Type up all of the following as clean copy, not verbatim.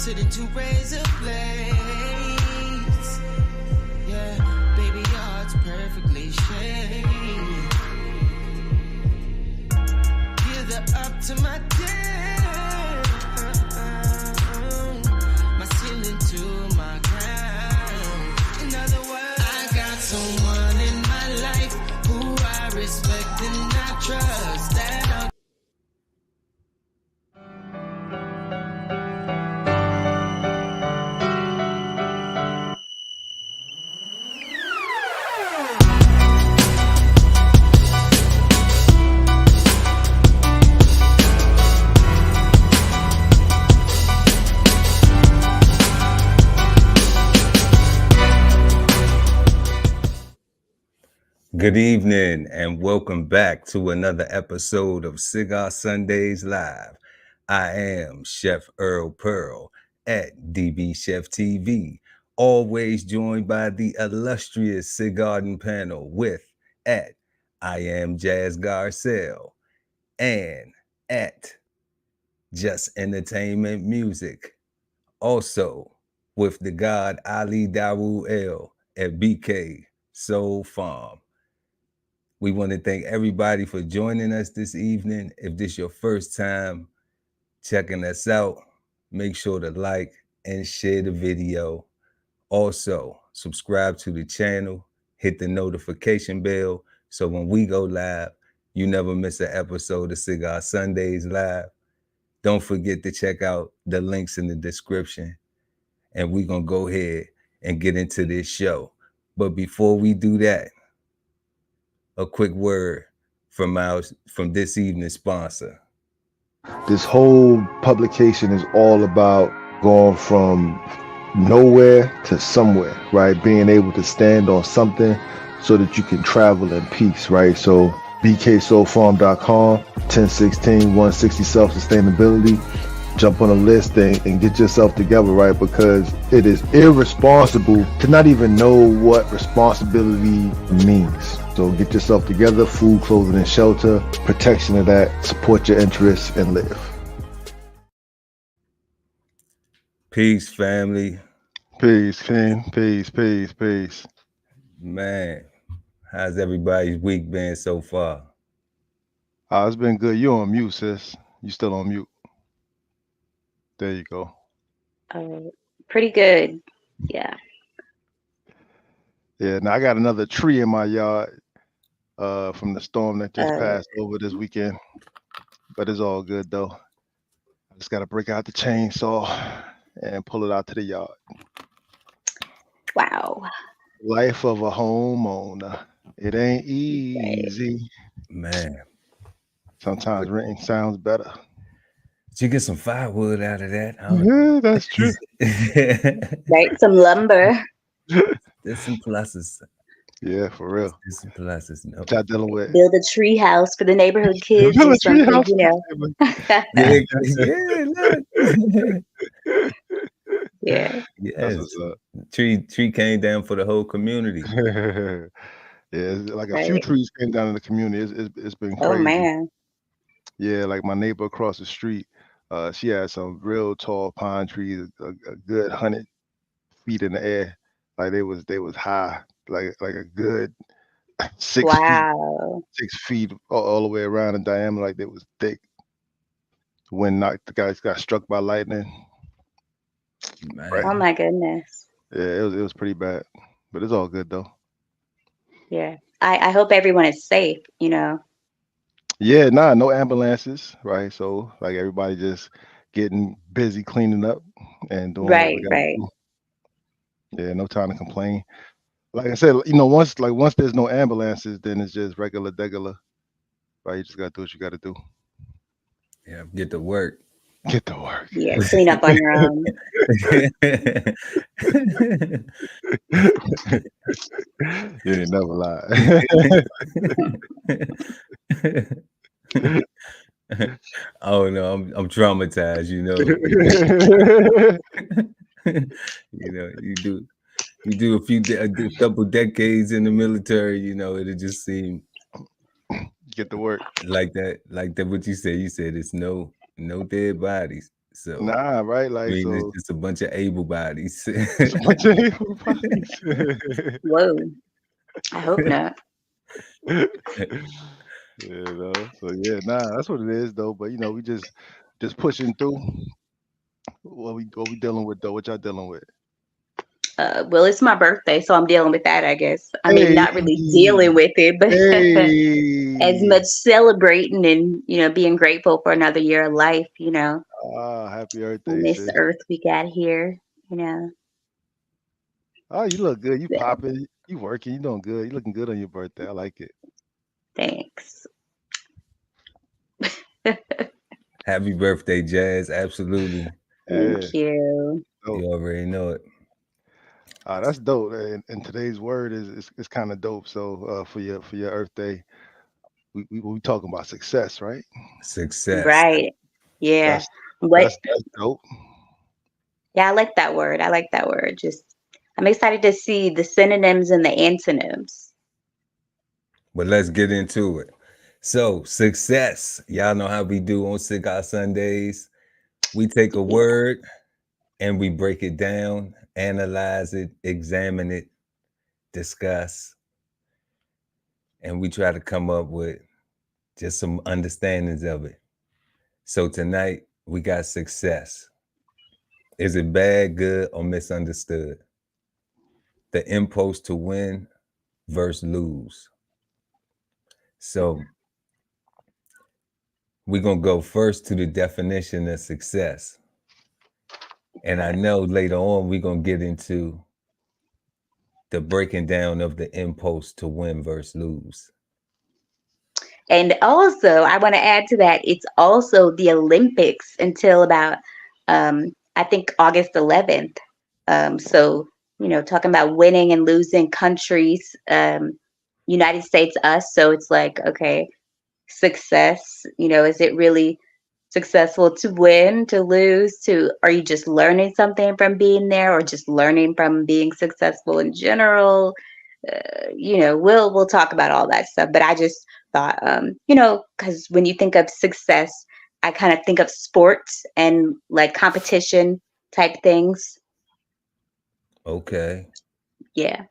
sitting to razor blades. Yeah, baby, your heart's perfectly shaped. You're the up to my down, my ceiling to my ground. In other words, I got someone in my life who I respect and I trust. That I'll Good evening and welcome back to another episode of Cigar Sundays Live. I am Chef Earl Pearl at DBCHEFTV, always joined by the illustrious Cigarden Panel with at I am Jazz Garcelle and at Just Entertainment Music. Also with the God Ali Daru El at BK Soul Farm. We want to thank everybody for joining us this evening. If this is your first time checking us out, make sure to like and share the video. Also, subscribe to the channel, hit the notification bell, so when we go live, you never miss an episode of Cigar Sundays Live. Don't forget to check out the links in the description, and we're going to go ahead and get into this show. But before we do that, a quick word from this evening's sponsor. This whole publication is all about going from nowhere to somewhere, right? Being able to stand on something so that you can travel in peace, right? So bksoulfarm.com, 1016, 160 self-sustainability. Jump on a list and get yourself together, right? Because it is irresponsible to not even know what responsibility means. So get yourself together, food, clothing, and shelter, protection of that, support your interests, and live. Peace, family. Peace, King. Peace. Man, how's everybody's week been so far? It's been good. You're on mute, sis. You still on mute. There you go. Pretty good. Yeah. Yeah, now I got another tree in my yard from the storm that just passed over this weekend. But it's all good, though. I just got to break out the chainsaw and pull it out to the yard. Wow. Life of a homeowner. It ain't easy. Man. Sometimes renting sounds better. Did you get some firewood out of that? Yeah, that's true. Right, some lumber. There's some pluses. Yeah, for real. There's some pluses. No. What y'all dealing with? Build a tree house for the neighborhood kids or something, you know. Yeah. Yes. Tree came down for the whole community. Yeah, like a few trees came down in the community. It's been crazy. Oh man. Yeah, like my neighbor across the street, she had some real tall pine trees, a good 100 feet in the air. Like they was high, like a good 6 feet all the way around in diameter. Like they was thick. When the guys got struck by lightning. Right. Oh my goodness. Yeah, it was pretty bad, but it's all good though. Yeah, I hope everyone is safe. You know. Yeah, no ambulances, right? So like everybody just getting busy cleaning up and doing right. Do. Yeah, no time to complain. Like I said, once there's no ambulances, then it's just regular degular. Right? You just gotta do what you gotta do. Yeah, get to work. Get to work. Yeah, clean up on your own. You ain't never lie. Oh no, I'm traumatized, you know. You do a couple decades in the military, you know, it'll just seem get to work. Like that, what you said. You said it's no dead bodies. So Nah, right? I Like, mean, it's so just a bunch of able bodies. it's a bunch of evil bodies. Whoa. I hope not. So yeah, nah, that's what it is though. But we just pushing through. What we dealing with though? What y'all dealing with? Well, it's my birthday, so I'm dealing with that, I guess. I mean, Hey, not really dealing with it, but as hey. much celebrating and, being grateful for another year of life, Happy on birthday, this sis. earth we got here, you know. Oh, you look good. You So, popping. You working. You doing good. You looking good on your birthday. I like it. thanks. Happy birthday, Jazz. Absolutely. Yeah. Thank you. Dope. You already know it. That's dope. And today's word is kind of dope. So for your Earth Day, we talking about success, right? Success. Right. Yeah. That's What? that's dope. Yeah, I like that word. I like that word. Just, I'm excited to see the synonyms and the antonyms. But let's get into it. So, success. Y'all know how we do on Cigar Sundays. We take a Yeah. word and we break it down, analyze it, examine it, discuss, and we try to come up with just some understandings of it. So, tonight we got success. Is it bad, good, or misunderstood? The impulse to win versus lose. So, we're going to go first to the definition of success. And I know later on we're going to get into the breaking down of the impulse to win versus lose. And also, I want to add to that, it's also the Olympics until about, I think, August 11th. So, talking about winning and losing countries, United States, us. So it's like, okay, success, is it really successful to win, to lose, are you just learning something from being there or just learning from being successful in general? We'll talk about all that stuff. But I just thought, because when you think of success, I kind of think of sports and like competition type things. Okay. Yeah.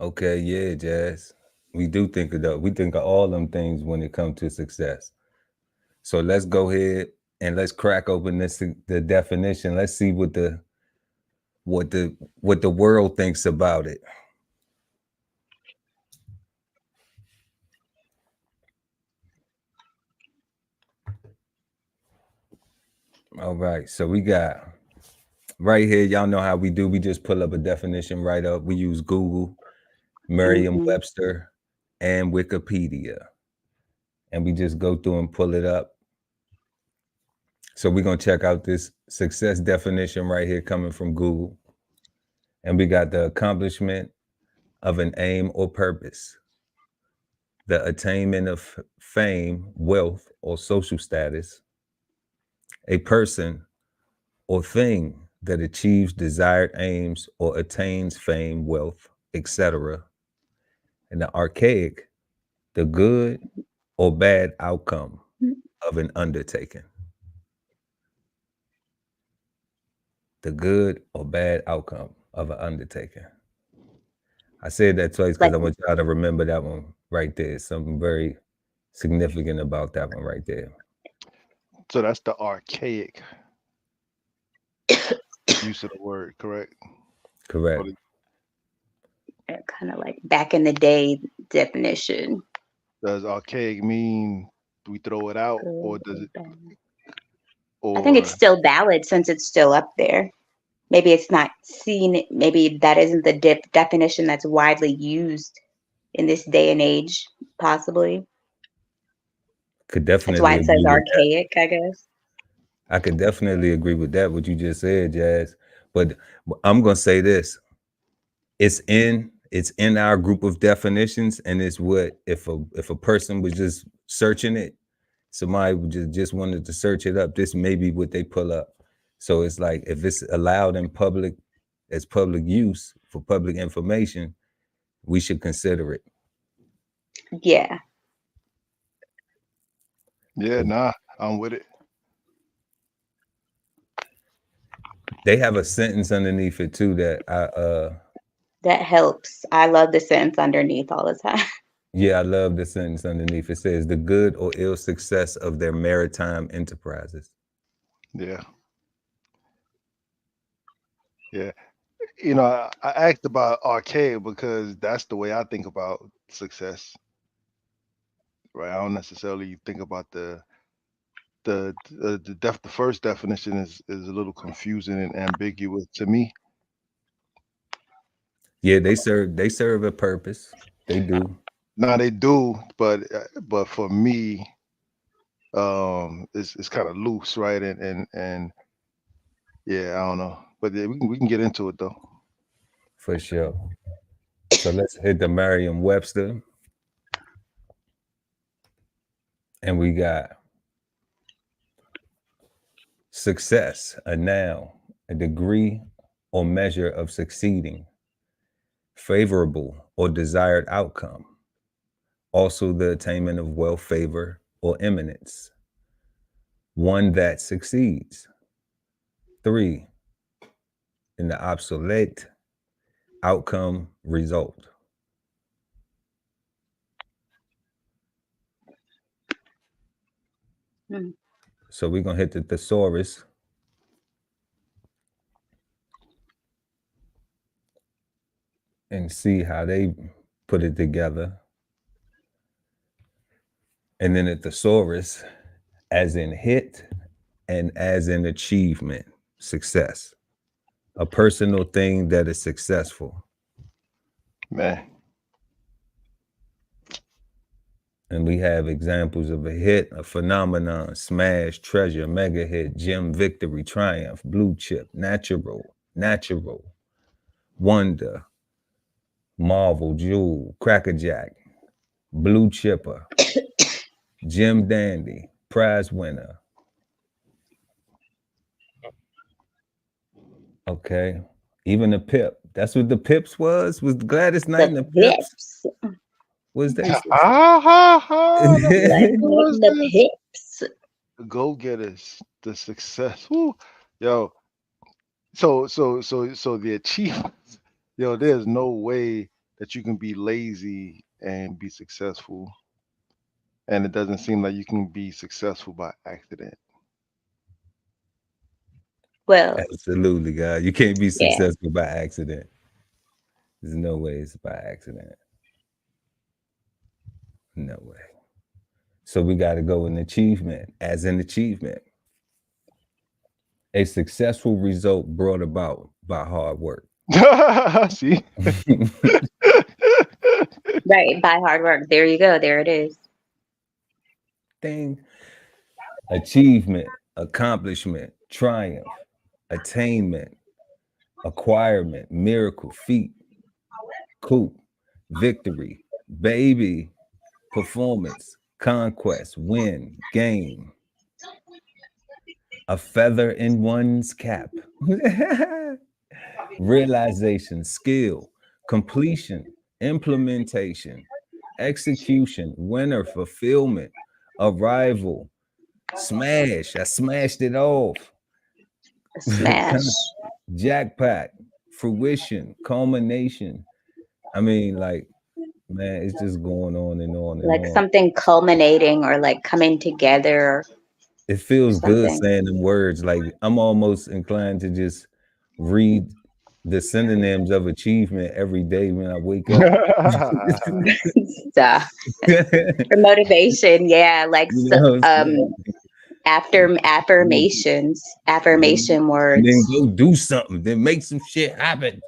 Okay. Yeah, Jazz. We do think of that. We think of all them things when it comes to success. So let's go ahead and let's crack open the definition. Let's see what the world thinks about it. All right. So we got right here, y'all know how we do. We just pull up a definition right up. We use Google, Hmm. Merriam-Webster, and Wikipedia. And we just go through and pull it up. So we're going to check out this success definition right here coming from Google. And we got the accomplishment of an aim or purpose, the attainment of fame, wealth, or social status, a person or thing that achieves desired aims or attains fame, wealth, etc. And the archaic, the good or bad outcome of an undertaking. The good or bad outcome of an undertaking. I said that twice because Like, I want y'all to remember that one right there. Something very significant about that one right there. So that's the archaic use of the word, correct? Or Correct. kind of like back in the day definition. does archaic mean we throw it out, or Good does or it, bad. I think it's or still valid since it's still up there. Maybe it's not seen, maybe that isn't the definition that's widely used in this day and age, possibly. Could That's why definitely it says agree with that. archaic, I guess. I could definitely agree with that, what you just said, Jazz. But I'm gonna say this. It's in our group of definitions, and it's what if a person was just searching it, somebody would just wanted to search it up, this may be what they pull up. So it's like if it's allowed in public as public use for public information, we should consider it. Yeah. yeah, nah, I'm with it. They have a sentence underneath it too that That helps. I love the sentence underneath all the time. yeah, I love the sentence underneath. It says the good or ill success of their maritime enterprises. Yeah, yeah. I asked about archaic because that's the way I think about success, right? I don't necessarily think about the first definition is a little confusing and ambiguous to me. Yeah, they serve a purpose. They do. Now they do, but for me, it's kind of loose, right? And yeah, I don't know, but yeah, we can get into it though. For sure. So let's hit the Merriam-Webster, and we got success, a noun, a degree or measure of succeeding, favorable or desired outcome, also the attainment of wealth, favor, or eminence, one that succeeds. Three, in the obsolete, outcome, result. Hmm. So we're gonna hit the thesaurus and see how they put it together. And then the thesaurus, as in hit and as in achievement, success. A personal thing that is successful. Man. And we have examples of a hit, a phenomenon, smash, treasure, mega hit, gem, victory, triumph, blue chip, natural, wonder, marvel, jewel, crackerjack, blue chipper, gem dandy, prize winner. Okay. Even the pip. That's what the pips was Gladys Knight and The the pips. pips. Was they Ha ha ha! Gladys Knight Was and the this pips. go getters? The success. Woo. Yo, so the achievements. Yo, there's no way that you can be lazy and be successful, and it doesn't seem like you can be successful by accident. Well, absolutely, God. You can't be yeah. successful by accident. There's no way it's by accident. No way. So we got to go in achievement, as an achievement. A successful result brought about by hard work. See? Right. By hard work. There you go. There it is. Thing. Achievement, accomplishment, triumph, attainment, acquirement, miracle, feat, coup, victory, baby, performance, conquest, win, gain, a feather in one's cap, realization, skill, completion, implementation, execution, winner, fulfillment, arrival, smash. I smashed it off. Smash. Jackpot, fruition, culmination. I mean, like, man, it's just going on and on and Like on. something culminating or like coming together It or feels good something. saying them words. Like, I'm almost inclined to just read the synonyms of achievement every day when I wake up. Stuff. You For motivation. Yeah. Like know what I'm saying? after affirmations, affirmation And then words. go do something. Then make some shit happen.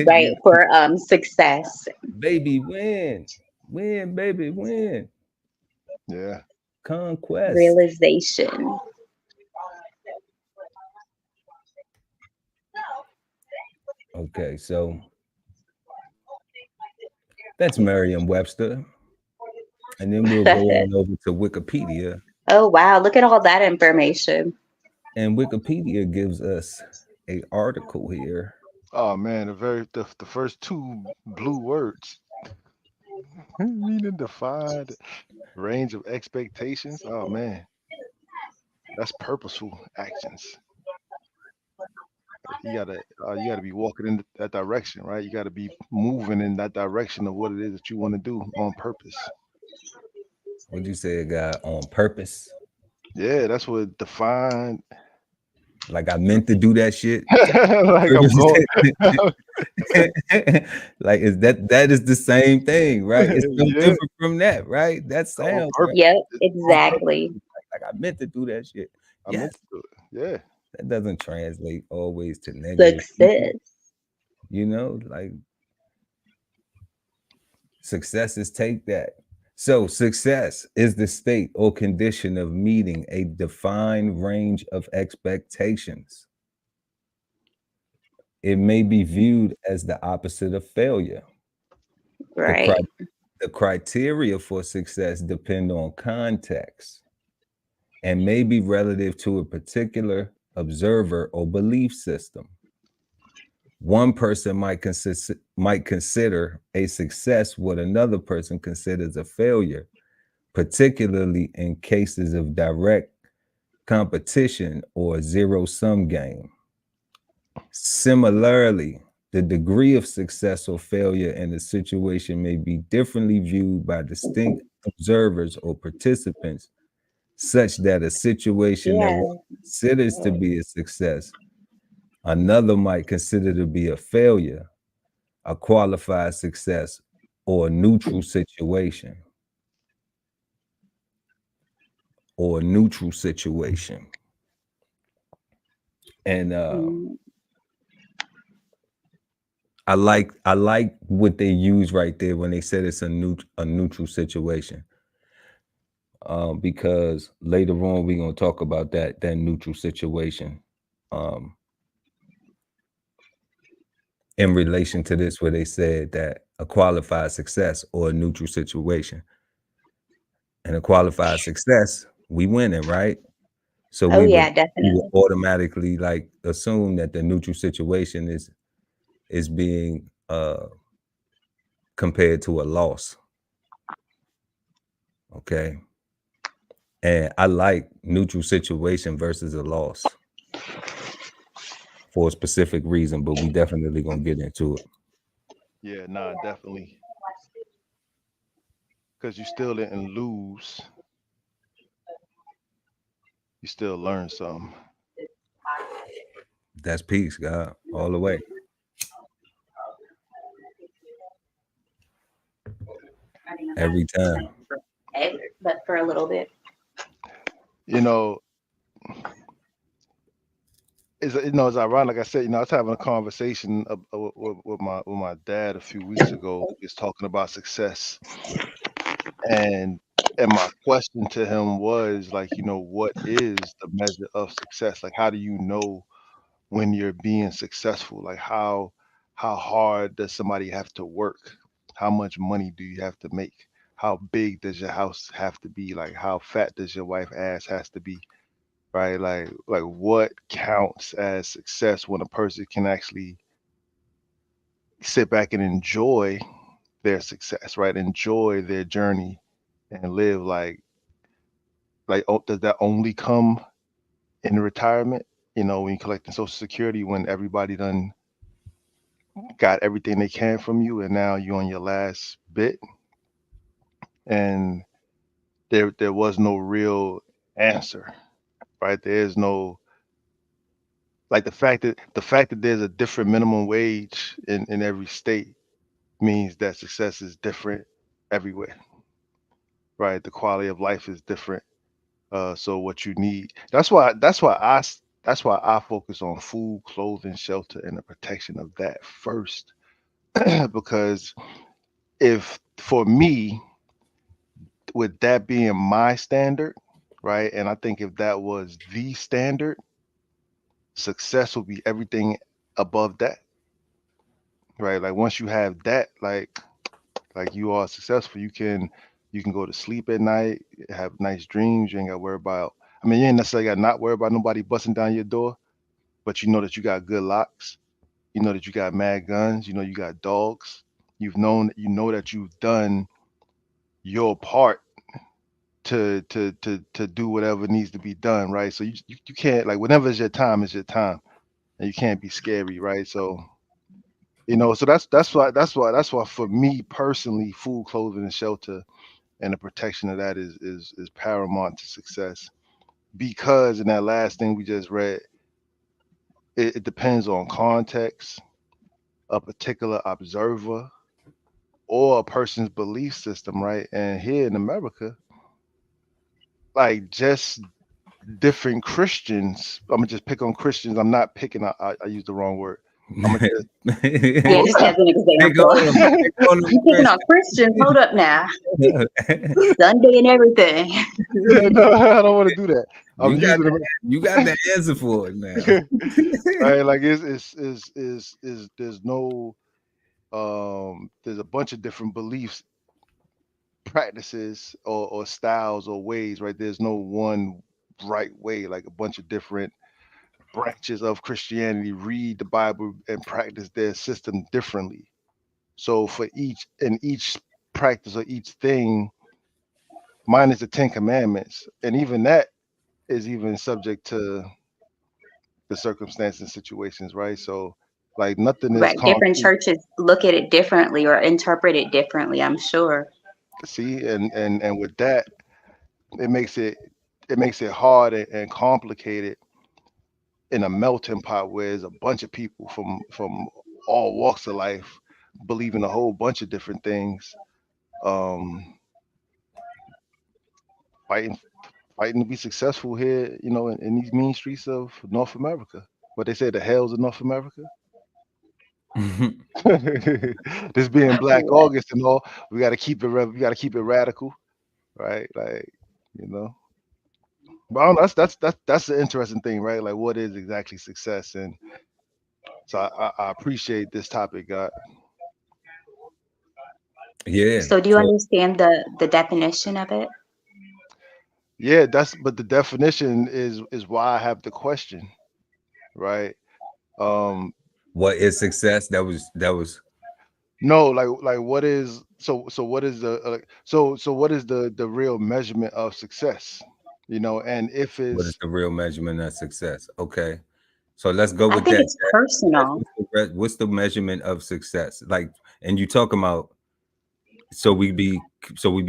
Right. For success. Baby, win. Win, baby, win. Yeah. Conquest. Realization. Okay, so that's Merriam-Webster. And then we'll go on over to Wikipedia. Oh wow, look at all that information. And Wikipedia gives us a article here. Oh man, the first two blue words. Meaning defined range of expectations. Oh man, that's purposeful actions. you gotta be walking in that direction, right? You gotta be moving in that direction of what it is that you want to do on purpose. Would you say, God, on purpose? Yeah, that's what defined. Like I meant to do that shit. Like I'm going. Like is that is the same thing, right? It's no Yeah, different from that, right? That on sounds right. purpose. Yep, It's on purpose. exactly. Like I meant to do that shit. I meant Yes, to do it. Yeah. that doesn't translate always to negative people. Success. Like successes take that. So success is the state or condition of meeting a defined range of expectations. It may be viewed as the opposite of failure. The, Right. cri- the criteria for success depend on context and may be relative to a particular observer or belief system. One person might consider a success what another person considers a failure, particularly in cases of direct competition or zero-sum game. Similarly, the degree of success or failure in a situation may be differently viewed by distinct observers or participants, such that a situation that one Yeah. considers to be a success, another might consider to be a failure, a qualified success, or a neutral situation, or a neutral situation. And Mm, I like what they use right there when they said it's a neutral situation. Because later on we're gonna talk about that neutral situation. Um, in relation to this, where they said that a qualified success or a neutral situation, and a qualified success, we winning, right? So oh we would yeah, we would definitely. automatically like assume that the neutral situation is being compared to a loss. Okay. And I like neutral situation versus a loss for a specific reason, but we definitely gonna get into it. Yeah. Nah. Definitely. Because you still didn't lose. You still learned something. That's peace, God, all the way. Every time. But for a little bit. You know, it's ironic. Like I said, I was having a conversation with my dad a few weeks ago. He was talking about success, and my question to him was like, what is the measure of success? Like, how do you know when you're being successful? Like, how hard does somebody have to work? How much money do you have to make? How big does your house have to be? Like, how fat does your wife ass has to be? Right? Like what counts as success when a person can actually sit back and enjoy their success, right? Enjoy their journey and live does that only come in retirement? When you're collecting Social Security, when everybody done got everything they can from you, and now you're on your last bit, and there was no real answer, right? There is no like the fact that there's a different minimum wage in every state means that success is different everywhere, right? The quality of life is different. So what you need, that's why I focus on food, clothing, shelter, and the protection of that first. Because if for me, with that being my standard, right, and I think if that was the standard, success will be everything above that, right? Like once you have that, like you are successful, you can go to sleep at night, have nice dreams. You ain't got to worry about. I mean, you ain't necessarily got to not worry about nobody busting down your door, but you know that you got good locks. You know that you got mad guns. You know you got dogs. You know that you've done your part to do whatever needs to be done, right? So you can't, like, whenever it's your time, it's your time. and you can't be scary, right? So so that's why for me personally, food, clothing, and shelter, and the protection of that is paramount to success. Because in that last thing we just read, it depends on context, a particular observer, or a person's belief system, right? And here in America, like just different Christians. I'm gonna just pick on Christians. I'm not picking. I used the wrong word. I'm gonna Yeah, just as an Pick example. on them. Pick on them, You picking on Christians? Hold up now. Sunday and everything. no, I don't want to do that. I'm you got using the, you got the answer for it now. it. Right, like it's there's no there's a bunch of different beliefs, practices, or styles or ways, right? There's no one right way, like a bunch of different branches of Christianity read the Bible and practice their system differently. So for each practice or each thing, mine is the Ten Commandments, and even that is even subject to the circumstances and situations, right? So like nothing is Right. Different concrete. churches look at it differently or interpret it differently, I'm sure. See, and with that, it makes it it makes it hard and complicated in a melting pot where there's a bunch of people from all walks of life believing a whole bunch of different things, um, fighting fighting to be successful here, in these mean streets of North America. What they say, the hells of North America. This being Black Yeah. August and all, we got to keep it radical, right? Like, you know. But I don't know, that's the interesting thing, right? Like, what is exactly success? And so I appreciate this topic, God. Yeah. So do you So understand the definition of it? Yeah, but the definition is why I have the question, right? Um, what is success? That was no, like what is so what is the so what is the real measurement of success? And if what is it's the real measurement of success? Okay. So let's go I with think that. it's personal. What's the measurement of success? Like, and you talking about so we be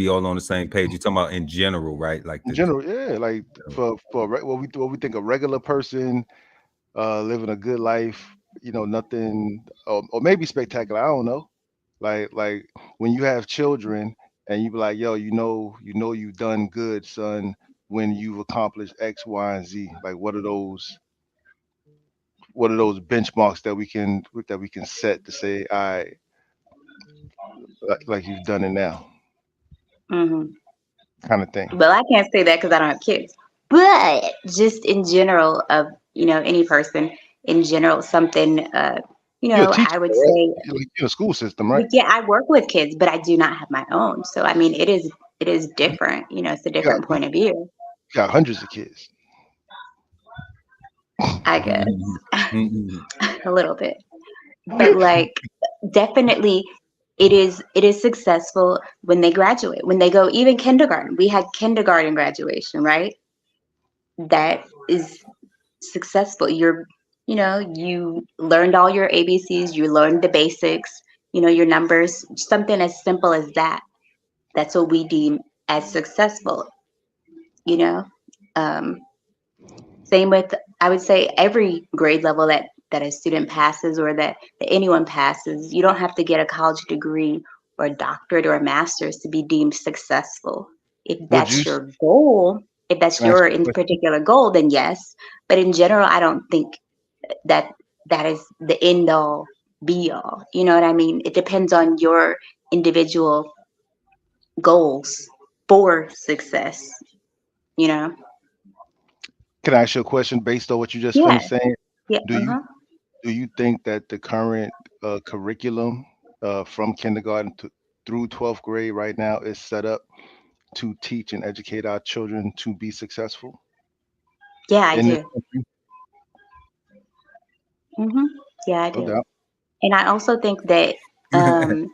all on the same page. You're talking about in general, right? Like in the general, yeah, like what we think a regular person living a good life, nothing, or maybe spectacular. I don't know. Like when you have children and you be like, yo, you've done good, son, when you've accomplished X, Y, and Z. Like what are those benchmarks that we can set to say, all right, like you've done it now, Hmm. kind of thing. Well, I can't say that because I don't have kids. But just in general, of any person in general, something You're a teacher, I would right? say. You're in a school system, right? But yeah, I work with kids, but I do not have my own. So I mean, it is different. It's a You got different you point of view, got hundreds of kids. I guess. Mhm. Mhm. A little bit. But like, definitely it is successful when they graduate, when they go even kindergarten. We had kindergarten graduation, right? That is successful. You learned all your ABCs, you learned the basics, your numbers, something as simple as that. That's what we deem as successful, you know. Um, Same with, I would say, every grade level that a student passes, or that anyone passes. You don't have to get a college degree or a doctorate or a master's to be deemed successful. If Would you that's your goal, if that's can I ask your you a in question? particular goal, then yes. But in general, I don't think that that is the end all be all. You know what I mean? It depends on your individual goals for success, you know? Can I ask you a question based on what you just Yeah. finished saying? Yeah. Do you do you think that the current curriculum from kindergarten through 12th grade right now is set up to teach and educate our children to be successful Yeah, I in this do. country? Hmm. Yeah, I No do. doubt. And I also think that um,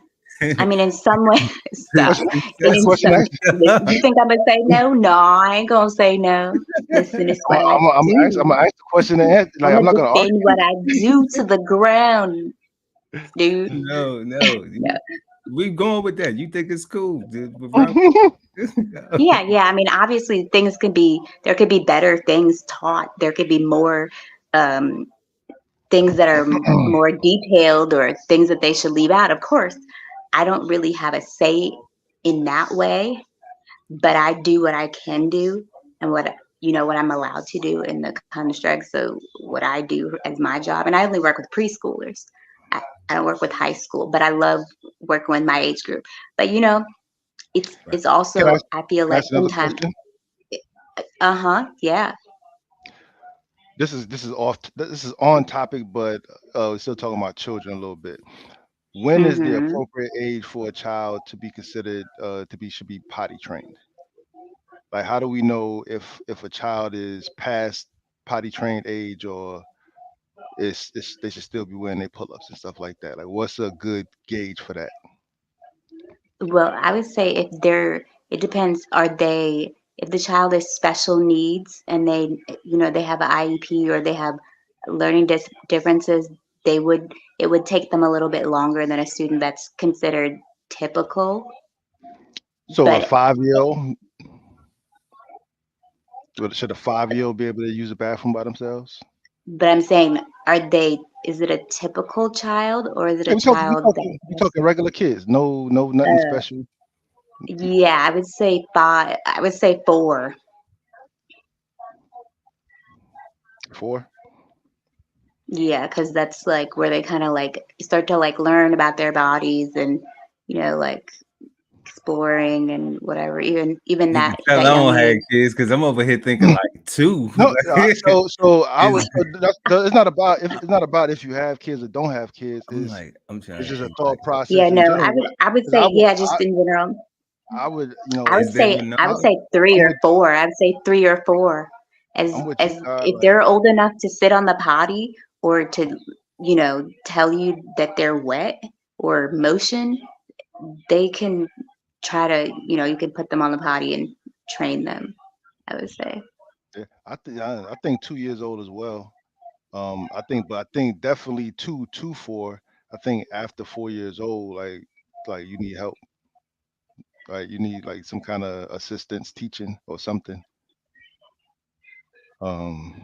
I mean, in some way, stop. Question, And next in question. some, you think I'm gonna say no? No, I ain't gonna say no. Listen, it's what I I'm do. gonna ask the question and answer. Like I'm I'm gonna not gonna defend argue. what I do to the ground, dude. No, No. we going with that. You think it's cool, dude? Without Yeah, yeah. I mean, obviously, there could be better things taught. There could be more um, things that are more detailed or things that they should leave out. Of course, I don't really have a say in that way, but I do what I can do and what I'm allowed to do in the construct. So what I do as my job, and I only work with preschoolers. I don't work with high school, but I love working with my age group. But it's Can also I feel I like ask another sometimes, question? yeah. This is on topic, but we're still talking about children a little bit. When is the Hmm. appropriate age for a child to be considered should be potty trained? Like, how do we know if a child is past potty trained age, or they should still be wearing their pull ups and stuff like that? Like, what's a good gauge for that? Well, I would say it depends. If the child is special needs and they have an IEP or they have learning differences, it would take them a little bit longer than a student that's considered typical. So a But 5-year old, should a 5-year old be able to use a bathroom by themselves? I'm saying, is it a typical child or is it Yeah, a child that we has, talking regular kids. No, nothing uh, special. yeah, I would say five. I would say four. 4. Yeah, because that's like where they kind of like start to like learn about their bodies and like exploring and whatever. Even you can that tell I that young don't have age. kids because I'm over here thinking like two. No, so I would. Is It's not about if you have kids or don't have kids. I'm like I'm trying It's to just a think thought like Yeah, process in no, general. I would 'Cause say yeah, just in general. I would, is there I would enough? say three I'm or with four. I'd say three or four. I'm with As Cigar. if Like, they're old enough to sit on the potty or to tell you that they're wet or motion, they can try to you can put them on the potty and train them. I would say. yeah, I think 2 years old as well. I think definitely two, 4. I think after 4 years old, like you need help. Right, you need like some kind of assistance teaching or something. Um,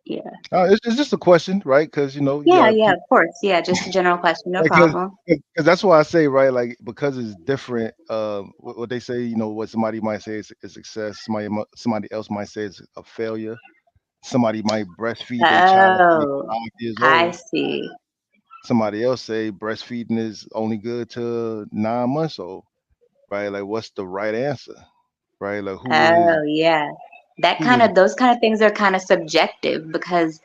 Yeah. it's just a question, right? Because Yeah, yeah, of course. Yeah, just a general question, no because problem. that's why I say, right, like, because it's different. What they say, what somebody might say is success, somebody else might say it's a failure. Somebody might breastfeed their child till they're Oh, 5 years I old. see. Somebody else say breastfeeding is only good to 9 months old, right? Like, what's the right answer, right? Like, Oh, yeah. who is Those kind of things are kind of subjective because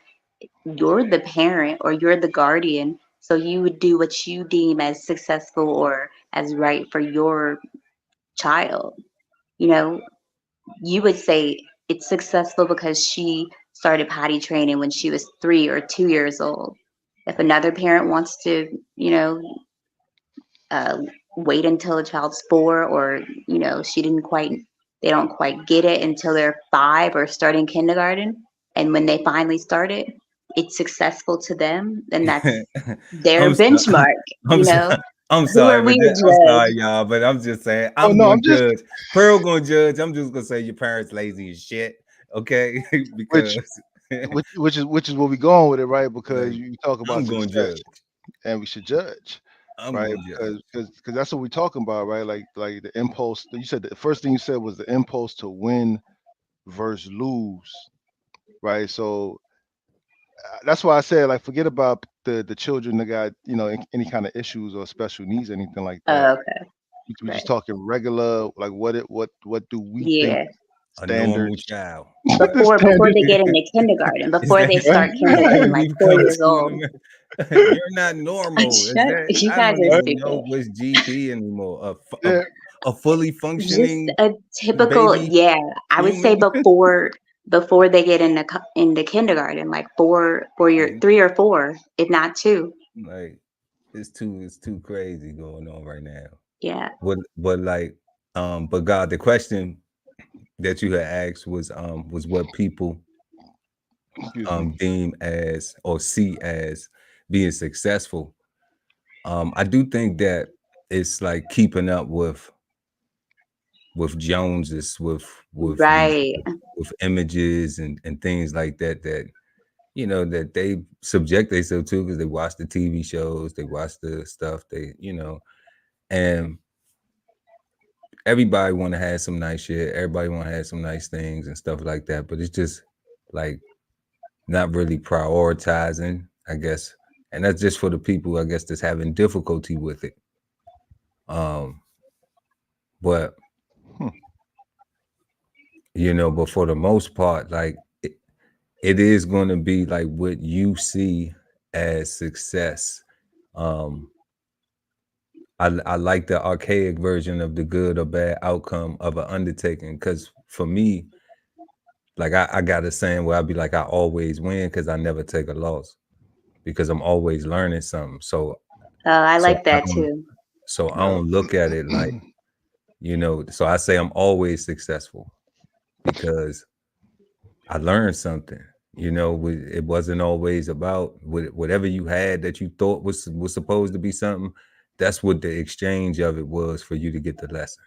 you're the parent or you're the guardian. So you would do what you deem as successful or as right for your child. You know, you would say it's successful because she started potty training when she was 3 or 2 years old. If another parent wants to, uh, wait until a child's four, or they don't quite get it until they're five or starting kindergarten, and when they finally start it, it's successful to them, then that's their I'm so, benchmark. I'm so, I'm Who sorry, are we but to I'm judge? sorry, y'all. But I'm just saying, Oh I'm no, I'm going to just judge. Pearl going to judge. I'm just going to say your parents lazy as shit. Okay, which because which is where we going with it, right? Because like you talk about I'm going to success, judge. and we should judge, I'm right? going to judge. Because that's what we're talking about, right? Like the impulse. You said the first thing you said was the impulse to win versus lose, right? So that's why I said, like, forget about the children that got any kind of issues or special needs, anything like that. Oh, okay, We're just right. talking regular, like, what do we think Yeah. A normal standards? child. The Before standard, they get into kindergarten, Is before that they right? start kindergarten, like we've four come years to old. an You're not normal. Is Shut, that you I guys don't are even know stupid. what's GP anymore. Yeah, A fully Just functioning a typical, baby yeah. I would say human. before they get into kindergarten, like four year Like, 3 or 4, if not 2. like it's too crazy going on right now. Yeah. But like but God, the question that you had asked was what people Excuse me. deem as or see as being successful. I do think that it's like keeping up with Joneses, with these Right. with images and things like that that they subject themselves to because they watch the TV shows, they watch the stuff, and everybody want to have some nice shit. Everybody want to have some nice things and stuff like that. But it's just like not really prioritizing, I guess. And that's just for the people, I guess, that's having difficulty with it. Um, but Hmm. but for the most part, like it is going to be like what you see as success. Um, I like the archaic version of the good or bad outcome of an undertaking because for me, like I got a saying where I'd be like, I always win because I never take a loss because I'm always learning something. So Oh, I so like I that don't too. so I Yeah. don't look at it like, so I say I'm always successful because I learned something. It wasn't always about whatever you had that you thought was supposed to be something. That's what the exchange of it was for you to get the lesson.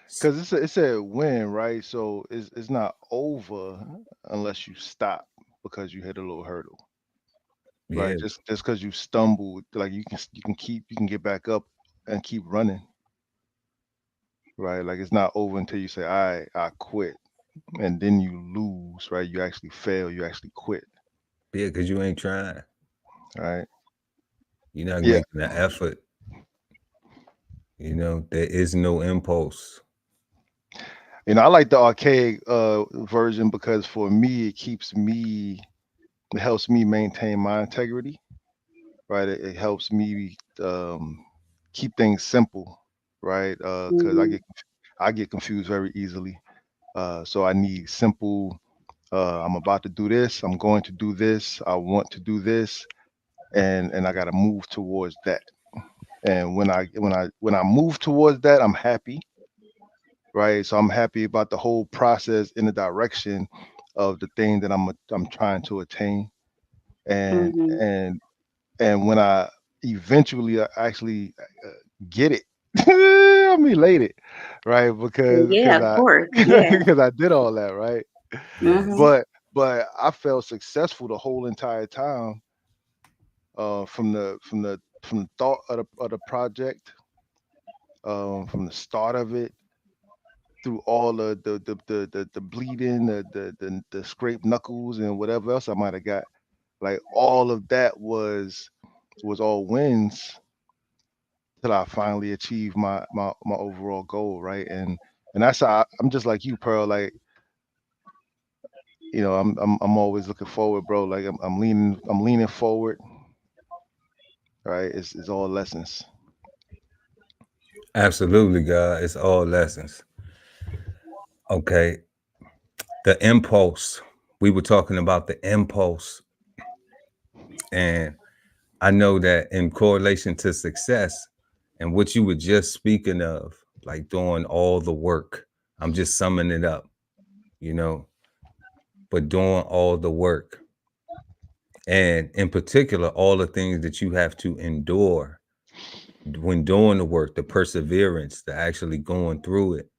Because it's a win, right? So it's not over unless you stop because you hit a little hurdle, right? Yeah, Just because you stumbled, like you can get back up and keep running, right? Like it's not over until you say, I quit, and then you lose, right? You actually fail, you actually quit, yeah, because you ain't trying. right? You're not Yeah. making the effort. There is no impulse. I like the archaic version because for me, it helps me maintain my integrity, right? It helps me keep things simple, right? Because Hmm. I get confused very easily. So I need simple. I'm about to do this. I'm going to do this. I want to do this, and I got to move towards that. And when I move towards that, I'm happy, right? So I'm happy about the whole process in the direction of the thing that I'm trying to attain. And Hmm. and and when I eventually actually get it, I'm elated, right? Because Yeah, because of I course. Yeah. because I did all that, right? Hmm. Yes. But I felt successful the whole entire time, from the thought of the project, from the start of it through all the bleeding, the scraped knuckles and whatever else I might have got. Like all of that was all wins till I finally achieved my overall goal, right? And that's how I'm just like you, Pearl. Like I'm always looking forward, bro. Like I'm leaning forward, right? It's all lessons. Absolutely, God. It's all lessons. Okay. The impulse. We were talking about the impulse. And I know that in correlation to success and what you were just speaking of, like doing all the work, I'm just summing it up, you know, but doing all the work. And in particular, all the things that you have to endure when doing the work, the perseverance, the actually going through it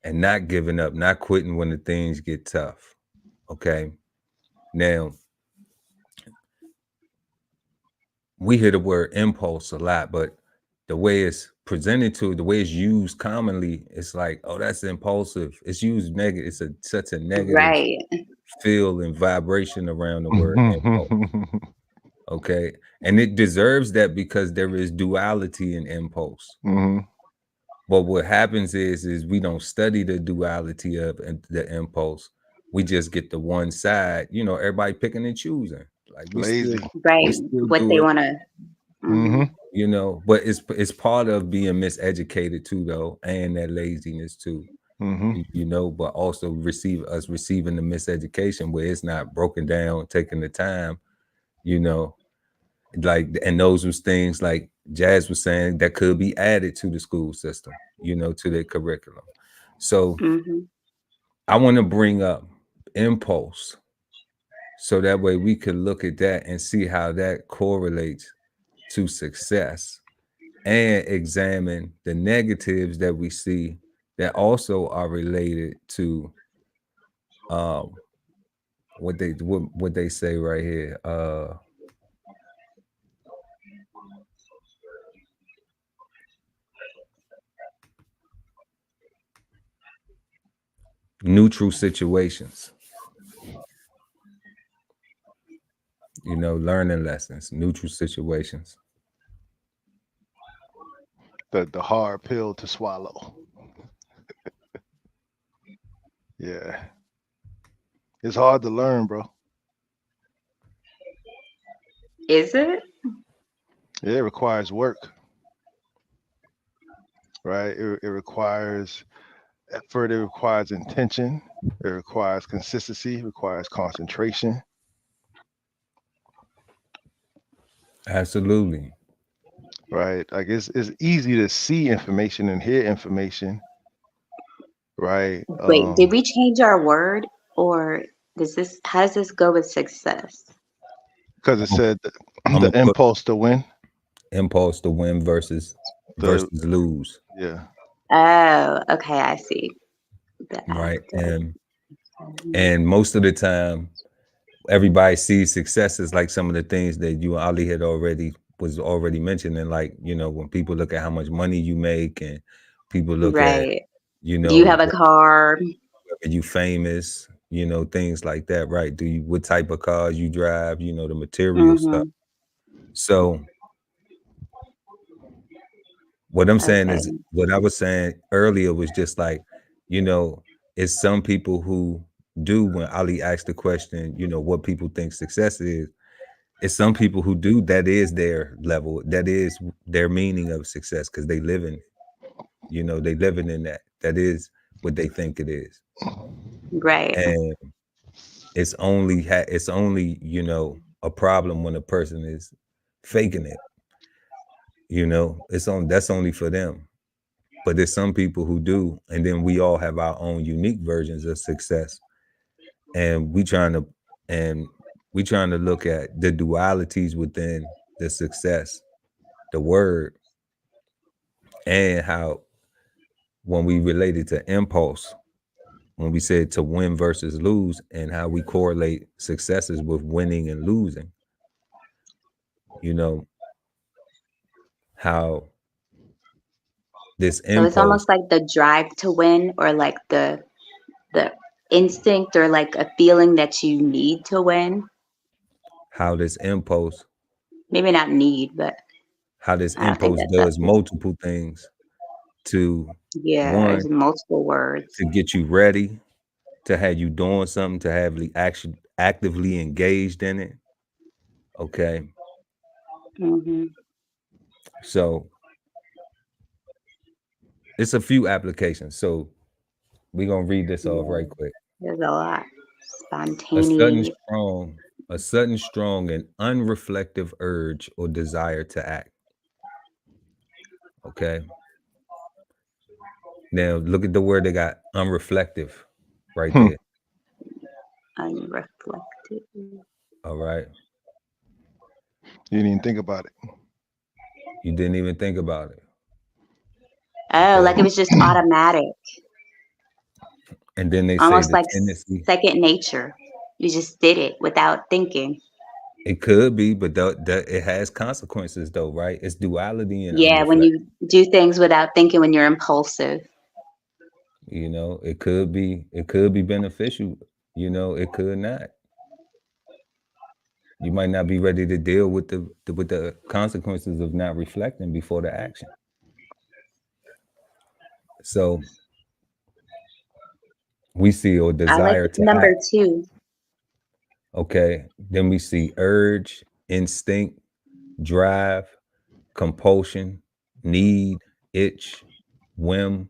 and not giving up, not quitting when the things get tough. Okay. Now, we hear the word impulse a lot, but the way it's presented to, the way it's used commonly, it's like, oh, that's impulsive. It's used negative. Such a negative Right. feel and vibration around the word impulse. Mhm. Okay. And it deserves that because there is duality in impulse. But what happens is we don't study the duality of the impulse. We just get the one side, everybody picking and choosing. Like we Lazy. still we Right. still What do they it, want to. Hmm. Hmm. but it's part of being miseducated too, though, and that laziness too. Hmm. But also receiving the miseducation where it's not broken down, taking the time, you know, like, and those was things like Jazz was saying that could be added to the school system, you know, to their curriculum. So Mm-hmm. I want to bring up impulse, so that way we could look at that and see how that correlates to success, and examine the negatives that we see that also are related to what they say right here, neutral situations, you know, learning lessons, neutral situations. The hard pill to swallow. Yeah. It's hard to learn, bro. Is it? Yeah, it requires work, right? It requires effort, it requires intention, it requires consistency, it requires concentration. Absolutely. Right? Like it's easy to see information and hear information, right? Wait, did we change our word, or does this? How does this go with success? Because it said I'm the gonna put impulse to win. impulse to win versus The lose, yeah. Oh, okay, I see. The right? act of. And most of the time, everybody sees success as like some of the things that you and Ali had already mentioning, like, you know, when people look at how much money you make, and people look at, Right. you Do you know, have a car? are you famous, you know, things like that, right? What type of cars you drive, you know, the material stuff. Mm-hmm. So what I'm saying Okay. is, what I was saying earlier was just like, you know, it's some people who do, when Ali asked the question, you know, what people think success is, it's some people who do, that is their level, that is their meaning of success, because they live in, you know, they living in that is what they think it is. Right. And it's only, you know, a problem when a person is faking it, you know, that's only for them. But there's some people who do, and then we all have our own unique versions of success, and and we trying to look at the dualities within the success, the word, and how, when we related to impulse, when we said to win versus lose, and how we correlate successes with winning and losing, you know, how this So it's impulse, almost like the drive to win, or like the instinct, or like a feeling that you need to win. how this impulse Maybe not need, but how this I don't think impulse that's that. does multiple things to, Yeah, one, there's multiple words. to get you ready, to have you doing something, to have actually actively engaged in it. Okay. Hmm. So it's a few applications. So we're gonna read this off Yeah, right quick. there's a lot. A sudden Spontaneity. strong, a sudden strong and unreflective urge or desire to act. Okay. Now look at the word they got, unreflective, right Hmm. there. Unreflective. All right. You didn't even think about it. You didn't even think about it. Oh, Okay. like it was just automatic, And then they say almost the like tendency, second nature. You just did it without thinking. it could be, but it has consequences though, right? It's duality and Yeah, when unreflective. you do things without thinking, when you're impulsive. You know, it could be beneficial. You know, it could not. You might not be ready to deal with the consequences of not reflecting before the action. So we see, or I like desire to number act. two. Okay. Then we see urge, instinct, drive, compulsion, need, itch, whim,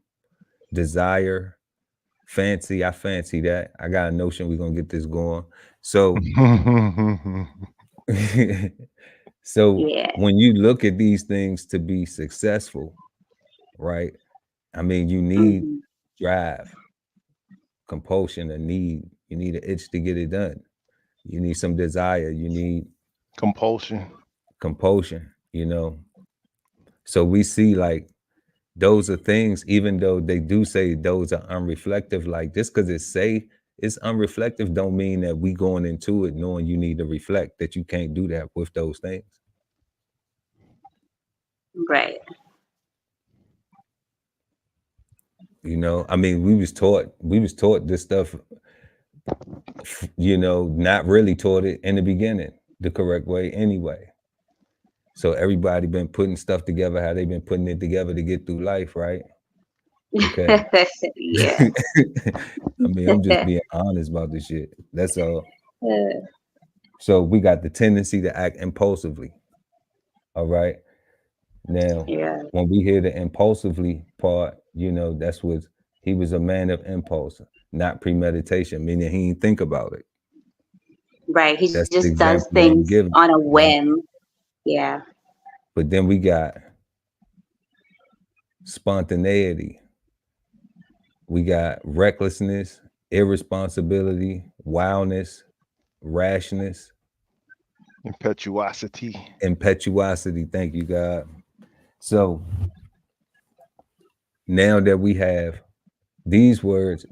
desire, fancy. I fancy that. I got a notion we're gonna get this going. So So Yeah. when you look at these things to be successful, right? I mean, you need Hmm. drive, compulsion, a need. You need an itch to get it done. You need some desire. You need Compulsion. compulsion, you know. So we see like those are things, even though they do say those are unreflective, like just because it's unreflective don't mean that we going into it knowing you need to reflect, that you can't do that with those things. Right. You know, I mean, we was taught this stuff, you know, not really taught it in the beginning the correct way anyway. So everybody been putting stuff together how they been putting it together to get through life, right? Okay. Yeah. I mean, I'm just being honest about this shit. That's all. So we got the tendency to act impulsively. All right. Now, Yeah. when we hear the impulsively part, you know, that's what he was, a man of impulse, not premeditation, meaning he didn't think about it. Right. He That's the just does example that I'm things giving. on a Right. whim. Yeah. But then we got spontaneity. We got recklessness, irresponsibility, wildness, rashness, Impetuosity. impetuosity. Thank you, God. So now that we have these words,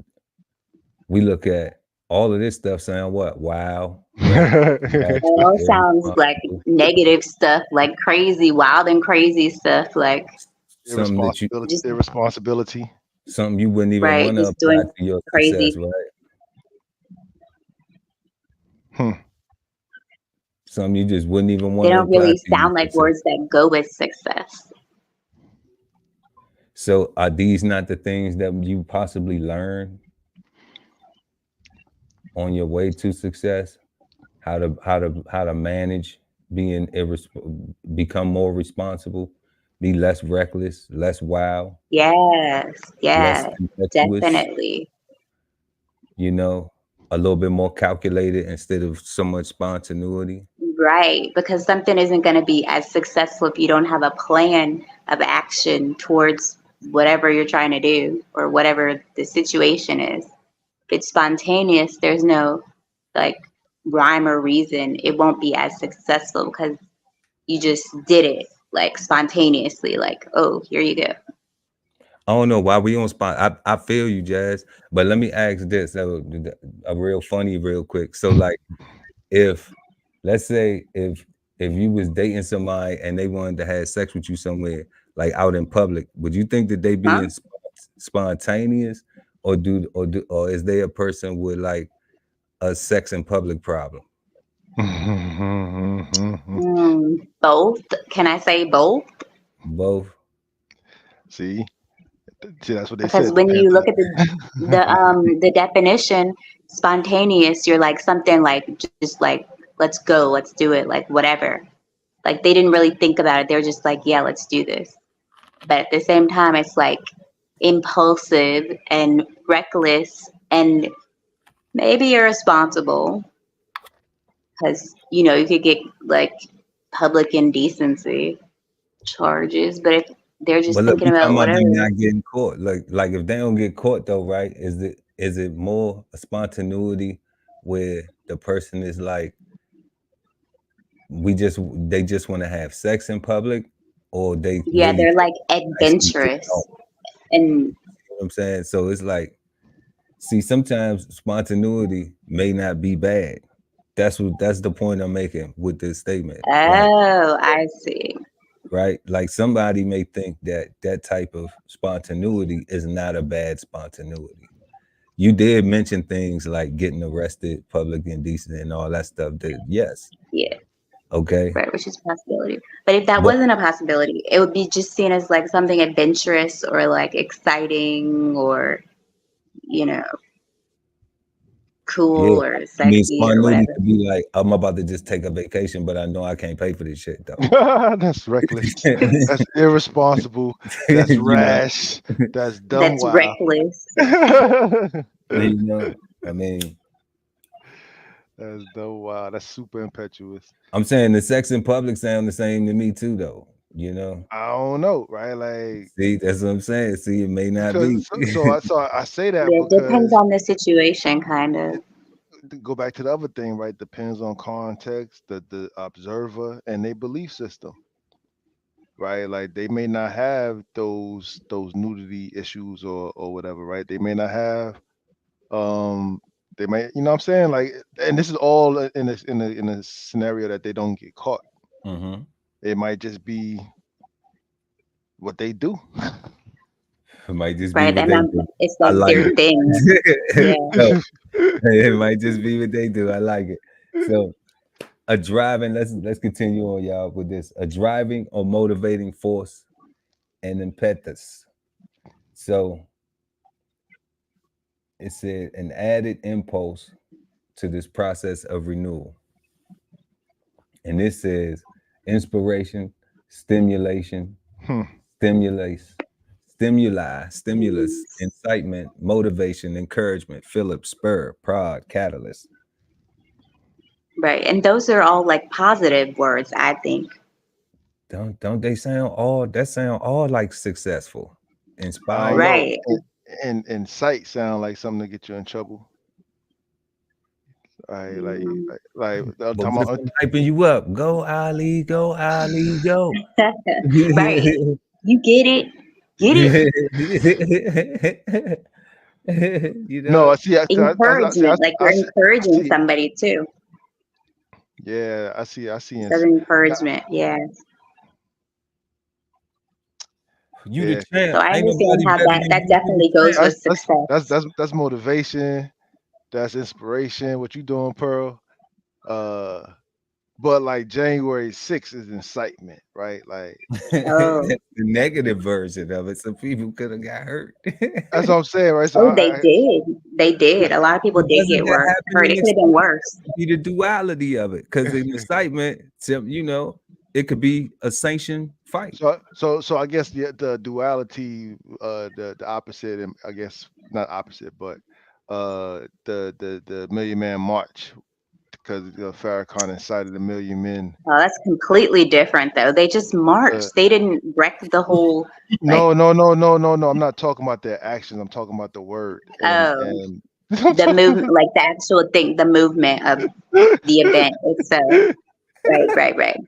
we look at all of this stuff sound what? Wow, It all sounds like irresponsible, negative stuff, like crazy, wild and crazy stuff, like something that you just Irresponsibility. something you wouldn't even right, want to just apply doing to your success, crazy. right? Hmm. Something you just wouldn't even They want to don't apply really to your sound like success. words that go with success. So are these not the things that you possibly learn on your way to success? How to manage being become more responsible, be less reckless, less wild, Yes, less yeah, impetuous, definitely. you know, a little bit more calculated instead of so much spontaneity. Right, because something isn't going to be as successful if you don't have a plan of action towards whatever you're trying to do or whatever the situation is. If it's spontaneous, there's no like rhyme or reason. It won't be as successful because you just did it like spontaneously, like, oh, here you go. I don't know why we on spot. I feel you, Jazz. But let me ask this, a real funny, real quick. So like, if let's say if you was dating somebody and they wanted to have sex with you somewhere, like out in public, would you think that they Huh? being spontaneous, or is they a person with like a sex in public problem? Both. Can I say both? Both. See, that's what they Because said. when Depends you on look at the definition, spontaneous, you're like something like just like let's go, let's do it, like whatever. Like they didn't really think about it. They were just like, yeah, let's do this. But at the same time, it's like impulsive and reckless and maybe irresponsible because you could get like public indecency charges. But if they're just But look, thinking we about talking about whatever, them not getting caught. Like if they don't get caught though, right? Is it more a spontaneity where the person is like, they just want to have sex in public, or they yeah, really they're like actually get it adventurous on? and You know what I'm saying? So it's like, see, sometimes spontaneity may not be bad. That's the point I'm making with this statement. Like, oh, I see. right? Like somebody may think that that type of spontaneity is not a bad spontaneity. You did mention things like getting arrested, public indecency, and all that stuff. That yes, Yeah, okay, right, which is a possibility. But if that but wasn't a possibility, it would be just seen as like something adventurous or like exciting or you know yeah, cool or I mean, sexy or spontaneity whatever. could be like, I'm about to just take a vacation, but I know I can't pay for this shit though. that. That's reckless. That's irresponsible. That's You know, rash. That's dumb That's wow. reckless. you know. I mean, That's dope. Wow, that's super impetuous. I'm saying the sex in public sound the same to me too, though. You know. I don't know, right? Like, See, that's what I'm saying. See, it may not be. because I say that Yeah, it depends because on the situation, kind of. to go back to the other thing, right? Depends on context, the observer, and their belief system, right? Like they may not have those nudity issues or whatever, right? They may not have um they may, you know what I'm saying? Like, and this is all in a scenario that they don't get caught. Mm-hmm. It might just be what they do. It might just be Right. what And they do. it's I like like their thing. Yeah. it. No, it might just be what they do. I like it. So a driving, let's continue on, y'all, with this. A driving or motivating force and impetus. So it said an added impulse to this process of renewal. And this says inspiration, stimulation, Hmm. stimulus, incitement, motivation, encouragement, Philip, spur, prod, catalyst. Right. And those are all like positive words, I think. Don't they sound all like successful, I don't know. inspired. Right. And sight sound like something to get you in trouble. Right, Mm. I'm But talking what if about, I'm hyping you up? Go Ali, go Ali, go. Right. You get it. Get it. You no, know, I see, Encouragement. Like you're I encouraging see, somebody too. yeah, I see, It and says encouragement. Yeah. you the yeah, So champ. I Ain't understand nobody how better that than that you. You the definitely goes champ. with success. that's motivation, that's inspiration. What you doing, Pearl? Uh, but like January 6th is incitement, right? Like Oh. That's the negative version of it. So people could have got hurt. that's what I'm saying, right? So Oh, they did. They did. A lot of people But did doesn't get that worse. happen Hurt. in It could have been excitement? worse. Be the duality of it, because in excitement, you know, it could be a sanctioned fight. so I guess the duality, the opposite, and I guess not opposite, but the Million Man March, because Farrakhan incited a million men. Oh, that's completely different though. They just Uh, marched. They didn't wreck the whole like no. I'm not talking about their actions. I'm talking about the word. oh And I'm the talking. movement, like the actual thing, the movement of the event itself. Right, right, right.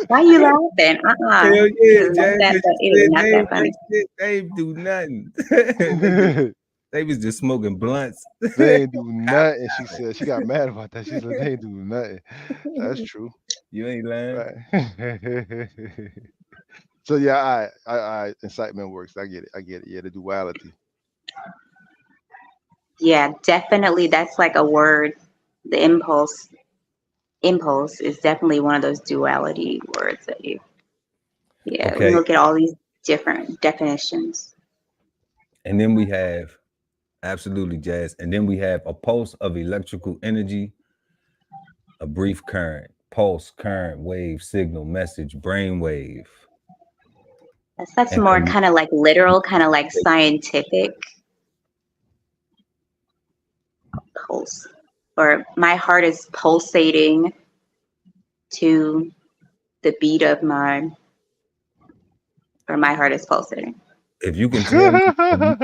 Why you laughing? Hell This yeah, is not Jay, that because fun. It you is said not they that ain't funny. take shit. They ain't do nothing. They was just smoking blunts. They ain't do nothing. She Happened. said she got mad about that. She said they ain't do nothing. That's true, You ain't lying. right? So yeah, incitement works. I get it. I get it. Yeah, the duality. Yeah, definitely. That's like a word. The impulse. Impulse is definitely one of those duality words that you. Yeah, we Okay, look at all these different definitions. and then we have absolutely jazz, and then we have a pulse of electrical energy, a brief current, pulse, current, wave, signal, message, brain wave, That's and more kind of like literal, kind of like scientific pulse. Or my heart is pulsating to the beat of my, or my heart is pulsating. if you can tell me,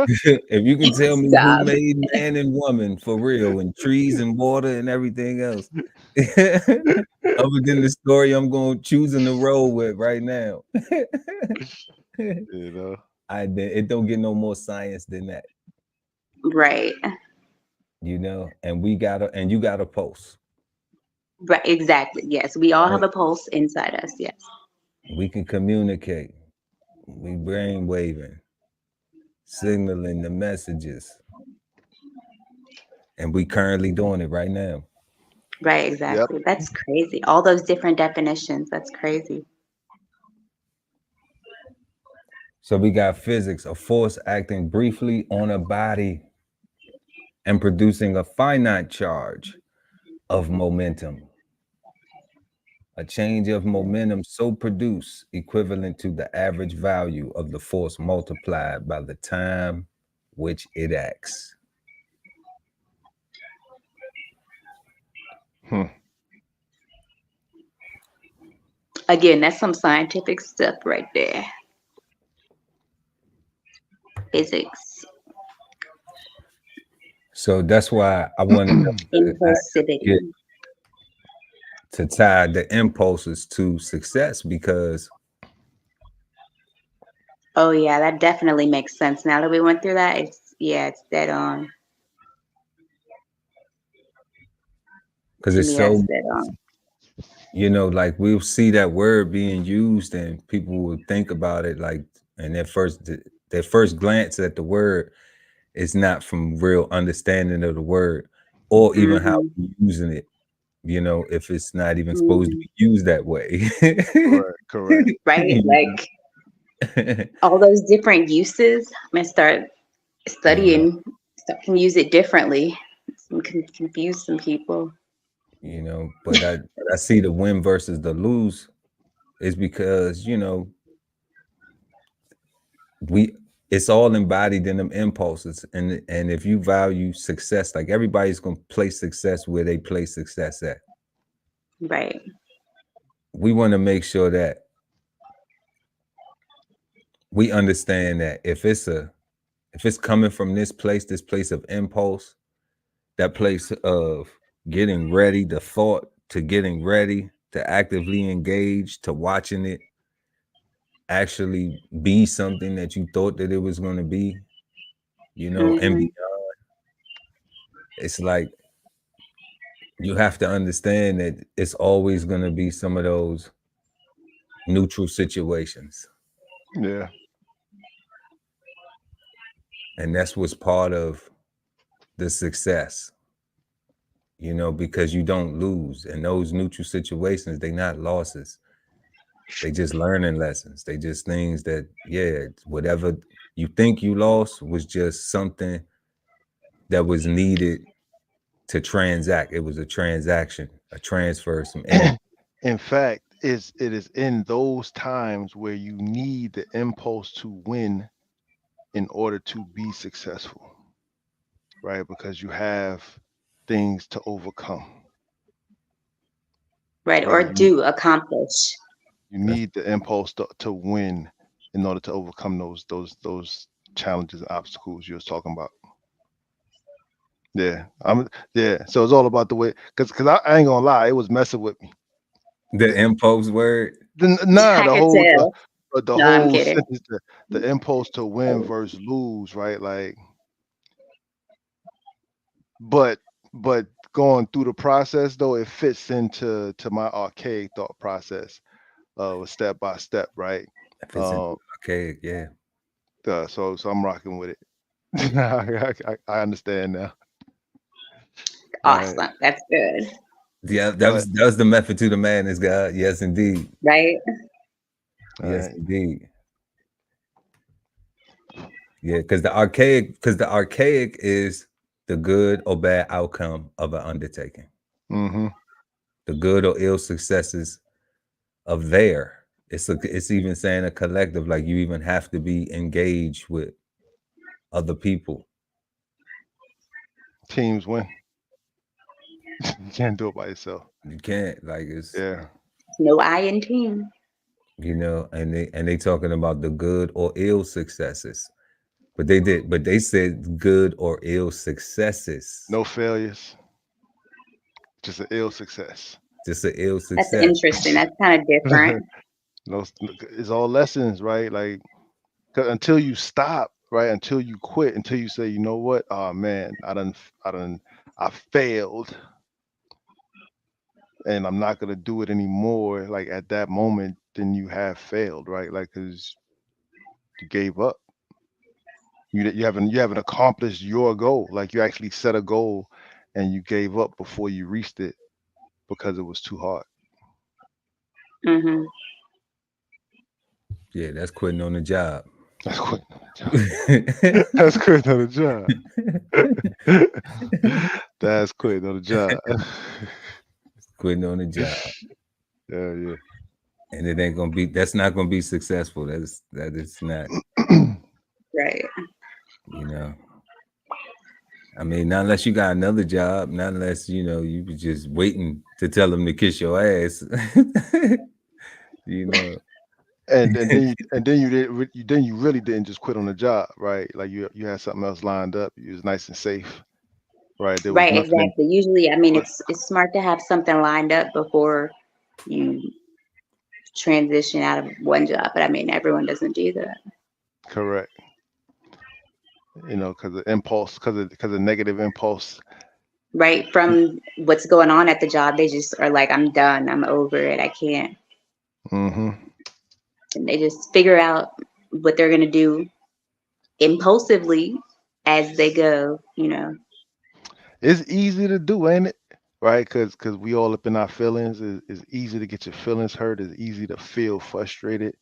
if you can tell me who Stop. made man and woman for real, and trees and water and everything else, other than the story I'm going choosing to roll with right now, You know. it don't get no more science than that, Right. you know. And you got a pulse. Right. Exactly. Yes. We all have Right? a pulse inside us. Yes. We can communicate. We brain waving, signaling the messages, and we currently doing it right now. Right. Yep. Exactly. That's crazy. All those different definitions. That's crazy. So we got physics, a force acting briefly on a body and producing a finite charge of momentum. A change of momentum so produced equivalent to the average value of the force multiplied by the time which it acts. Hmm. Again, that's some scientific stuff right there. Physics, So that's why I wanted us to actually impulsivity. get to tie the impulses to success, because Oh yeah, that definitely makes sense. Now that we went through that, it's dead on. it's Yeah, so, it's dead on. like we'll see that word being used and people will think about it like, and their first glance at the word is not from real understanding of the word, or even how Mm-hmm. we're using it, if it's not even supposed to Mm-hmm. be used that way. Correct. Right? You Like all those different uses. I'm gonna start you know, studying. Can use it differently. It can confuse some people. but I see the win versus the lose is because, we it's all embodied in them impulses, and if you value success, like everybody's gonna place success where they place success at. Right. We want to make sure that we understand that if it's coming from this place of impulse, that place of getting ready, the thought to getting ready, to actively engage, to watching it actually be something that you thought that it was going to be, and Mm-hmm. beyond. It's like you have to understand that it's always going to be some of those neutral situations. Yeah. And that's what's part of the success, because you don't lose. And those neutral situations, they're not losses. They just learning lessons. They just things that, whatever you think you lost was just something that was needed to transact. It was a transaction, a transfer, some energy. In fact, it is in those times where you need the impulse to win in order to be successful, right? Because you have things to overcome, Right. right? Or do accomplish. You need the impulse to win in order to overcome those challenges and obstacles you was talking about. Yeah. So it's all about the way, because I ain't gonna lie, it was messing with me. The impulse word. Nah, I could tell. the No, I'm whole kidding. sentence, the impulse to win versus lose, right? Like, but but going through the process though, it fits into my archaic thought process of step by step, right? If it's into Um, archaic, yeah. so I'm rocking with it. I understand now. All right, Awesome. That's good. Yeah, that but was that was the method to the madness, God. Yes, indeed. Right? all Yes, right. indeed. Yeah, because the archaic is the good or bad outcome of an undertaking, Mm-hmm. the good or ill successes of there. It's even saying a collective, like you even have to be engaged with other people. Teams win. You can't do it by yourself. You can't, like, it's, Yeah. No I in team. and they talking about the good or ill successes. But they said good or ill successes. No failures. Just an ill success. Just an ill That's success. interesting. That's kind of different. No, it's all lessons, right? Like, 'cause until you stop, right? Until you quit, until you say, you know what? Oh man, I failed, and I'm not gonna do it anymore. Like at that moment, then you have failed, right? Like, cause you gave up. You haven't accomplished your goal. Like you actually set a goal, and you gave up before you reached it because it was too hard. Mm-hmm. Yeah, that's quitting on the job. That's quitting on the job. That's quitting on the job. That's quitting on the job. Quitting on the job. Yeah, And it ain't gonna be, that's not gonna be successful. That is not, yeah. Right. you know. I mean, not unless you got another job, not unless you was just waiting to tell them to kiss your ass. you know. then you really didn't just quit on the job, right? Like you had something else lined up. You was nice and safe, right? There was Right, nothing in, exactly. Usually, I mean, but it's smart to have something lined up before you transition out of one job, but I mean, everyone doesn't do that. correct. Because of impulse, because of negative impulse. Right, from what's going on at the job, they just are like, I'm done, I'm over it, I can't. Mm-hmm. And they just figure out what they're gonna do impulsively as they go. It's easy to do, ain't it? Right? Because we all up in our feelings. It's easy to get your feelings hurt. It's easy to feel frustrated,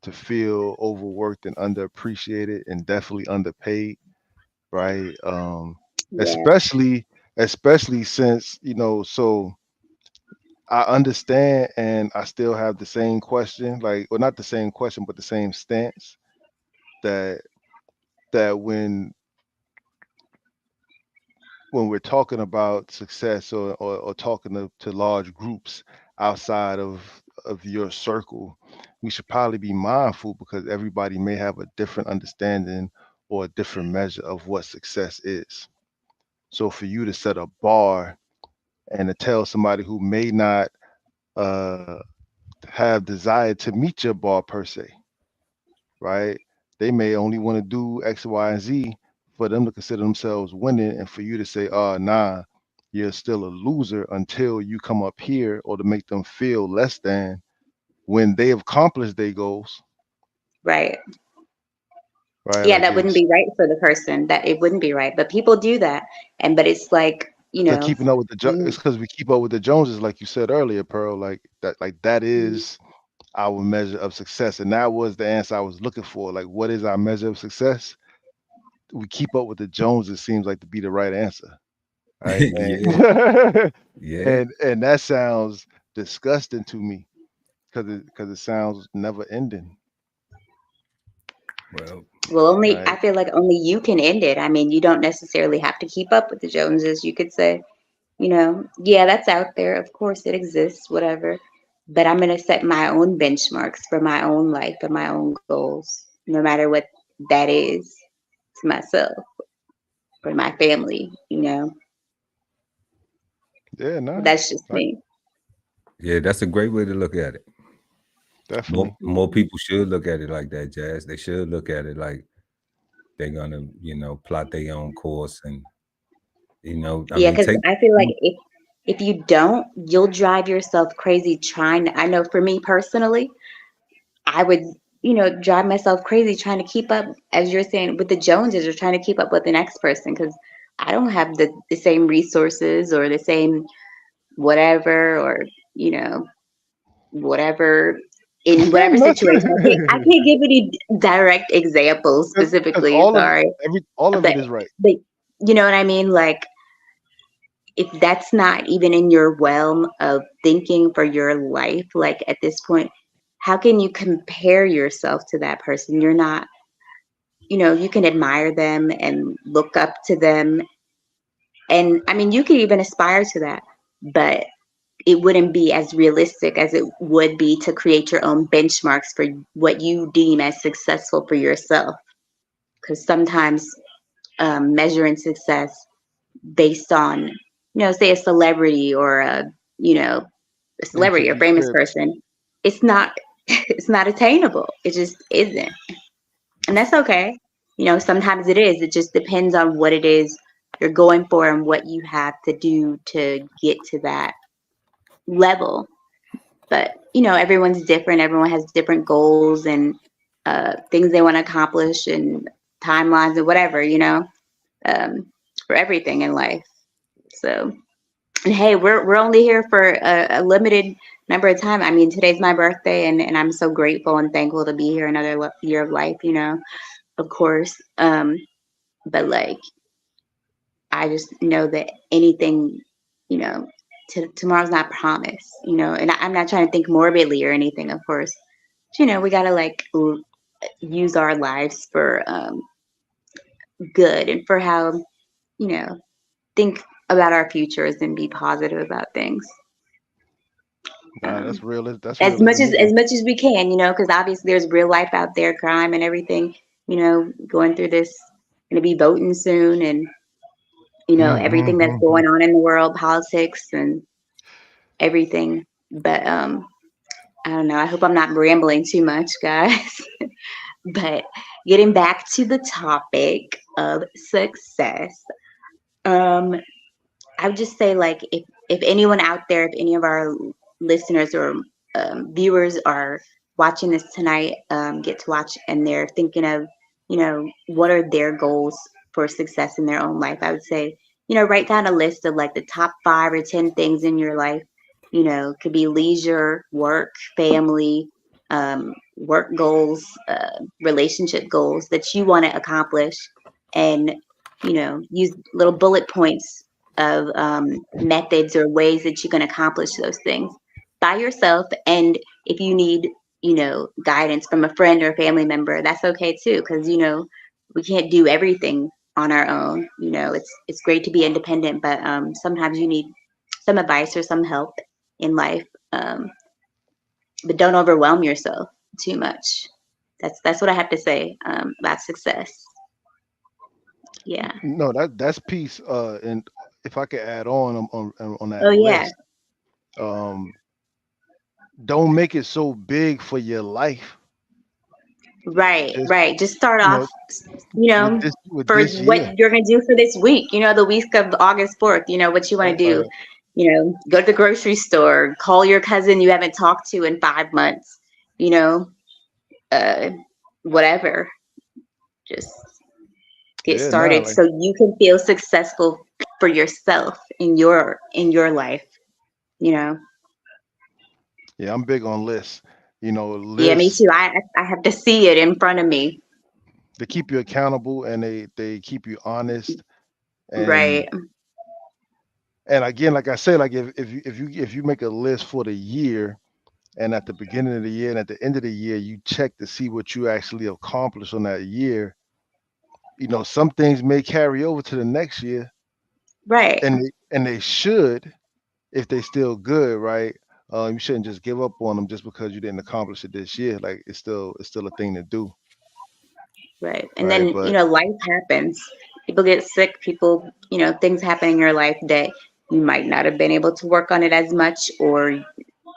to feel overworked and underappreciated, and definitely underpaid. Right? Yeah, Especially since so I understand, and I still have the same question, like, well, not the same question, but the same stance that when we're talking about success, or talking to large groups outside of your circle, we should probably be mindful because everybody may have a different understanding or a different measure of what success is. So for you to set a bar and to tell somebody who may not uh, have desire to meet your bar per se, right? They may only want to do X, Y, and Z for them to consider themselves winning, and for you to say, "Oh, nah, you're still a loser until you come up here," or to make them feel less than when they have accomplished their goals, right. right? Yeah, Like that they wouldn't be right for the person. That it wouldn't be right. But people do that. But it's like, to keeping up with it's you because we keep up with the Joneses, like you said earlier, Pearl. Like that is our measure of success, and that was the answer I was looking for. Like, what is our measure of success? We keep up with the Joneses seems like to be the right answer, right? yeah, yeah. And that sounds disgusting to me because it sounds never ending, Well, well, only I right? feel like only you can end it. I mean, you don't necessarily have to keep up with the Joneses. You could say, yeah, that's out there. Of course, it exists, whatever. But I'm going to set my own benchmarks for my own life and my own goals, no matter what that is to myself or my family. Yeah, nah, That's just like me. yeah, that's a great way to look at it. More definitely. more people should look at it like that, Jazz. They should look at it like they're gonna, plot their own course, and I Yeah, mean, because take. I feel like if you don't, you'll drive yourself crazy trying to. I know for me personally, I would, drive myself crazy trying to keep up, as you're saying, with the Joneses or trying to keep up with the next person because I don't have the same resources or the same whatever or, you know, whatever in whatever situation. I can't give any direct examples Because specifically, sorry. all of But it is right. but you know what I mean? Like if that's not even in your realm of thinking for your life, like at this point, how can you compare yourself to that person? You're not, you can admire them and look up to them. And I mean, you could even aspire to that, but it wouldn't be as realistic as it would be to create your own benchmarks for what you deem as successful for yourself. Because sometimes measuring success based on, say a celebrity or you know, a Into celebrity or these famous cribs. person, it's not it's not attainable. It just isn't. And that's okay. Sometimes it is. It just depends on what it is you're going for and what you have to do to get to that level. But, everyone's different. Everyone has different goals and things they want to accomplish and timelines and whatever, um, for everything in life. So, and hey, we're only here for a limited number of time. I mean, today's my birthday, and I'm so grateful and thankful to be here another year of life, of course. But like, I just know that anything, you know, tomorrow's not promised, and I'm not trying to think morbidly or anything, of course. But, we gotta like use our lives for good and for how you know, think about our futures and be positive about things. Nah, that's real. That's As much realism. as much as we can, because obviously there's real life out there, crime and everything. Going through this, going to be voting soon, and everything that's Mm-hmm. going on in the world, politics and everything. But I don't know. I hope I'm not rambling too much, guys. But getting back to the topic of success, um, I would just say, like, if anyone out there, if any of our listeners or viewers are watching this tonight, get to watch, and they're thinking of, what are their goals for success in their own life, I would say, write down a list of like the top 5 or 10 things in your life. Could be leisure, work, family, work goals, relationship goals that you want to accomplish, and use little bullet points of methods or ways that you can accomplish those things by yourself. And if you need, guidance from a friend or a family member, that's okay too, because we can't do everything on our own. It's great to be independent, but sometimes you need some advice or some help in life. But don't overwhelm yourself too much. That's what I have to say about success. Yeah. No, that's peace. And if I could add on that Oh yeah. list, um, don't make it so big for your life. Right, Just right. Just start you off, know, you know, with for this what year. you're gonna do for this week. The week of August 4th. What you want to do. Right. Go to the grocery store, call your cousin you haven't talked to in 5 months. You know, uh, whatever. Just get Yeah, nah, started like so you can feel successful for yourself in your life. You know. yeah, I'm big on lists. Yeah, me Lists too. I have to see it in front of me. they keep you accountable and they keep you honest. And Right. and again, like I said, like if you make a list for the year, and at the beginning of the year and at the end of the year, you check to see what you actually accomplished on that year. Some things may carry over to the next year, Right. and they should if they still good, right? You shouldn't just give up on them just because you didn't accomplish it this year. Like it's still a thing to do, Right. And right? then, But life happens. People get sick, things happen in your life that you might not have been able to work on it as much, or,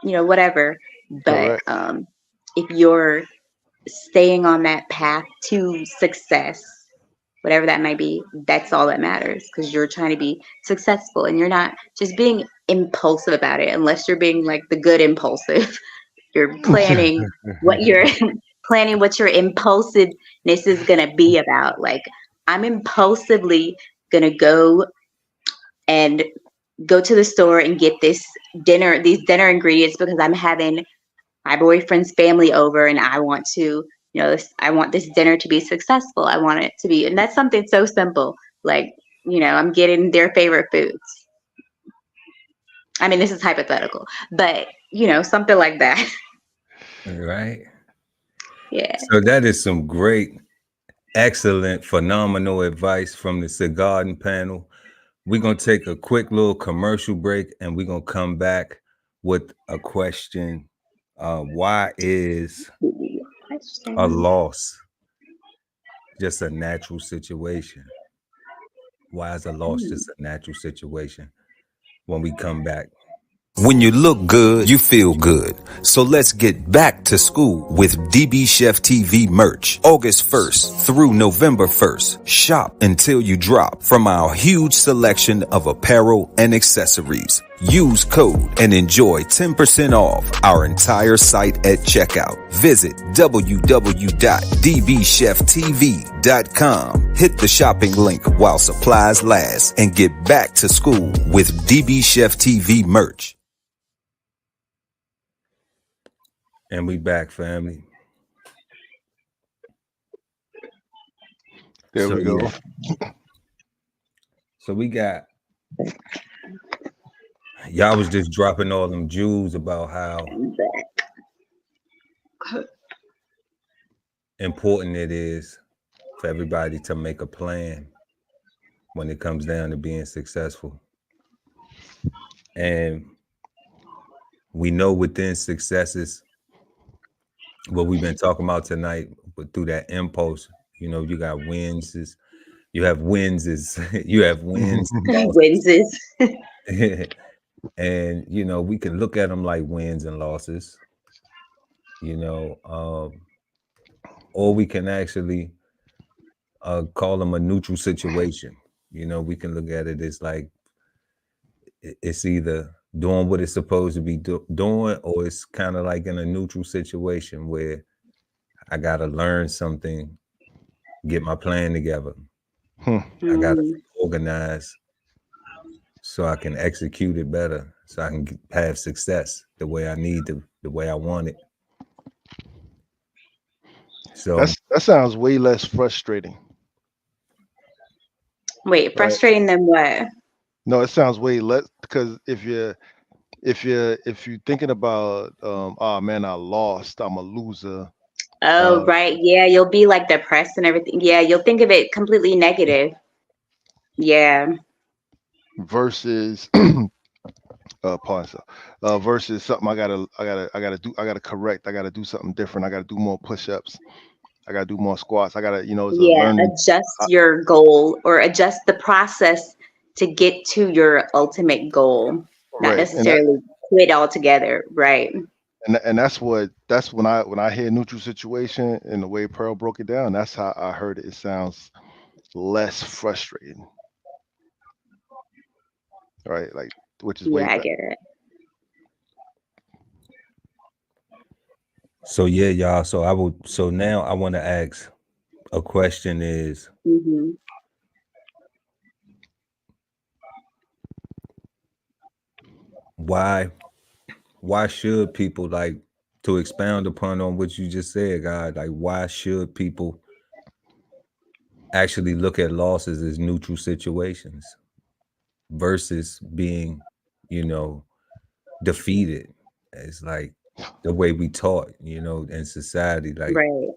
whatever. But correct, if you're staying on that path to success, whatever that might be, that's all that matters, because you're trying to be successful and you're not just being impulsive about it, unless you're being like the good impulsive. You're what you're planning what your impulsiveness is gonna be about. Like, I'm impulsively gonna and go to the store and get these dinner ingredients, because I'm having my boyfriend's family over, and I want to, I want this dinner to be successful. I want it to be, and that's something so simple. Like, I'm getting their favorite foods. I mean, this is hypothetical, but something like that. Right. Yeah. So that is some great, excellent, phenomenal advice from the Cigarden Panel. We're going to take a quick little commercial break, and we're going to come back with a question. Why is a loss just a natural situation? Why is a loss just a natural situation? When we come back. When you look good, you feel good. So let's get back to school with DB Chef TV merch. August 1st through November 1st. Shop until you drop from our huge selection of apparel and accessories. Use code and enjoy 10% off our entire site at checkout. Visit www.dbcheftv.com. Hit the shopping link while supplies last and get back to school with DB Chef TV merch. And we back, family. there we go. Yeah. So we got, y'all was just dropping all them jewels about how important it is for everybody to make a plan when it comes down to being successful. And we know within successes, what we've been talking about tonight, but through that impulse, you know, you got wins is you have wins is you have wins and Wins losses. is And you know, we can look at them like wins and losses, you know, or we can actually call them a neutral situation. You know, we can look at it as like it's either doing what it's supposed to be doing, or it's kind of like in a neutral situation where I got to learn something, get my plan together. I got to mm, be organized so I can execute it better, so I can have success the way I need to, the way I want it. So That sounds way less frustrating, wait, right? frustrating them what? No, it sounds way less because if you're thinking about oh man, I lost, I'm a loser, Oh, uh right. Yeah, you'll be like depressed and everything. Yeah, you'll think of it completely negative. Yeah. versus pardon, so, versus something I gotta correct, I gotta do something different, I gotta do more push-ups, I gotta do more squats, I gotta, it's a Yeah, learning. adjust I, your goal or adjust the process to get to your ultimate goal, not right, and that necessarily quit altogether. Right. and that's when I hear neutral situation and the way Pearl broke it down, that's how I heard it. It sounds less frustrating, right? Like, which is way Yeah, I better. get it. so yeah, y'all. So now I want to ask a question is Hmm. why why should people, like, to expound upon on what you just said, God, like why should people actually look at losses as neutral situations versus being, you know, defeated as like the way we taught, you know, in society, like Right.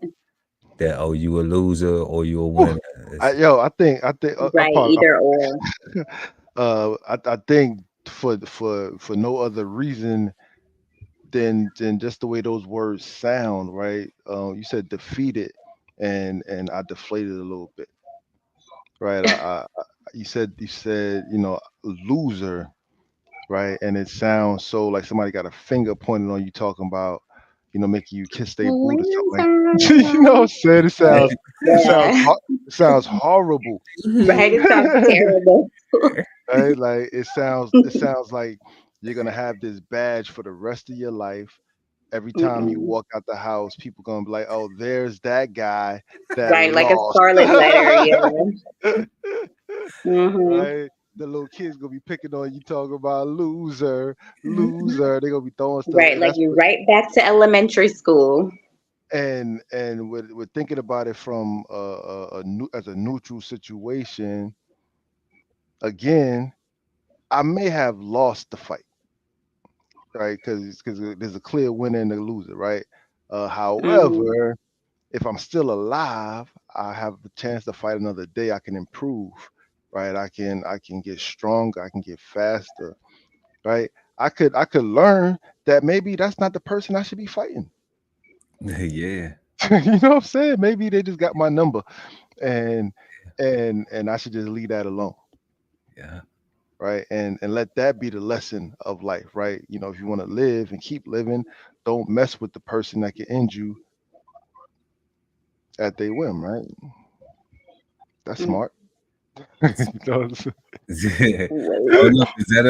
that, oh, you a loser or you a Whew. winner. It's, I think Right. Either or. I think for no other reason than just the way those words sound, right? You said defeated, and I deflated a little bit, right? You said loser, right? And it sounds so like somebody got a finger pointed on you, talking about, making you kiss their boot or something like. You know what I'm saying? It Right. sounds it sounds Yeah. it sounds horrible. Right. It sounds terrible. Right? Like it sounds like you're gonna have this badge for the rest of your life. Every time you Mm-mm. walk out the house, people gonna be like, "Oh, there's that guy that Right. Like a lost." scarlet letter. Yeah. Hmm. Right? The little kids gonna be picking on you, talking about loser, loser. They're gonna be throwing stuff, Right. and Like that's you what. right back to elementary school. And we're thinking about it from as a neutral situation. Again, I may have lost the fight, right? Because there's a clear winner and a loser, right? Hmm. However, if I'm still alive, I have the chance to fight another day. I can improve, right? I can get stronger. I can get faster, right? I could learn that maybe that's not the person I should be fighting. yeah, You know what I'm saying? Maybe they just got my number, and and I should just leave that alone, yeah, right? And let that be the lesson of life, right? If you want to live and keep living, don't mess with the person that can end you at their whim, right? That's smart. You know what I'm saying? Wait.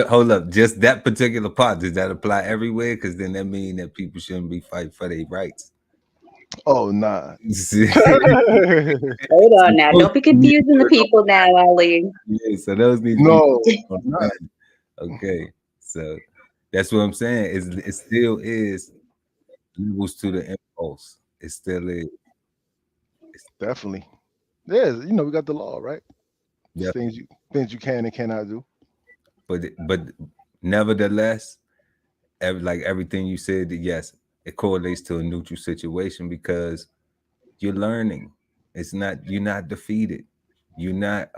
hold up, just that particular part, does that apply everywhere? Because then that mean that people shouldn't be fighting for their rights. Oh nah. Hold So on now. those Don't be need confusing the people now, Ali. yeah, so those need to be No, on the not line. Okay, so that's what I'm saying. It still is levels to the impulse. It still is. It's, definitely. Yeah, we got the law, right? It's yeah, things you can and cannot do. but nevertheless, like everything you said, yes, it correlates to a neutral situation because you're learning. It's not, you're not defeated. You're not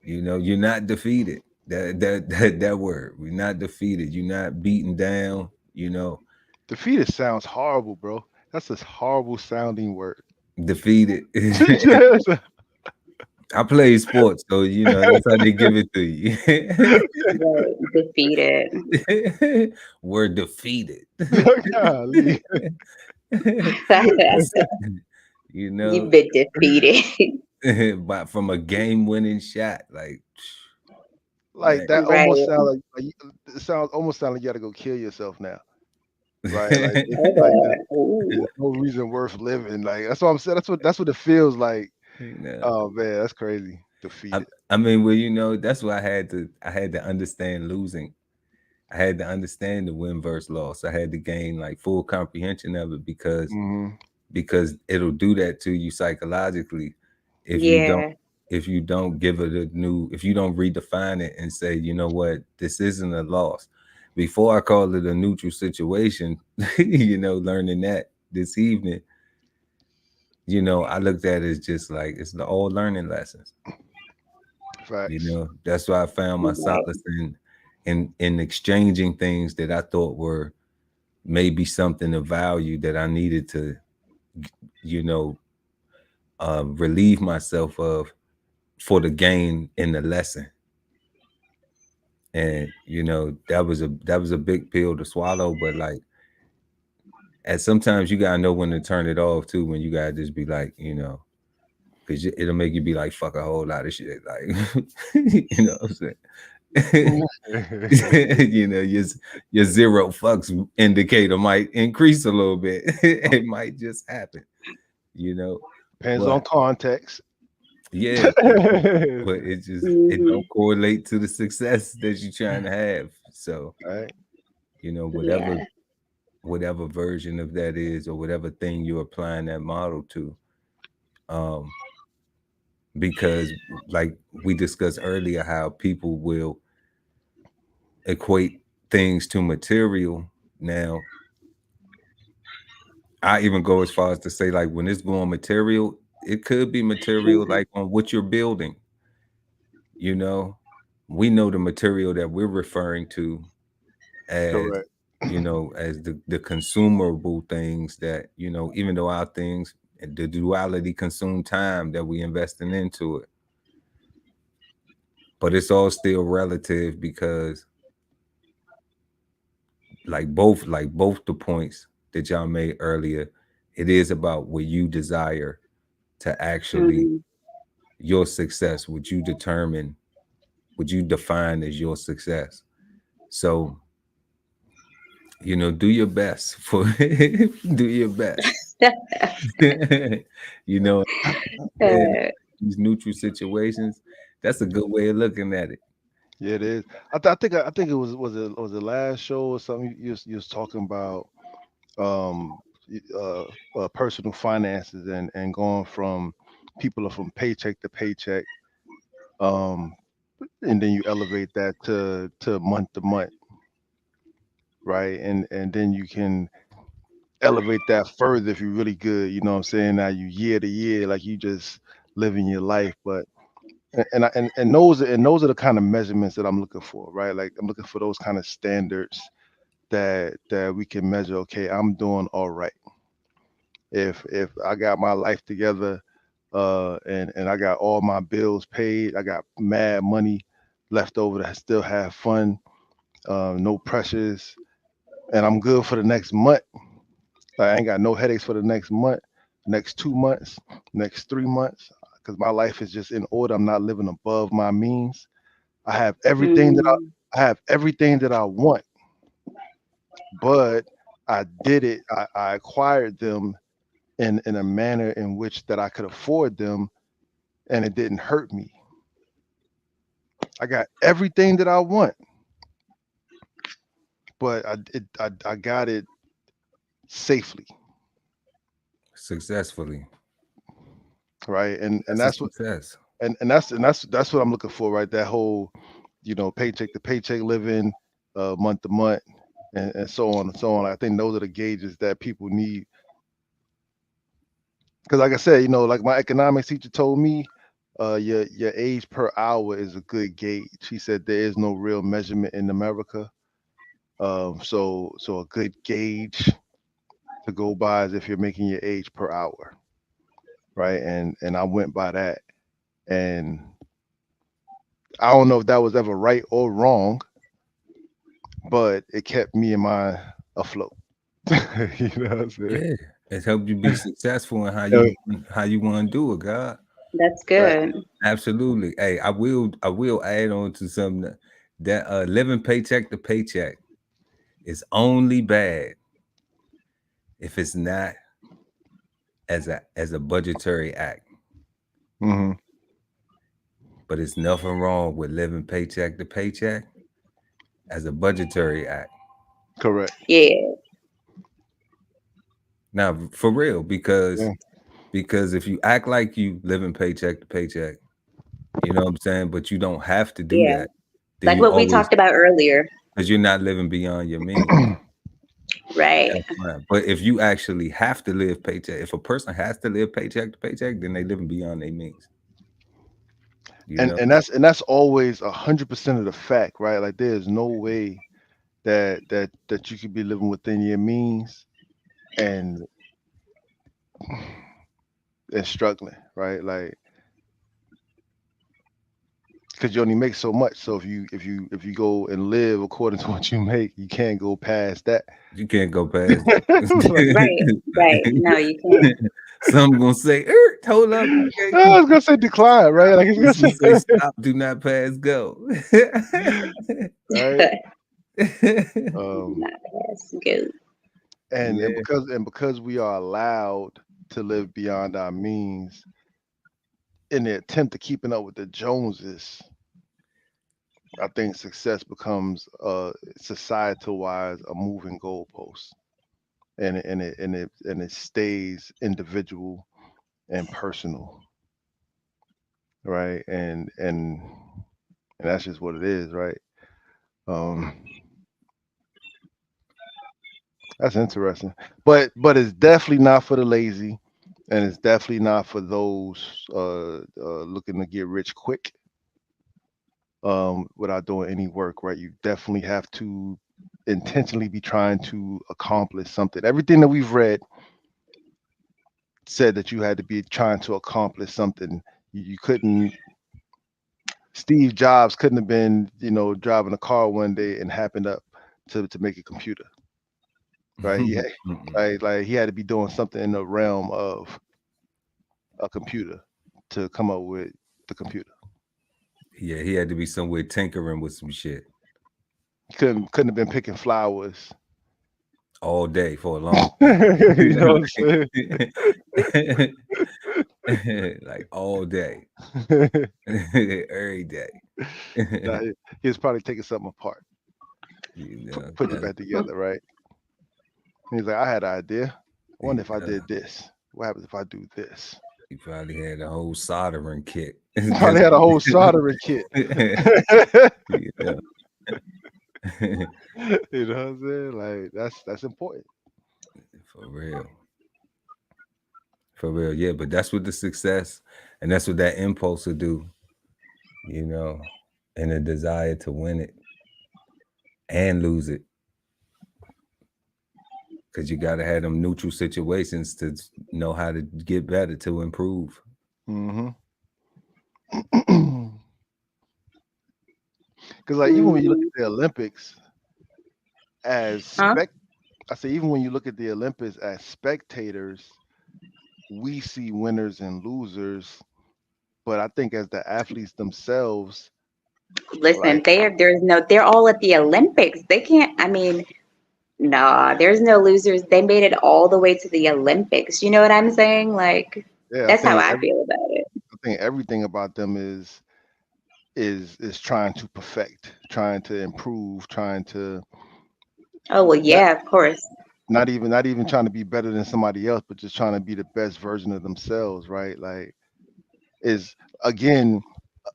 You know, you're not defeated. That word. We're not defeated. You're not beaten down. You know, Defeated sounds horrible, bro. That's a horrible sounding word. defeated. Yes. I play sports, so you know that's how they give it to you. Right, defeated. We're defeated. Golly. You You've know, been defeated. but from a game-winning shot, like Like man, that almost Right. sound it sounds almost sound like you got to go kill yourself now, right? Like Oh like God. there's Ooh. no reason worth living. Like that's what I'm saying. That's what it feels like. you know. Oh man, that's crazy. I, Defeated. I mean, well, you know, that's why I had to understand losing. I had to understand the win versus loss. I had to gain like full comprehension of it Hmm. because it'll do that to you psychologically if you don't Yeah. if you don't give it a new if you don't redefine it and say, you know what, this isn't a loss. Before I call it a neutral situation, you know, learning that this evening, you know, I looked at it as just like it's the all learning lessons. You Facts. know, that's why I found my Right. solace in exchanging things that I thought were maybe something of value that I needed to, you know, relieve myself of for the gain in the lesson. And you know, that was a big pill to swallow. But like, and sometimes you gotta know when to turn it off too. When you gotta just be like, you know, because it'll make you be like, fuck a whole lot of shit. Like, you know what I'm saying? You know, your zero fucks indicator might increase a little bit. It might just happen, you know. Depends on But context. yeah, but it Hmm. don't correlate to the success that you're trying to have. So, Right. you know, Yeah. whatever version of that is or whatever thing you're applying that model to. Um, because like we discussed earlier, how people will equate things to material. Now, I even go as far as to say, like, when it's going material, it could be material Mhm. like on what you're building. You know, we know the material that we're referring to as, Correct. you know, as the consumable things that, you know, even though our things, the duality consume time that we investing into it, but it's all still relative because like both the points that y'all made earlier, it is about what you desire to actually Mhm. your success, what you determine, what you define as your success. So, you know, do your best for do your best. You know, and Uh, these neutral situations, that's a good way of looking at it. Yeah, it is. I think it was the last show or something you was talking about personal finances and going from people are from paycheck to paycheck, um and then you elevate that to month to month, right? And then you can elevate that further if you're really good, you know what I'm saying? Now you year to year, like you just living your life. But and those are the kind of measurements that I'm looking for, right? Like I'm looking for those kind of standards that we can measure. Okay, I'm doing all right. If I got my life together, and I got all my bills paid, I got mad money left over to still have fun, no pressures, and I'm good for the next month. I ain't got no headaches for the next month, next 2 months, next 3 months, because my life is just in order. I'm not living above my means. I have everything that mm, I have everything that I want, but I did it. I acquired them in a manner in which that I could afford them, and it didn't hurt me. I got everything that I want, but I got it safely, Successfully. right? And That's a that's what success. and that's what I'm looking for, right? That whole, paycheck to paycheck living, month to month, and so on and so on. I think those are the gauges that people need. Because like I said, like my economics teacher told me, your age per hour is a good gauge. He said there is no real measurement in America. So a good gauge to go by is if you're making your age per hour, right? And I went by that, and I don't know if that was ever right or wrong, but it kept me and mine afloat. You know what I'm saying? Yeah, it's helped you be successful in Uh, how you want to do it, God. That's Right. good. Absolutely. Hey, I will add on to something that living paycheck to paycheck is only bad if it's not as a budgetary act. Hmm. But it's nothing wrong with living paycheck to paycheck as a budgetary act. Correct. Yeah. Now, for real, Yeah. because if you act like you living paycheck to paycheck, you know what I'm saying, but you don't have to do Yeah. that, then Like you what we always talked about earlier. because you're not living beyond your means. Right. That's fine. But if you actually have to live paycheck, if a person has to live paycheck to paycheck, then they living beyond their means. You and know, and that's always 100% of the fact, right? Like there's no way that you could be living within your means and and struggling, right? Like because you only make so much. So if you go and live according to what you make, you can't go past that. you can't go past that. Right. Right. No, you can't. Some gonna say, hold up, you can't I keep. was gonna say decline, right? Like it's This gonna gonna say, say stop, do not pass, go. right. Um, Not past good. and Yeah, because we are allowed to live beyond our means in the attempt to keeping up with the Joneses, I think success becomes societal wise a moving goalpost, and it stays individual and personal, right? And that's just what it is, right? Um, that's interesting, but it's definitely not for the lazy, and it's definitely not for those looking to get rich quick without doing any work, right? You definitely have to intentionally be trying to accomplish something. Everything that we've read said that you had to be trying to accomplish something. You couldn't. Steve Jobs couldn't have been, driving a car one day and happened up to make a computer, right? Like he had to be doing something in the realm of a computer to come up with the computer. yeah, he had to be somewhere tinkering with some shit Couldn't have been picking flowers. all day for a long You know what I'm saying? time. Like all day, every day. Nah, he was probably taking something apart, You know, putting it that's back together, right? He's like, I had an idea. I wonder if I yeah. did this. What happens if I do this? He probably had a whole soldering kit. Probably had a whole soldering kit. You know. You know what I'm saying? Like that's important. For real. For real. Yeah, but that's what the success and that's what that impulse will do, you know, and a desire to win it and lose it. Because you got to have them neutral situations to know how to get better, to improve. Hmm. Because like even when you look Mhm. at the Olympics as Huh? I say even when you look at the Olympics as spectators, we see winners and losers. But I think as the athletes themselves, Listen, like they're all at the Olympics. They can't, I mean, nah, there's no losers. They made it all the way to the Olympics. You know what I'm saying? Like, yeah, that's how I feel about it. I think everything about them is trying to perfect, trying to improve, trying to Oh, well, not yeah, of course. not even trying to be better than somebody else, but just trying to be the best version of themselves, right? Like is again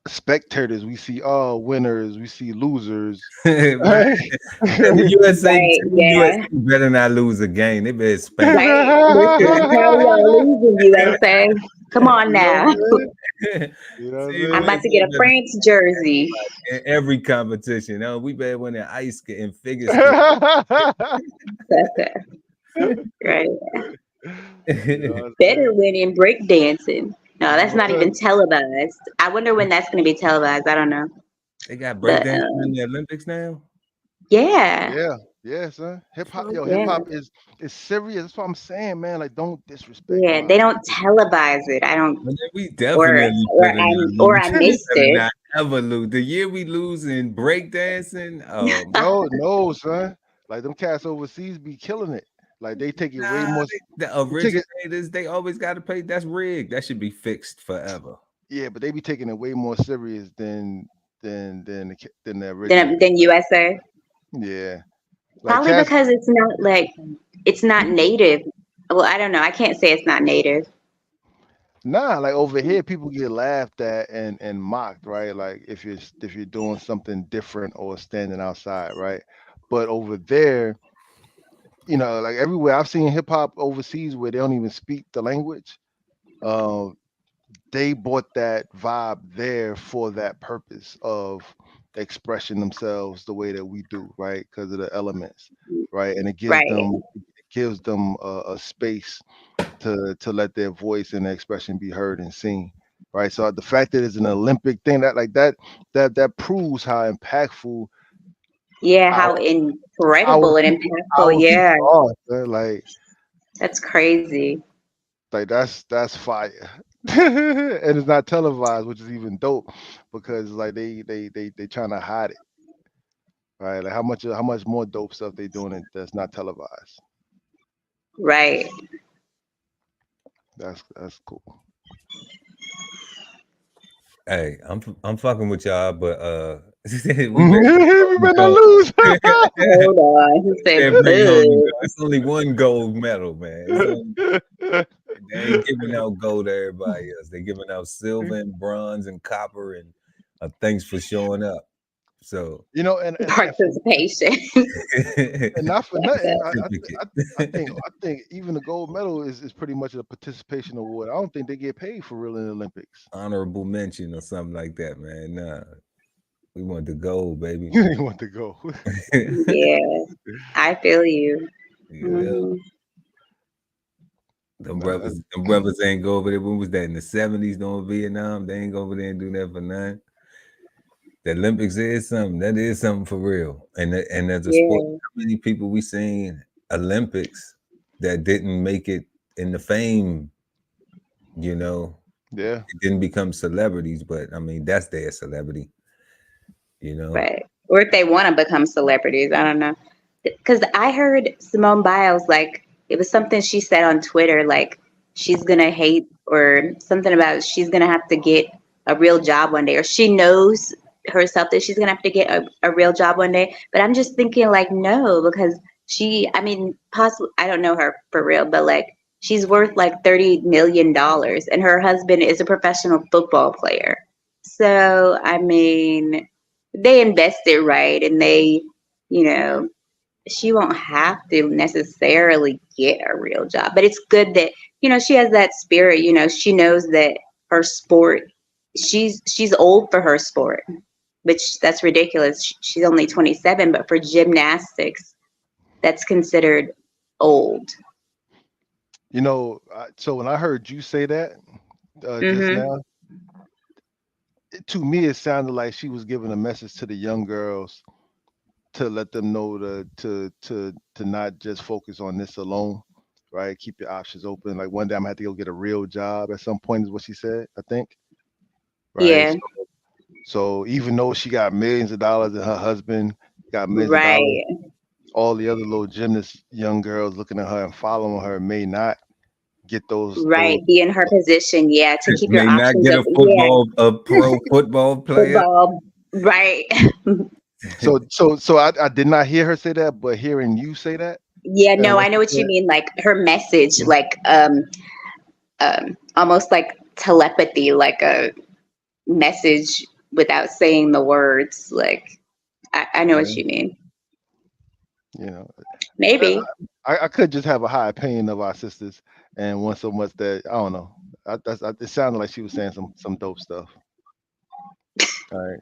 spectators, we see winners, we see losers. Man, Right? and the USA Right, team, yeah. USA better not lose a game. They better spank. Right. Listen, I'm tired of y'all losing, USA. Come on You know now. what I'm saying? You know what I'm See, I'm saying? about to USA get a better France jersey. in every competition. We better win in ice skating, figure skating. Right. You know what I'm Better saying? win in breakdancing. No, that's not But even televised. I wonder when that's going to be televised. I don't know. They got But breakdancing in the Olympics now. yeah, yeah, yeah, son. Hip yeah, hop is serious. That's what I'm saying, man. Like, don't disrespect yeah. They don't televise it. I don't, But then we or definitely or better I not or lose. I We missed better it. not ever lose. The year we lose in breakdancing, No, no, son. Like them cats overseas be killing it. Like they take it way nah, more. the They take it, originators, they always got to pay. That's rigged. That should be fixed forever. yeah, but they be taking it way more serious than the original. Then USA. Yeah, like Probably cats. because it's not native. Well, I don't know. I can't say it's not native. Nah, like over here, people get laughed at and mocked, right? Like if you're doing something different or standing outside, right? But over there, like everywhere I've seen hip hop overseas where they don't even speak the language, um, they bought that vibe there for that purpose of expressing themselves the way that we do, right? Because of the elements, right? And Right, it gives them a space to let their voice and their expression be heard and seen, right? So the fact that it's an Olympic thing that proves how impactful yeah. our How incredible and impactful. our Yeah, people are. Man. that's crazy. Like that's fire. And it's not televised, which is even dope because like they trying to hide it, right? Like how much more dope stuff they doing that's not televised. Right. That's cool. Hey, I'm fucking with y'all, but we better We better not go. lose. Hold on. He said, Can't bring home the "Boo." gold. It's only one gold medal, man. They ain't giving out gold to everybody else. They're giving out silver and bronze and copper and thanks for showing up. So Participation. and not for nothing. certificate. I think even the gold medal is pretty much a participation award. I don't think they get paid for real in the Olympics. Honorable mention or something like that, man. Nah, we want the gold, baby. You want to go. Yeah, I feel you. Yeah. Mhm. Nah, Them brothers ain't go over there. When was that in the 70s doing Vietnam? They ain't go over there and do that for nothing. The Olympics is something. That is something for real. And as a sport, Yeah, how many people we seen Olympics that didn't make it in the fame, you know, yeah. it didn't become celebrities, but I mean that's their celebrity, you know. right. Or if they want to become celebrities, I don't know. Because I heard Simone Biles, like, it was something she said on Twitter, like, she's going to hate or something about she's going to have to get a real job one day, or she knows herself that she's going to have to get a real job one day. But I'm just thinking, like, no, because I mean, possibly, I don't know her for real, but like, she's worth like $30 million, and her husband is a professional football player. So, I mean, they invested right and they, you know, she won't have to necessarily get a real job, but it's good that, she has that spirit, she knows that her sport, she's old for her sport, which that's ridiculous. She's only 27, but for gymnastics, that's considered old. So when I heard you say that just Mm-hmm. now, to me it sounded like she was giving a message to the young girls to let them know to not just focus on this alone, right? Keep your options open. Like one day I'm gonna have to go get a real job at some point is what she said, I think. Right. Yeah, So even though she got millions of dollars and her husband got millions of dollars, right, all the other little gymnast young girls looking at her and following her may not get those. right. Be in her position, yeah, to keep your May not options get open. Yeah, a pro football player. football, right. So I did not hear her say that, but hearing you say that Yeah, and no, what I know she what you said, mean. Like her message, like almost like telepathy, like a message without saying the words. Like, I know what Yeah. you mean. You know, Maybe. I could just have a high opinion of our sisters and want so much that I don't know. It sounded like she was saying some dope stuff. All right.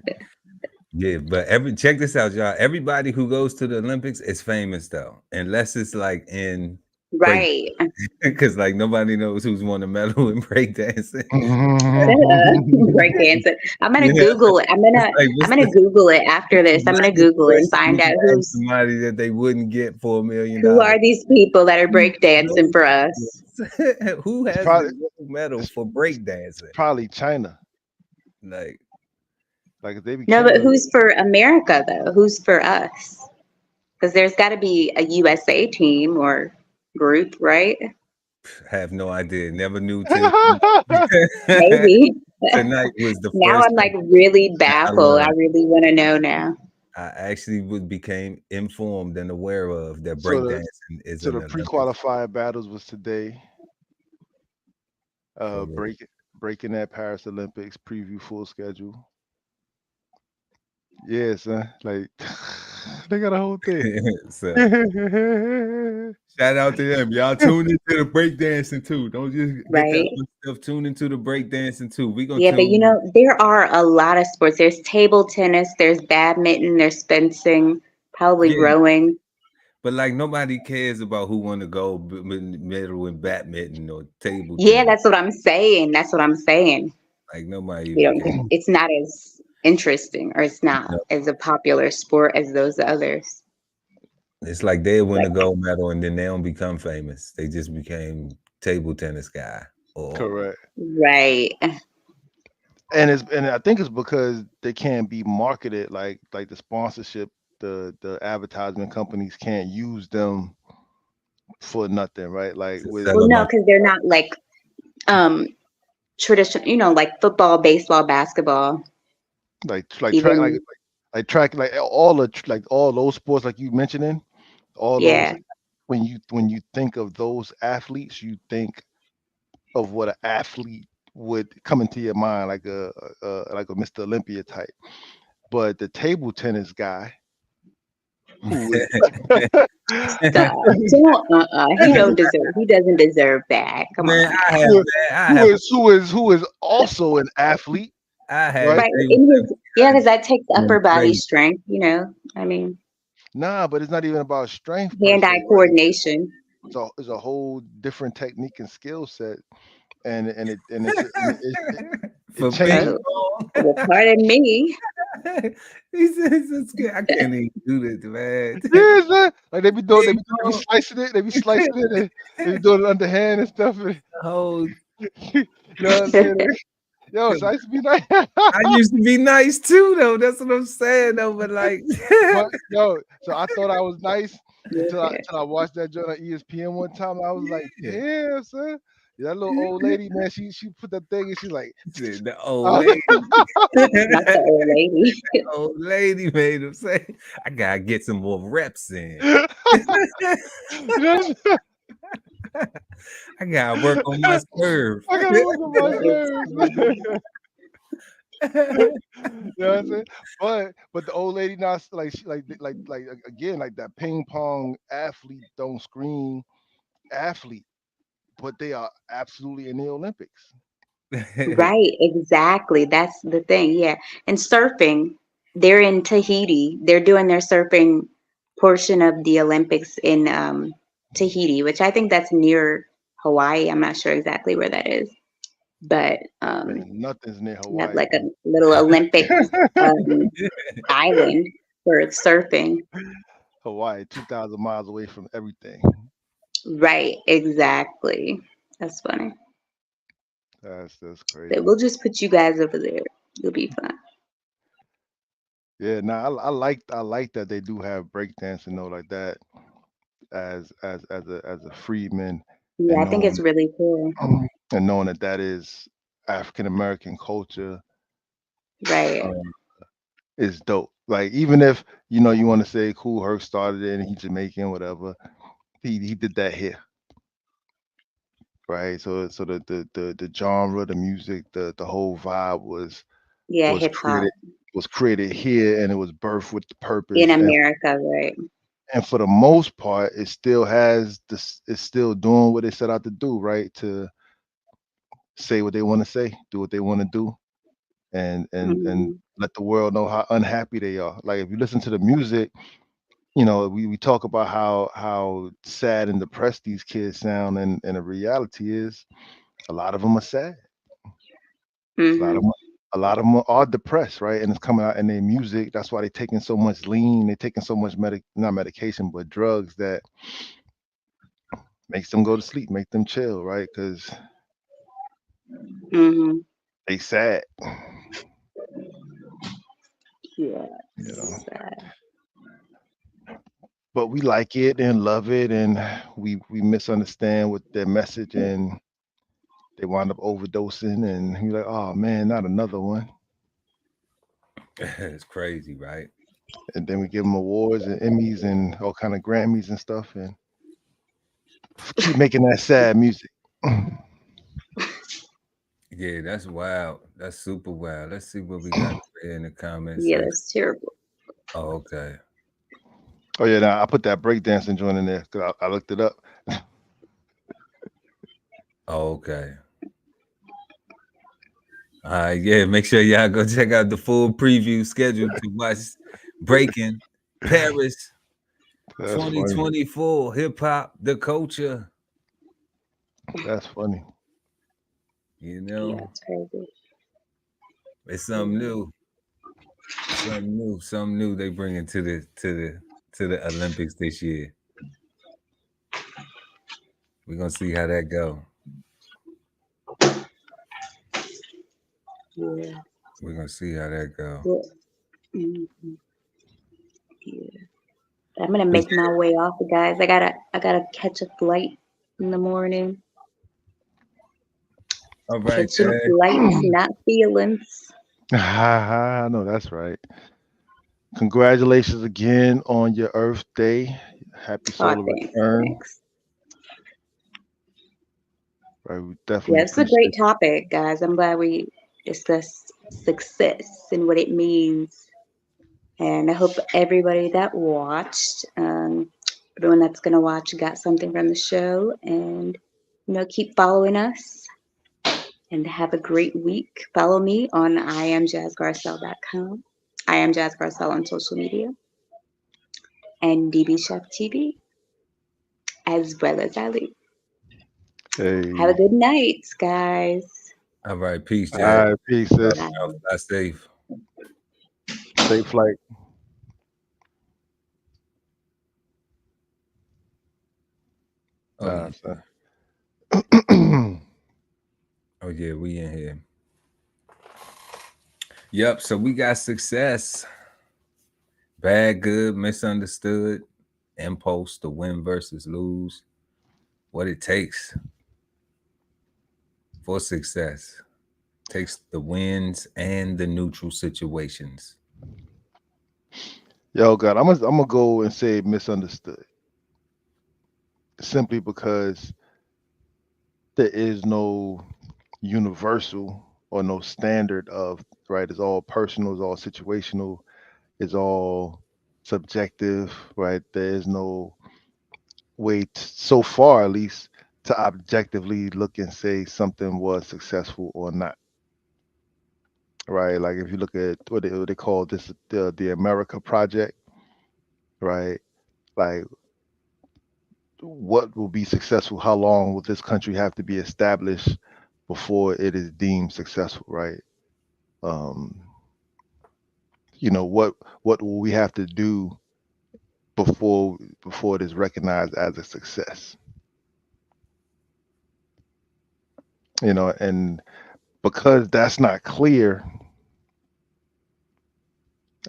Yeah, but check this out, y'all. Everybody who goes to the Olympics is famous though, unless it's like in break, Right. because like nobody knows who's won a medal in breakdancing. Breakdancing. I'm gonna Yeah, Google it. it's like I'm what's gonna Google it after this. I'm what's gonna the Google it and question you find out can ask somebody that they wouldn't get for who $1 million? are these people that are Who breakdancing knows for us. this? Who it's has the probably gold medal it's, for it's breakdancing? probably China. Like, Like if they be No, but killing. who's for America though? Who's for us? Because there's got to be a USA team or group, right? have no idea. Never knew till Maybe. tonight was the Now first I'm like time really that I baffled. I learned. really want to know now. I actually became informed and aware of that so the breakdancing is so an the Olympic pre-qualified battles was today. for Breaking that Paris Olympics preview full schedule. Yeah, son. Like they got a whole thing. real. So shout out to them. Y'all tune into the breakdancing too. Don't just get that Right. other stuff. Tune into the breakdancing too. We gonna Yeah, but tune. there are a lot of sports. There's table tennis, there's badminton, there's fencing, probably Yeah, rowing. but like nobody cares about who won the gold medal in badminton or table Yeah, tennis. that's what I'm saying. That's what I'm saying. Like nobody You even know, cares. it's not as interesting or it's not No. as a popular sport as those others. It's like they win Like, a gold medal and then they don't become famous. They just became table tennis guy or Correct. right. And I think it's because they can't be marketed like the sponsorship, the advertisement companies can't use them for nothing, right? Like to with sell Well, them no, on. because they're not like um traditional, like football, baseball, basketball, like track even like track like all the like all those sports like you mentioning, all those yeah. when you think of those athletes, you think of what an athlete would come into your mind like a Mr. Olympia type. But the table tennis guy who is Stop. Don't he doesn't deserve that. Come Man, on I now. have who, man, I have who is also an athlete, I had right? Right. table In tennis his yeah, because guys that takes going upper body crazy. strength. I mean Nah, but it's not even about strength per se, hand-eye right? coordination. It's a whole different technique and skill set, and it's and it For ping changes. Oh, pong. well, pardon me. He says it's good. I can't even do this, man. Yes, man. Like Ping they be pong. slicing it, they be slicing it, they be doing it underhand and stuff. The whole You know what I'm saying? Yo, so I used to be like, I used to be nice too, though. That's what I'm saying, though. But like, but yo, so I thought I was nice Yeah. until I watched that joint on ESPN one time. And I was like, yeah, damn, son. That little old lady, man, she put that thing and she's like, the old uh, lady, Not the old lady. old lady made him say, "I gotta get some more reps in. you know, I gotta work on my serve." I gotta work on my That is nerves. funny. You know what I'm saying? But the old lady now like she again like that ping pong athlete don't scream athlete, but they are absolutely in the Olympics. Right, exactly. That's the thing. Yeah. And surfing, they're in Tahiti. They're doing their surfing portion of the Olympics in Tahiti, which I think that's near Hawaii. I'm not sure exactly where that is, but Man, nothing's near they have Hawaii. like a little Olympic um, island for surfing. Hawaii, 2,000 miles away from everything. Right, exactly. That's funny. That's So crazy. we'll just put you guys over there. You'll be fine. Yeah, nah, I like that they do have breakdancing though like that as a freedman Yeah, and I think it's really cool. knowing that that is African American culture Right. um, is dope. Like even if you want to say Cool Herc started it and he's Jamaican, whatever, he did that here, right? So the genre, the music, the whole vibe was Yeah, was hip hop created here, and it was birthed with the in purpose. America, right? And for the most part, it still has this. It's still doing what it set out to do, right? To say what they want to say, do what they want to do, and Hmm. let the world know how unhappy they are. Like if you listen to the music, you know, we talk about how sad and depressed these kids sound, and the reality is a lot of them are sad. A lot of Hmm. 'em a lot of them are depressed, right? And it's coming out in their music. That's why they're taking so much lean. They're taking so much not medication, but drugs that makes them go to sleep, make them chill, right? Because Hmm. they sad, Yeah. you know. Sad. But we like it and love it, and we misunderstand what their message, and they wind up overdosing, and you're like, oh man, not another one. It's crazy, right? And then we give them awards and Emmys and all kind of Grammys and stuff, and keep making that sad music. Yeah, that's wild. That's super wild. Let's see what we got here in the comment Yeah, section. that's terrible. Oh, okay. Oh yeah, now I put that breakdancing joint in there because I looked it up. Oh, okay. All right, yeah. Make sure y'all go check out the full preview schedule to watch Breaking Paris That's funny. 2024 Hip Hop the Culture. That's funny. You Yeah, know, it's crazy. it's something Yeah. new. Something new they bring into the Olympics this year. We're gonna see how that go. Yeah. We're gonna see how that go. Yeah. Mhm. Yeah. I'm gonna But make my way off, guys. I gotta catch a flight in the morning. all right, Catching Dad. flights, not feelings. I know that's right. Congratulations again on your Earth Day. Happy Oh, solar thanks, return. thanks. Right, we definitely Yeah, it's a great appreciate. topic, guys. I'm glad we discussed success and what it means. And I hope everybody that watched, everyone that's gonna watch, got something from the show. And keep following us and have a great week. Follow me on IamJazzGarcelle.com. I am Jazz Garcelle on social media and DBCHEFTV as well as Ali. Have a Hey, good night, guys. All right, peace, all Jazz. right, peace, Love sis. y'all. Bye. Fly safe. Safe flight. Oh Nah, yeah. son. Oh yeah, we in here. Yep. So we got success. Bad, good, misunderstood, impulse to win versus lose. What it takes for success. Takes the wins and the neutral situations. Yo, God, I'm gonna go and say misunderstood simply because there is no universal or no standard of right. It's all personal. It's all situational. It's all subjective. Right. There is no way, so far at least, to objectively look and say something was successful or not. Right. Like if you look at what they call this, the America Project. Right. Like what will be successful? How long will this country have to be established before it is deemed successful? Right. Um, what will we have to do before it is recognized as a success? And because that's not clear,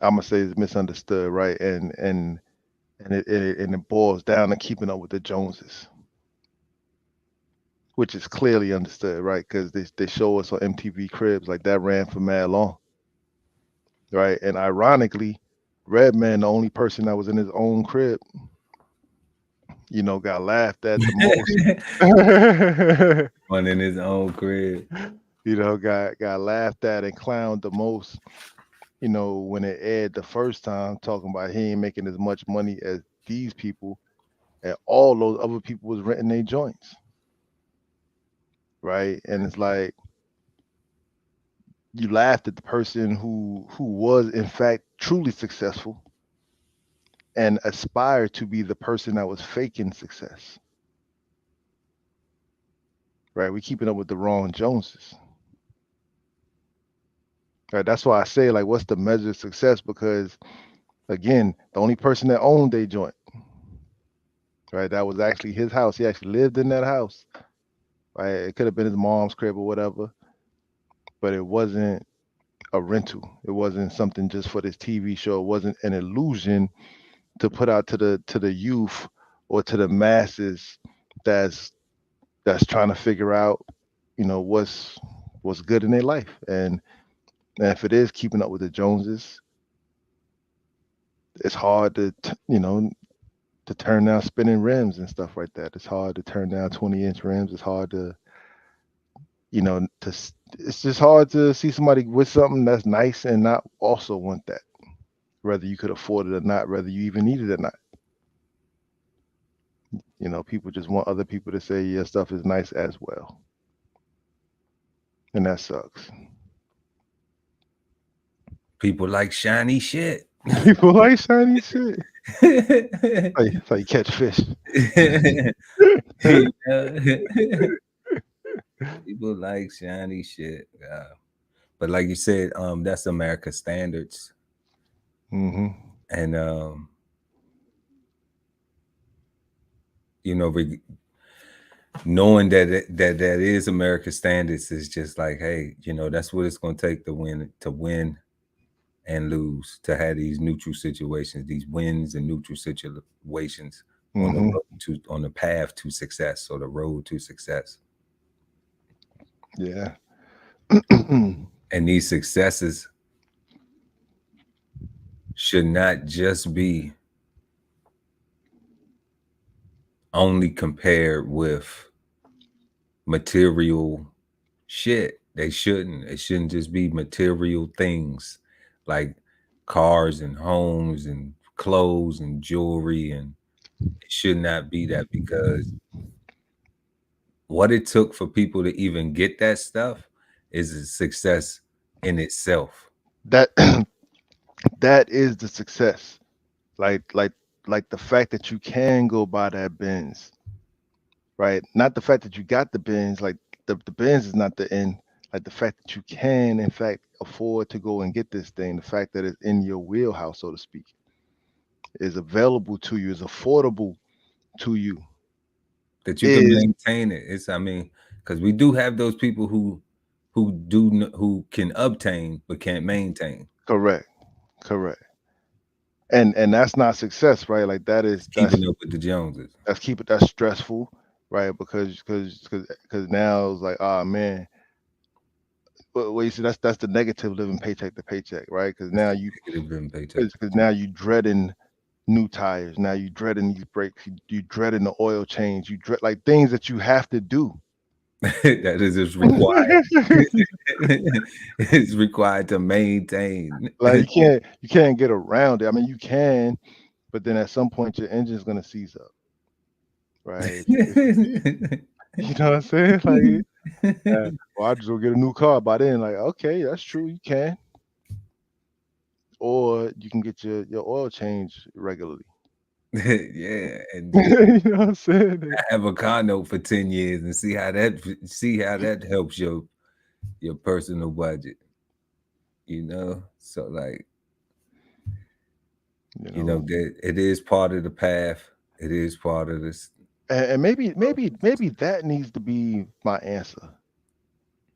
I'm gonna say it's misunderstood, right? And it boils down to keeping up with the Joneses, which is clearly understood, right? Because they show us on MTV Cribs like that ran for mad long, right? And ironically, Redman, the only person that was in his own crib, got laughed at the most. One in his own crib. got laughed at and clowned the most, when it aired the first time, talking about he ain't making as much money as these people, and all those other people was renting their joints, right? And it's like you laughed at the person who was in fact truly successful and aspired to be the person that was faking success, right? We keeping up with the wrong Joneses, right? That's why I say, like, what's the measure of success? Because again, the only person that owned a joint, right? That was actually his house. He actually lived in that house, right? It could have been his mom's crib or whatever, but it wasn't a rental. It wasn't something just for this TV show. It wasn't an illusion to put out to the youth or to the masses that's that's trying to figure out, what's good in their life. And if it is keeping up with the Joneses, it's hard to turn down spinning rims and stuff like that. It's hard to turn down 20-inch rims. It's hard to, it's just hard to see somebody with something that's nice and not also want that, whether you could afford it or not, whether you even need it or not. People just want other people to say your stuff is nice as well. And that sucks. People like shiny shit. People like shiny shit. It's like you catch fish. You know? People like shiny shit. But like you said, that's America's standards. Hmm. And knowing that is America's standards is just like, hey, that's what it's gonna take to win and lose, to have these neutral situations, these wins and neutral situations on the Hmm. road on the path to success, or the road to success. Yeah. And these successes should not just be only compared with material shit. It shouldn't just be material things like cars and homes and clothes and jewelry. And it should not be that, because what it took for people to even get that stuff is a success in itself. that that is the success. Like the fact that you can go buy that Benz, right? Not the fact that you got the Benz, like the Benz is not the end. Like the fact that you can, in fact, afford to go and get this thing, the fact that it's in your wheelhouse, so to speak, is available to you, is affordable to you, That you can is maintain it. Because we do have those people who can obtain but can't maintain. correct, correct. And that's not success, right? Like It's keeping up with the Joneses. that's stressful, right? Because now it's like, oh man, well, you see, that's the negative living paycheck to paycheck, right? Because That's now the you negative in paycheck. because now you dreading new tires. Now you dreading these brakes. You dreading the oil change. You dread like things that you have to do. That is just required. It's required to maintain. Like you can't get around it. I mean, you can, but then at some point your engine's gonna seize up, right? You know what I'm saying? Like, well, I just go get a new car by then. Like, okay, that's true. You can, or you can get your oil change regularly. Yeah, and You know what I'm saying? have a car note for 10 years and see how that helps your personal budget. So like, You know, that it is part of the path. It is part of this. and maybe that needs to be my answer.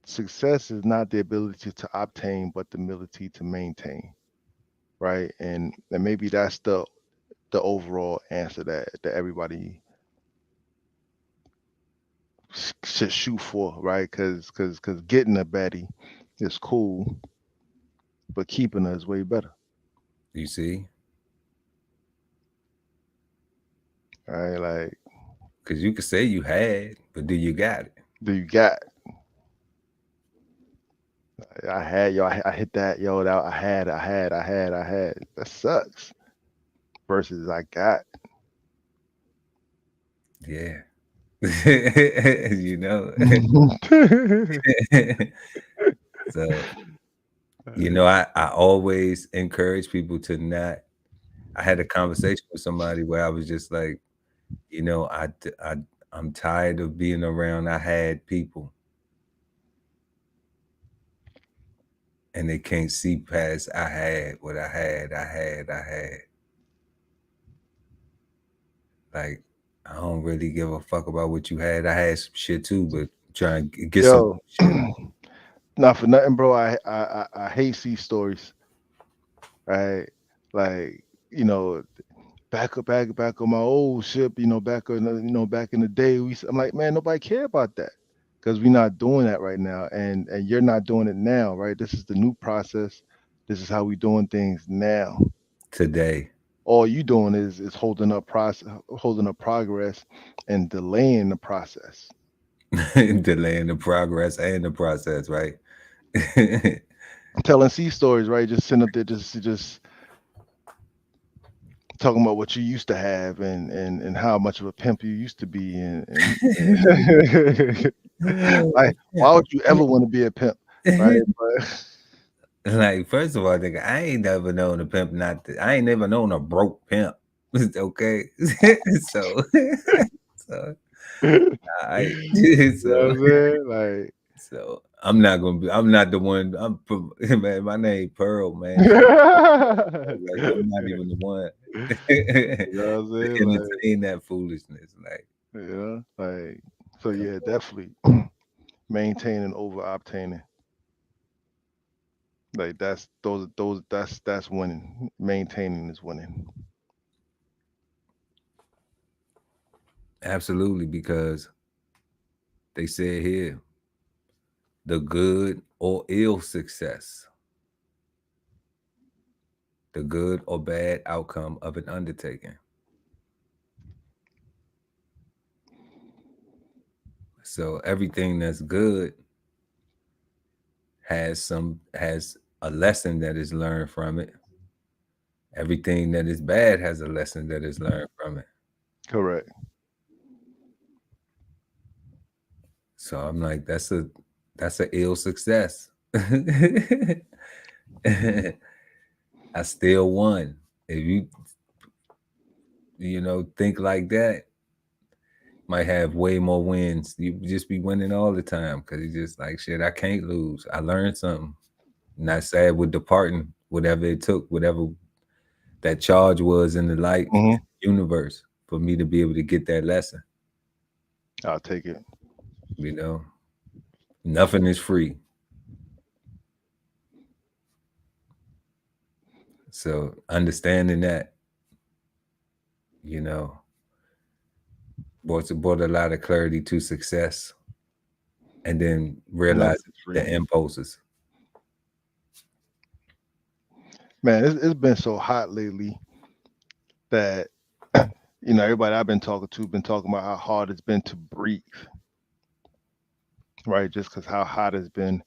Success is not the ability to obtain, but the ability to maintain, right? And maybe that's the overall answer that everybody should shoot for, right? Because getting a baddie is cool, but keeping her is way better, You see, right? Like, because you could say you had, but do you got it? do you got? I had yo, I hit that yo. That I had. That sucks. Versus I got. Yeah. you know. So, I always encourage people to not. I had a conversation with somebody where I was just like, I'm tired of being around. I had people and they can't see past I had what I had. Like, I don't really give a fuck about what you had. I had some shit too, but try and get some Yo, shit. not for nothing, bro. I hate C stories, right? Like, you know, back on my old ship, back in the day, I'm like, man, nobody care about that because we're not doing that right now, and you're not doing it now, right? This is the new process. This is how we doing things now. Today. All you doing is holding up progress, and delaying the process. Delaying the progress and the process, right? Telling C stories, right? Just sitting up there, just talking about what you used to have, and how much of a pimp you used to be, and like, why would you ever want to be a pimp, right? But Like, first of all, nigga, I ain't never known a pimp not to, I ain't never known a broke pimp. Okay. so so you I know so what I'm saying? Like, so I'm not the one. Man, my name Pearl, man. you Like, I'm not even the one know what I'm to saying? Like, entertain that foolishness. Like, like, so come yeah, definitely maintaining over obtaining. Like, that's winning. Maintaining is winning. absolutely, because they said here the good or ill success, the good or bad outcome of an undertaking. So everything that's good has a lesson that is learned from it. Everything that is bad has a lesson that is learned from it. Correct. So I'm like, that's a ill success. I still won. If you think like that, might have way more wins. You just be winning all the time because you just like, shit, I can't lose. I learned something. Not sad with departing, whatever it took, whatever that charge was in the light Hmm. universe for me to be able to get that lesson. I'll take it. You know, nothing is free. So understanding that, you know, brought a lot of clarity to success, and then Nothing realizing is free. the impulses. Man, it's been so hot lately that everybody I've been talking to been talking about how hard it's been to breathe, right? Just because how hot it's been,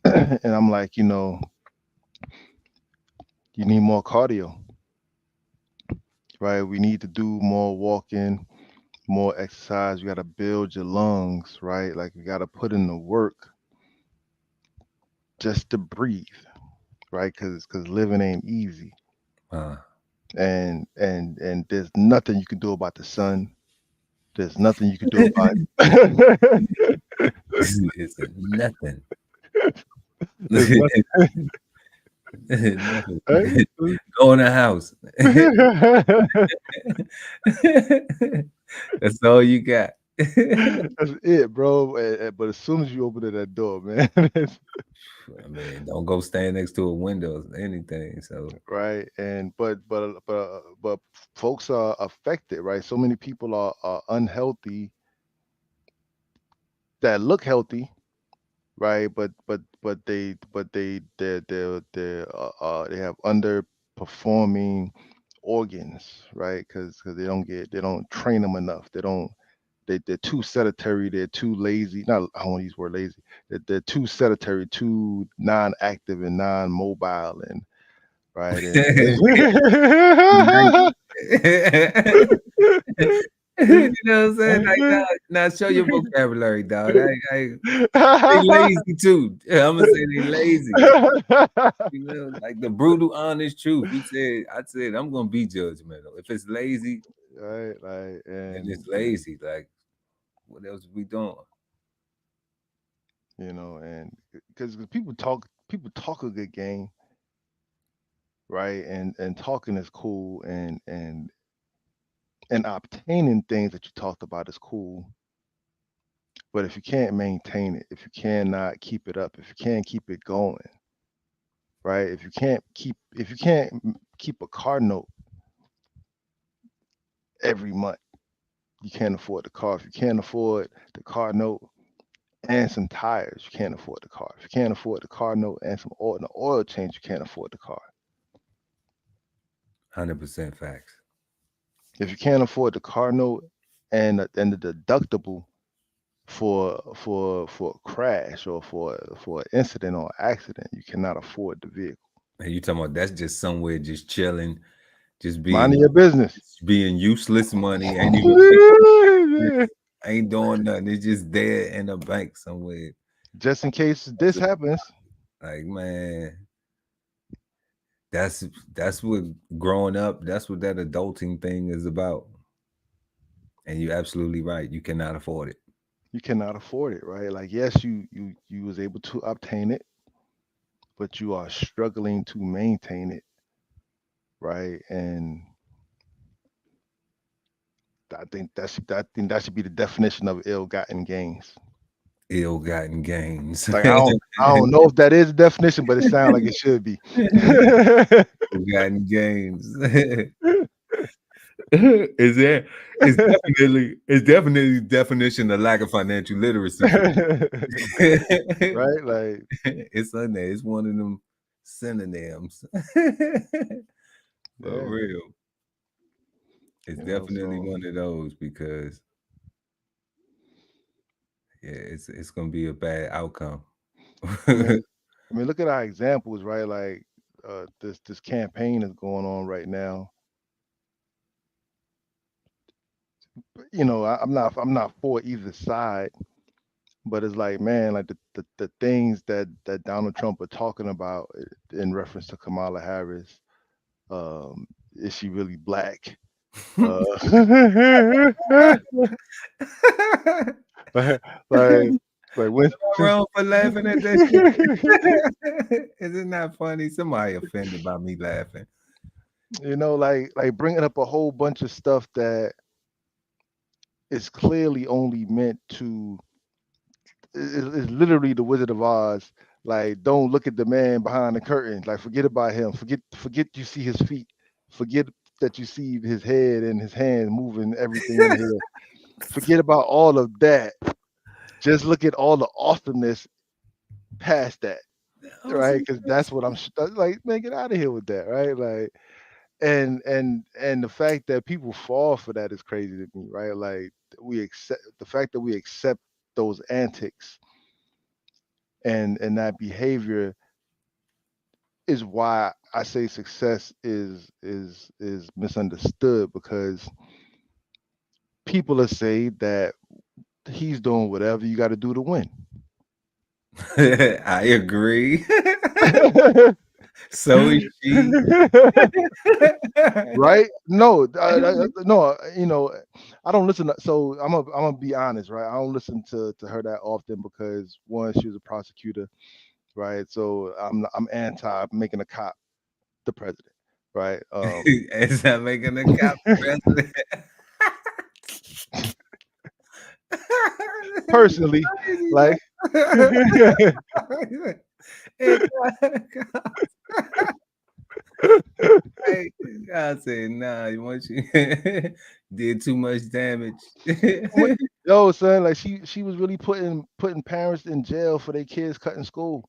and I'm like, you need more cardio, right? We need to do more walking, more exercise. You got to build your lungs, right? Like, you got to put in the work just to breathe, right? Because living ain't easy, Uh, and there's nothing you can do about the sun. There's nothing you can do about it's a nothing. there's nothing, Nothing. right? Go in the house. That's all you got. That's it, bro. But as soon as you open that door, man, I mean, don't go stand next to a window or anything. So right? And but folks are affected, right? So many people are unhealthy that look healthy, right? But they have underperforming organs, right? Because they don't train them enough. They don't they're too sedentary, they're too lazy. Not I don't want to use the word lazy. They're too sedentary, too non-active and non-mobile, and right Nice. You know what I'm saying? Like, now show your vocabulary, dog. They lazy too. Yeah, I'm gonna say they lazy. You know, like the brutal, honest truth. I said, I'm gonna be judgmental. If it's lazy, right, like, then and it's lazy. Like, what else we doing? you know, and because people talk a good game, right, and talking is cool, and obtaining things that you talked about is cool. But if you can't maintain it, if you cannot keep it up, if you can't keep it going, right? If you can't keep a car note every month, you can't afford the car. If you can't afford the car note and some tires, you can't afford the car. If you can't afford the car note and some oil, and the oil change, you can't afford the car. 100% facts. If you can't afford the car note and the deductible for a crash or for an incident or accident, you cannot afford the vehicle. And you talking about that's just somewhere just chilling, just Minding your business. being useless money, ain't even ain't doing nothing. It's just there in a bank somewhere. Just in case this happens. Like, man, that's what growing up, that's what that adulting thing is about. And you're absolutely right. You cannot afford it. You cannot afford it, right? Like, yes, you was able to obtain it, but you are struggling to maintain it, right? And I think that should be the definition of ill-gotten gains. Ill-gotten gains. Like, I don't know if that is the definition, but it sounds like it should be. Ill-gotten gains. Is there? It's definitely definition of lack of financial literacy. Right? Like, It's on there. It's one of them synonyms. For yeah, real. It's you know, definitely so one of those because yeah, it's gonna be a bad outcome. I mean, look at our examples, right? Like, this campaign is going on right now. I'm not for either side, but it's like, man, like the things that Donald Trump are talking about in reference to Kamala Harris. Is she really black? Uh, like, like, like when since Wrong for laughing at that shit. Is it not funny? Somebody offended by me laughing. like bringing up a whole bunch of stuff that is clearly only meant to is literally the Wizard of Oz. Like, don't look at the man behind the curtain. Like, forget about him. Forget you see his feet. Forget that you see his head and his hands moving everything in here. Forget about all of that. Just look at all the awesomeness past that, right? Because that's what like. Man, get out of here with that, right? Like, and the fact that people fall for that is crazy to me, right? Like, we accept the fact that we accept those antics and that behavior is why I say success is misunderstood, because people are say that he's doing whatever you got to do to win. I agree. So is she. Right? No, no. I don't listen. So I'm gonna be honest, right? I don't listen to her that often because, one, she was a prosecutor, right? So I'm anti making a cop the president, right? Is that making a cop president? Personally, like. Hey, God said, nah, once you did too much damage. Yo, son, like, she was really putting parents in jail for their kids cutting school.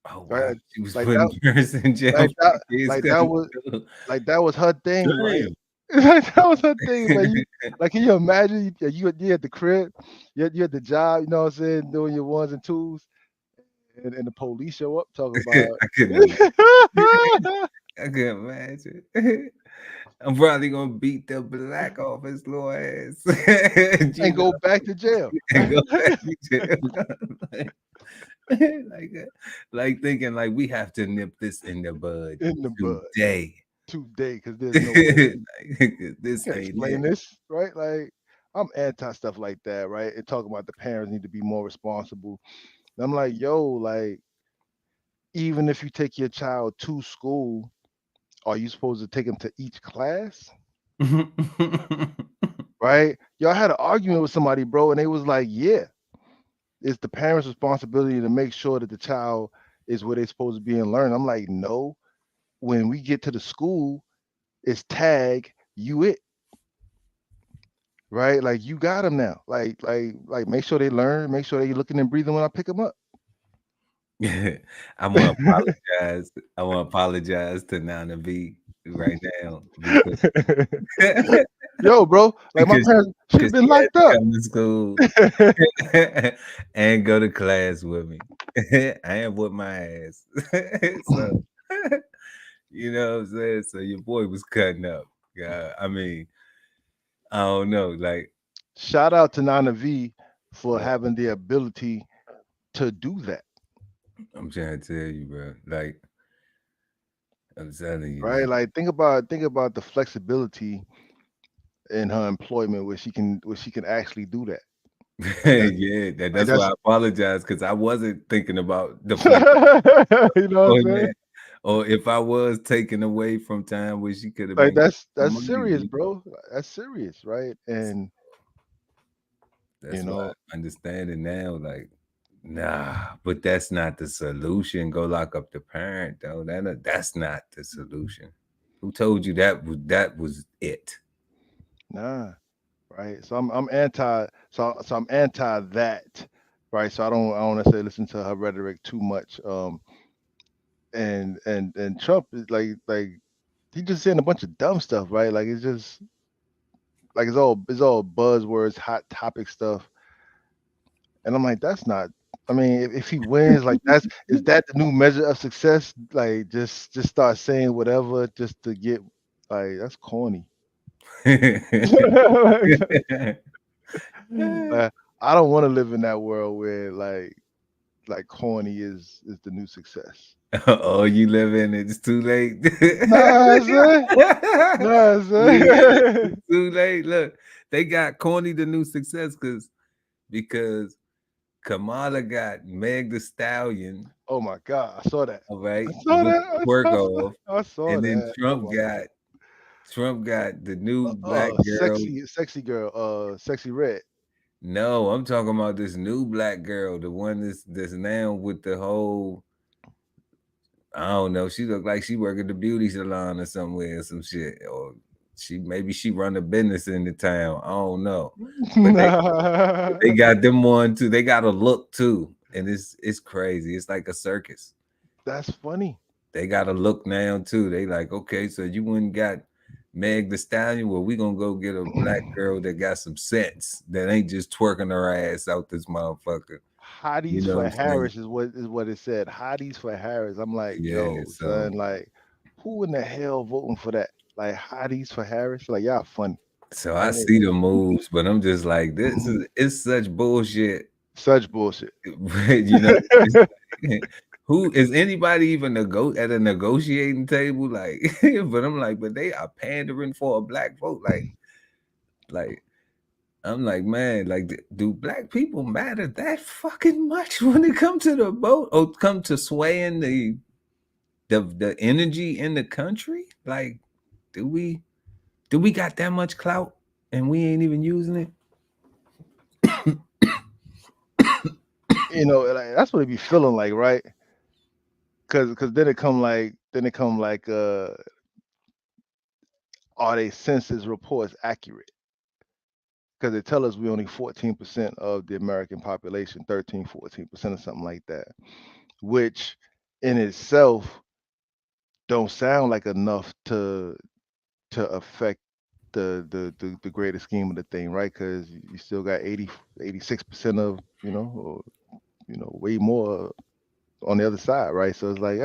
Oh wow, Right? she was Like putting that parents in jail like for that the kids like that cutting was school. like that was her thing, right? Damn. Like that was her thing, man. Like, can you imagine? You at the crib, you at the job. You know what I'm saying? Doing your ones and twos, and the police show up talking about. I couldn't imagine. I couldn't imagine. I'm probably gonna beat the black off his little ass, And you know, go back to jail. and go back to jail. like, like thinking like we have to nip this in the bud In the bud today. today, because there's no way. Like, this Can't ain't explain it. this, right? Like, I'm anti stuff like that, right? And talking about the parents need to be more responsible. And I'm like, yo, like, even if you take your child to school, are you supposed to take them to each class? Right? Y'all had an argument with somebody, bro, and they was like, yeah, it's the parents' responsibility to make sure that the child is where they're supposed to be and learn. I'm like, no, when we get to the school, it's tag you it, right? Like you got them now. Like make sure they learn, make sure they looking and breathing when I pick them up. I want to apologize. I want to apologize to Nana V right now because Yo, bro, like my because parents should have because been she had locked to up. come to school and go to class with me. I am with my ass. So you know what I'm saying? So your boy was cutting up. Yeah, I mean, I don't know. Like, Shout out to Nana V for uh, having the ability to do that, I'm trying to tell you, bro. Like, I'm telling you, right? like, Like think about the flexibility in her employment where she can actually do that. Like that's yeah, like that's why that's I apologize because I wasn't thinking about the flex you know what I'm on saying? that. Or if I was taken away from time where she could have Like been getting some that's money, serious, bro. That's serious, right? And you that's why know, I understand it now. Like, nah, but that's not the solution. Go lock up the parent, though. That's not the solution. Who told you that was it? nah, right? So I'm anti so I'm anti that, right? So I don't necessarily listen to her rhetoric too much. And Trump is like he just saying a bunch of dumb stuff, right? Like it's just like it's all buzzwords, hot topic stuff. And I'm like, that's not. I mean, if he wins, like is that the new measure of success? Like just start saying whatever just to get like that's corny. Like, I don't want to live in that world where like corny is the new success. Oh, you live in it. It's too late. Nah, son. Nah, Yeah, son. it's too late. Look, they got corny the new success because Kamala got Meg the Stallion, Oh my God, I saw that. all I right, saw with that. twerk I saw, off, I saw and then that. Oh my God. Trump got the new black Oh, girl. sexy girl. Sexy red. No, I'm talking about this new black girl, the one that's now with the whole. I don't know. She looked like she work at the beauty salon or somewhere or some shit, or she run a business in the town. I don't know, but they got them one too. They got a look too, and it's crazy. It's like a circus. That's funny. They got a look now too. They like, okay, so you wouldn't got Meg the Stallion. Well, we gonna go get a black girl that got some sense that ain't just twerking her ass out this motherfucker. You Hotties know what for I'm saying? Harris is what it said. Hotties for Harris. I'm like, Yeah. yo, So son, like, who in the hell voting for that? Like hotties for Harris? Like, y'all funny. I Right? see the moves, but I'm just like, this is it's such bullshit. Such bullshit. You know, it's like, who is anybody even at a negotiating table? Like, but I'm like, but they are pandering for a black vote. Like I'm like, man, like, do black people matter that fucking much when it comes to the vote or come to swaying the energy in the country? Like, do we got that much clout and we ain't even using it? Like, that's what it be feeling like, right? Cause then it come like are they census reports accurate? Because they tell us we only 14% of the American population, 13, 14% or something like that, which in itself don't sound like enough to affect. the greater scheme of the thing, right? Because you still got 86% of or, way more on the other side, right? So it's like,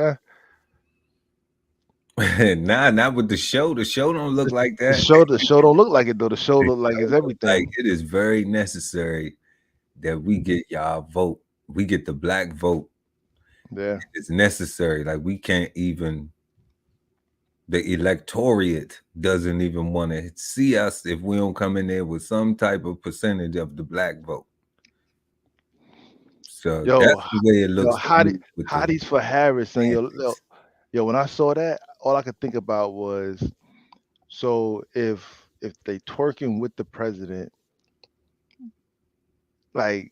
Nah, not with the show. The show don't look like the that. show don't look like it though. The show The look like show it's look like everything. it is very necessary that we get y'all vote. We get the black vote. Yeah. It's necessary. Like we can't even. The electorate doesn't even want to see us if we don't come in there with some type of percentage of the black vote. So Yo, that's the way it looks to me with the hotties for Harris, and candidates. when I saw that, all I could think about was, so if they twerking with the president, like,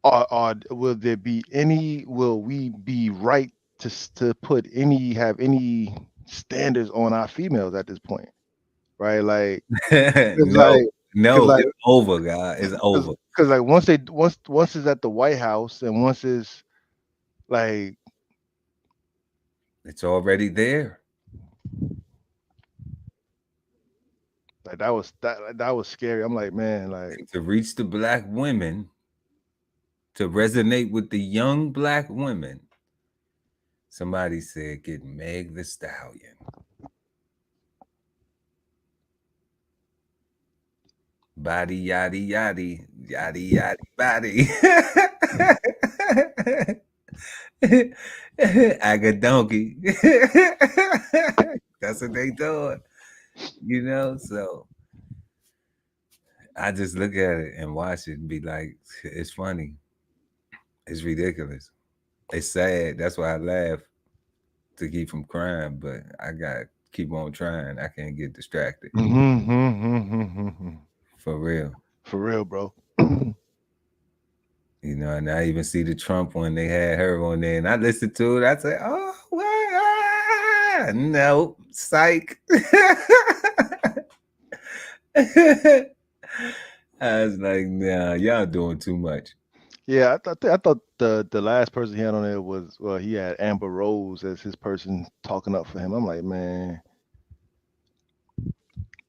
will there be any? Will we be right to put have any standards on our females at this point, right? Like, it's No, like, cause no, like, it's over, guys. It's over. cause like once it's at the White House and once it's like It's already there. that was scary. I'm like, man, like, To reach the black women, to resonate with the young black women. Somebody said, get Meg the Stallion. Body, yaddy, yaddy, yaddy, yaddy, body. Aga donkey. That's what they thought, So I just look at it and watch it and be like, it's funny. It's ridiculous. It's sad. That's why I laugh to keep from crying, but I got to keep on trying. I can't get distracted. For real. For real, bro. And I even see the Trump one. They had her on there, and I listened to it. I said, "Oh, what? No, psych." I was like, "Nah, y'all doing too much." Yeah, I thought the last person he had on there was, well, he had Amber Rose as his person talking up for him. I'm like, man.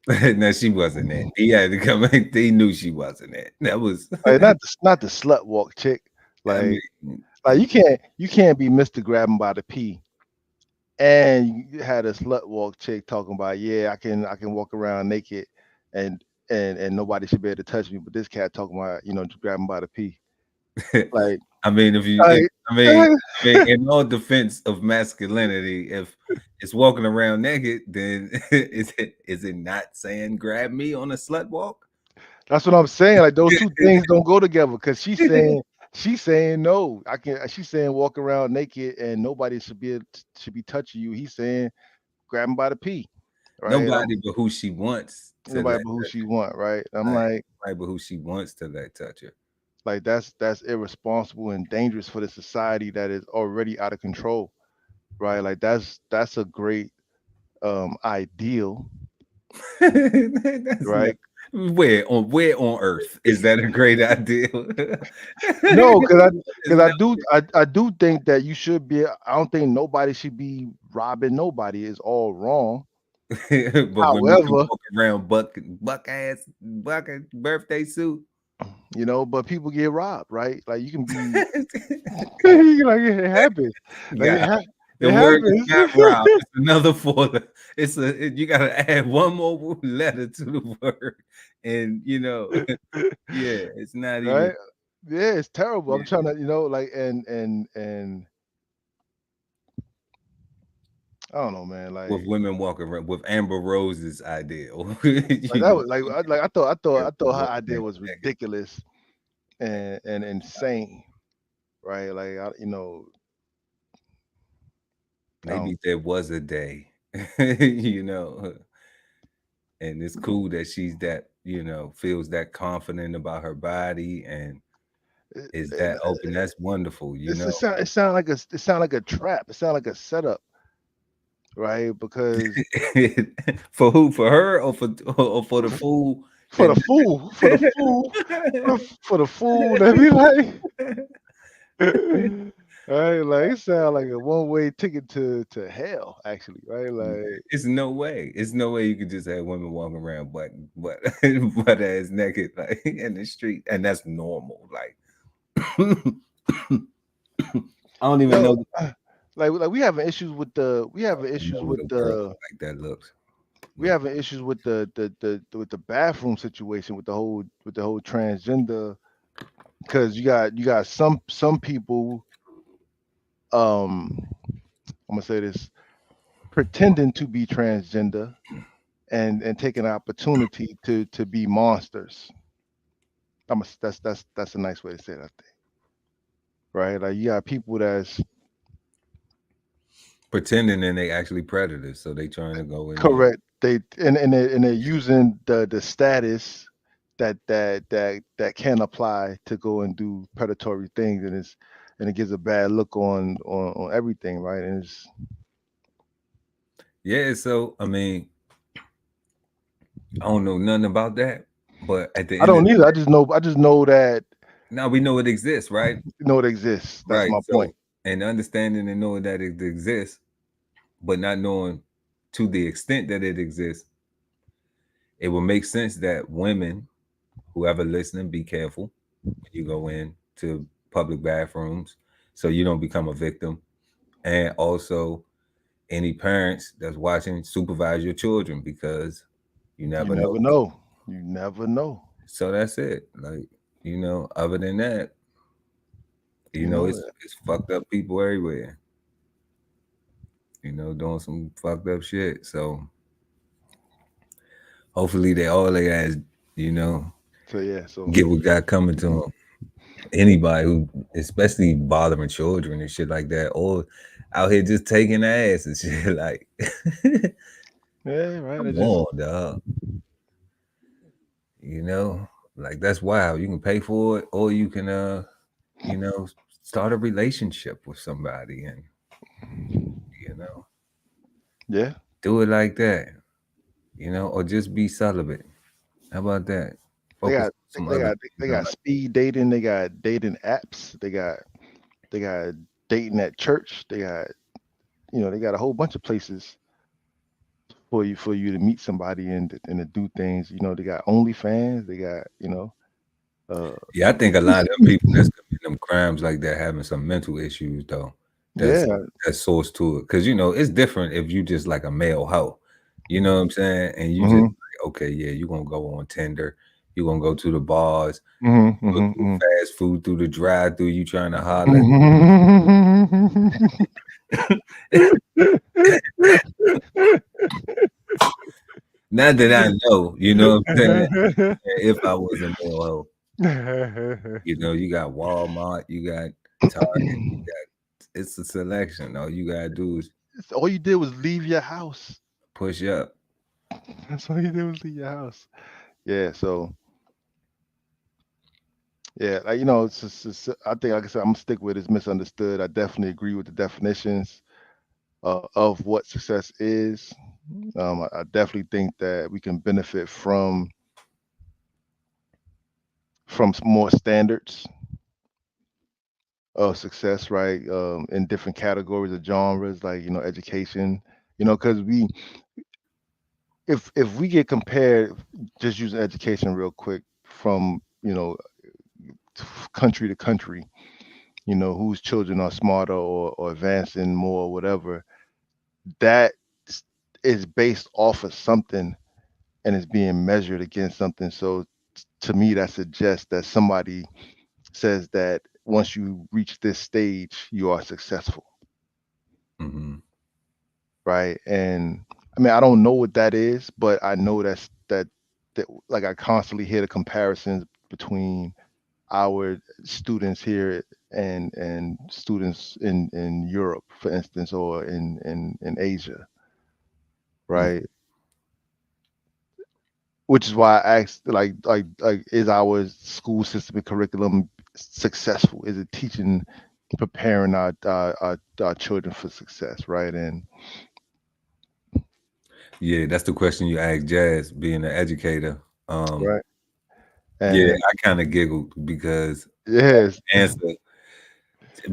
No, she wasn't that. He had to come in. He knew she wasn't that. That was Like, not the slut walk chick. Like, I mean, you can't be Mr. Grabbing by the P, and you had a slut walk chick talking about, yeah, I can walk around naked, and nobody should be able to touch me. But this cat talking about, just grabbing by the P. Like, I mean, in all defense of masculinity, if it's walking around naked, then is it not saying grab me on a slut walk? That's what I'm saying. Like, those two things don't go together, because she's saying no. She's saying walk around naked and nobody should be touching you. He's saying grab him by the P. Right? Nobody but who she wants. Nobody but who she want, right? I'm like, nobody but who she wants to let touch her. Like, that's irresponsible and dangerous for the society that is already out of control, right? Like, that's a great ideal, right? Where on earth is that a great ideal? No, because I do think that you should be. I don't think nobody should be robbing nobody. It's all wrong. But however, when walk around buck birthday suit. But people get robbed, right? Like, you can be like, it happens. Like, the word is not robbed. It's another for you gotta add one more letter to the word. And yeah, it's not right? even. Yeah, it's terrible. I'm trying to, like, and I don't know, man. Like, with women walking around with Amber Rose's ideal. like, that was like I thought her idea was ridiculous and insane, right? Like, maybe there was a day, and it's cool that she's that, feels that confident about her body and is that open. That's wonderful, It sound like a trap. It sound like a setup. Right, because for who? For her or for the fool? For the fool, for the fool, for the fool. That be like, Right? Like it sounds like a one-way ticket to hell, actually, right? Like It's no way. It's no way you could just have women walking around but butt ass naked like in the street, and that's normal. Like I don't even yo, know. like we having issues with the we having No issues with little girl the like that looks. we No. having issues with the bathroom situation with the whole transgender because you got some people um I'm gonna say this pretending to be transgender and taking an opportunity to be monsters. That's a nice way to say that, I think, right? Like you got people that's Pretending and they actually predators, so they trying to go in there. correct. They're using the status that can apply to go and do predatory things, and it gives a bad look on everything, right? And it's Yeah, so I mean, I don't know nothing about that, but at the I end of don't either. I just know that now we know it exists, right? it exists. That's Right. my point. So and understanding and knowing that it exists, but not knowing to the extent that it exists, it will make sense that women, whoever listening, be careful when you go in to public bathrooms so you don't become a victim. And also any parents that's watching, supervise your children because you You never know. never know. You never know. So that's it. Like, other than that, You know it's fucked up people everywhere, doing some fucked up shit. So hopefully they all they ass, you know, so yeah. So get what got coming to them. Anybody who, especially bothering children and shit like that, or out here just taking ass and shit, like, yeah, right. It come just on, dog. You know, like that's wild. You can pay for it, or you can, you know, start a relationship with somebody and you know yeah. do it like that. Or just be celibate. How about that? They Focus got on some they other got things they in got life. speed dating. They got dating apps. They got dating at church. They got a whole bunch of places for you to meet somebody and to do things. They got OnlyFans. They got uh Yeah, I think a lot of them people that's committing them crimes like that having some mental issues though. That's yeah. that's source to it. Cause it's different if you just like a male hoe. You know what I'm saying? And you just Hmm. like, okay, yeah, you're gonna go on Tinder, you're gonna go to the bars, Hmm. go Hmm. through Hmm. fast food through the drive through, you trying to holler. Not that I know, you know what I'm saying? If I was a male hoe, you got Walmart, you got Target, it's a selection. All you gotta do is All you did was leave your house. push up. That's all you did was leave your house. Yeah. So yeah, like I think, like I said, I'm gonna stick with it's misunderstood. I definitely agree with the definitions of what success is. I definitely think that we can benefit from some more standards of success, right? In different categories of genres, like education. Because if we get compared, just using education real quick, from country to country, whose children are smarter or advancing more, or whatever, that is based off of something and is being measured against something. So to me, that suggests that somebody says that once you reach this stage, you are successful, Hmm. right? And I mean, I don't know what that is, but I know that like I constantly hear the comparisons between our students here and students in Europe, for instance, or in Asia, right? Which is why I asked, like, is our school system and curriculum successful? Is it teaching, preparing our children for success, right? And Yeah, that's the question you asked Jazz, being an educator. Um, right, yeah, and I kind of giggled because yes, answer.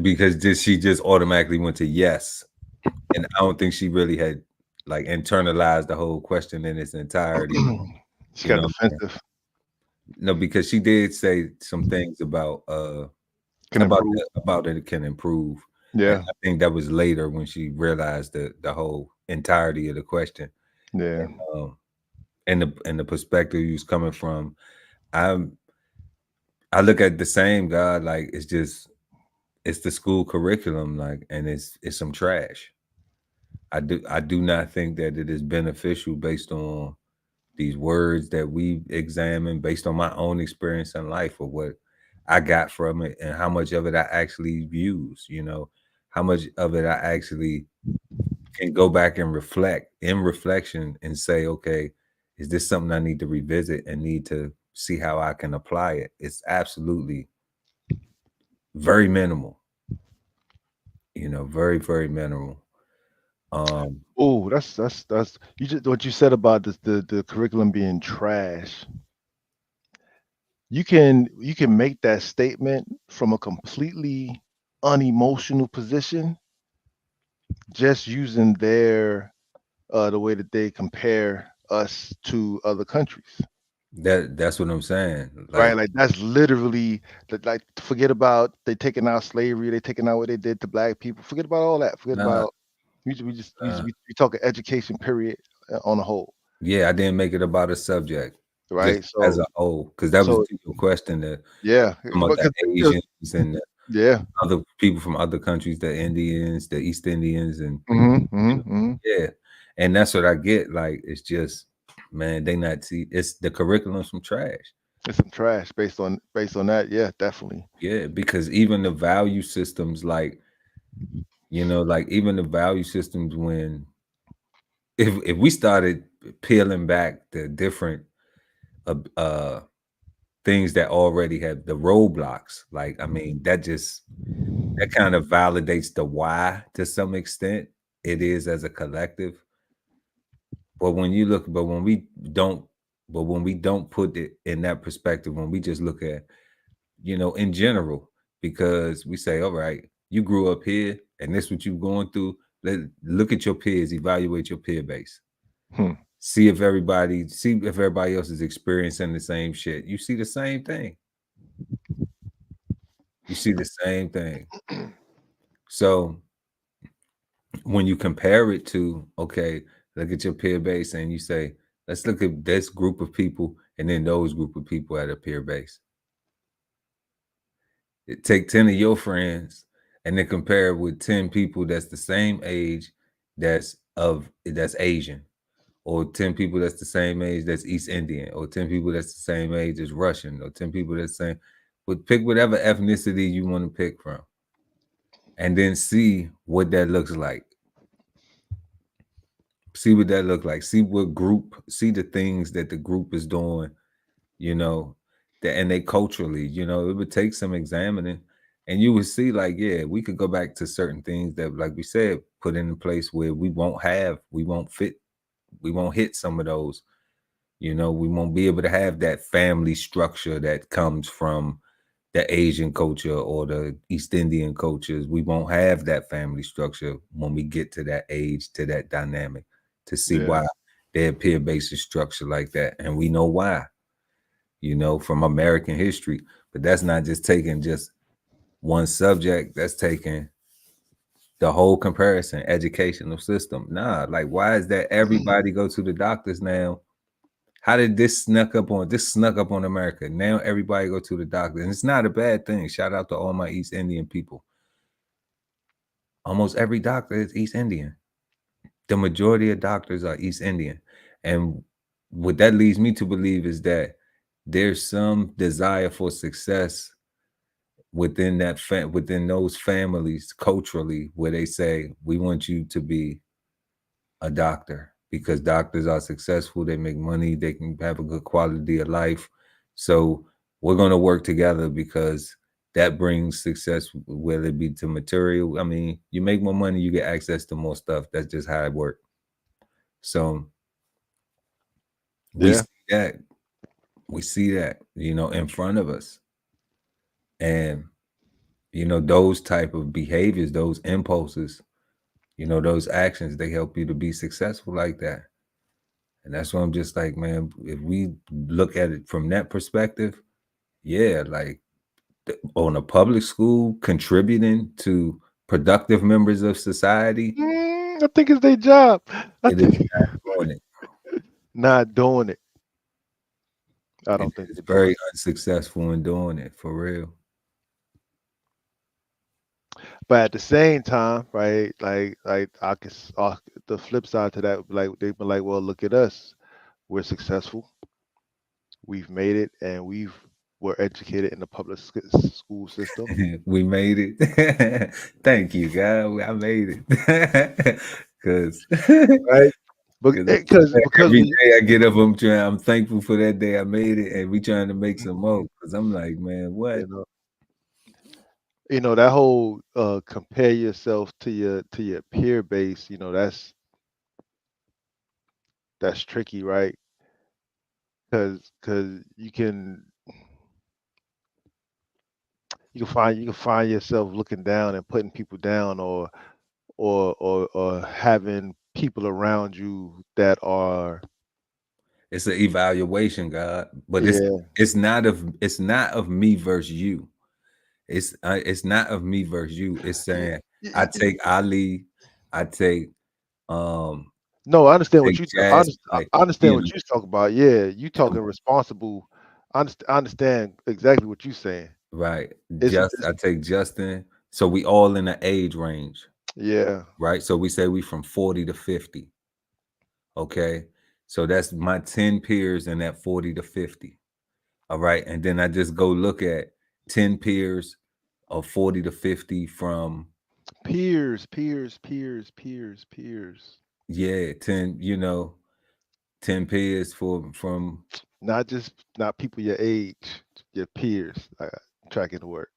because she just automatically went to yes, and I don't think she really had like internalized the whole question in its entirety. She You got know, defensive. no, because she did say some things about Can improve. about it can improve, and Yeah, I think that was later when she realized the whole entirety of the question. yeah. Um, and the perspective he was coming from, I'm I look at the same God like it's the school curriculum, like, and it's some trash. I do not think that it is beneficial based on these words that we examine, based on my own experience in life or what I got from it and how much of it I actually use, how much of it I actually can go back and reflect in reflection and say, okay, is this something I need to revisit and need to see how I can apply it? It's absolutely very minimal, very, very minimal. Oh, that's you just what you said about the curriculum being trash. You can make that statement from a completely unemotional position, just using the way that they compare us to other countries. That's what I'm saying. Right, Like, like that's literally like forget about they taking out slavery, they taking out what they did to black people. Forget about all that. Forget nah, about nah. we talk education period on a whole, Yeah, I didn't make it about a subject, just right? as So a whole, because that was so to your question, that yeah, about the because Asians and the yeah, other people from other countries, the Indians, the East Indians, and hmm. yeah, and that's what I get. Like, it's just, man, they not see. It's the curriculum's some trash. It's some trash based on that. Yeah, definitely. Yeah, because even the value systems, like, like even the value systems, when if we started peeling back the different uh, uh things that already have the roadblocks, like, I mean, that kind of validates the why to some extent it is as a collective. But when you look, don't, but when we don't put it in that perspective, when we just look at, in general, because we say, all right, you grew up here and this what you're going through. Look at your peers, evaluate your peer base. Hmm. See if everybody else is experiencing the same shit. You see the same thing. You see the same thing. So when you compare it to, okay, look at your peer base and you say, let's look at this group of people and then those group of people at a peer base. Take 10 of your friends and then compare it with 10 people that's the same age, that's Asian, or 10 people that's the same age that's East Indian, or 10 people that's the same age as Russian, or 10 people that's the same. But pick whatever ethnicity you want to pick from and then see what that looks like. See what that look like. See what group, see the things that the group is doing, you know, and they culturally, it would take some examining, and you would see, like, yeah, we could go back to certain things that, like we said, put in place where we won't fit, we won't hit some of those, we won't be able to have that family structure that comes from the Asian culture or the East Indian cultures. We won't have that family structure when we get to that age, to that dynamic, to see Yeah, why their peer base is structured like that. And we know why, from American history. But that's not just taking just one subject, that's taking the whole comparison, educational system. Nah, like, why is that everybody go to the doctors now? How did this snuck up on America? Now everybody go to the doctor, and it's not a bad thing. Shout out to all my East Indian people. Almost every doctor is East Indian. The majority of doctors are East Indian. And what that leads me to believe is that there's some desire for success within within those families culturally, where they say, we want you to be a doctor because doctors are successful, they make money, they can have a good quality of life. So we're going to work together because that brings success, whether it be to material. I mean, you make more money, you get access to more stuff. That's just how it works. So we yeah, see that, in front of us. And You know, those type of behaviors, those impulses, you know, those actions, they help you to be successful like that. And that's why I'm just like, man, if we look at it from that perspective, yeah, like on a public school contributing to productive members of society, I think it's their job. I it is think not doing it. not doing it. I It don't think is they're doing very it. unsuccessful in doing it for real. But at the same time, right? Like the flip side to that, like they've been like, well, look at us. We're successful. We've made it, and we're educated in the public school system, We made it. Thank you, God. I made it. Cause right? But because every we, day I get up, I'm thankful for that day I made it, and we trying to make some Mhm. more. Cause I'm like, man, what? you know, that whole compare yourself to your peer base. That's tricky, right? Because you can find yourself looking down and putting people down, or having people around you that are, It's an evaluation, God, but yeah. it's not of me versus you. It's not of me versus you. It's y- saying I y- y- take Ali, I take um no, I understand what take you Jazz, like I understand you what know, you're talking about. Yeah, you come talking on, responsible. I understand exactly what you're saying. right? It's I take Justin. So we all in the age range, Yeah. right? So we say we from 40 to 50. Okay. So that's my 10 peers in that 40 to 50. All right. And then I just go look at 10 peers of 40 to 50 from, Peers. yeah, 10, 10 peers from, Not people your age, your peers. Tracking the word.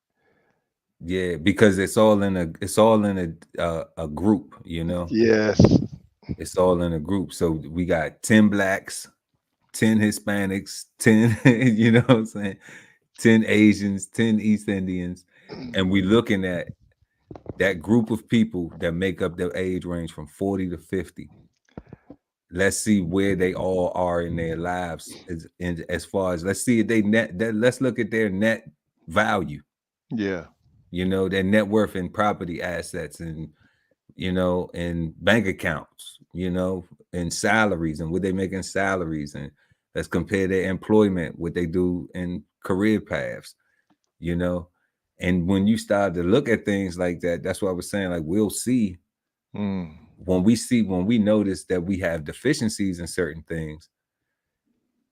yeah, because it's all in a group, Yes. it's all in a group. So we got 10 blacks, 10 Hispanics, 10, you know what I'm saying? 10 Asians, 10 East Indians. And we looking at that group of people that make up the age range from 40 to 50. Let's see where they all are in their lives as far as, let's see if they let's look at their net value, Yeah. their net worth and property assets, and and bank accounts, and salaries, and what they make in salaries, and let's compare their employment, what they do in career paths, you know. And when you start to look at things like that, that's what I was saying. Like, we'll see Mm. when we notice that we have deficiencies in certain things.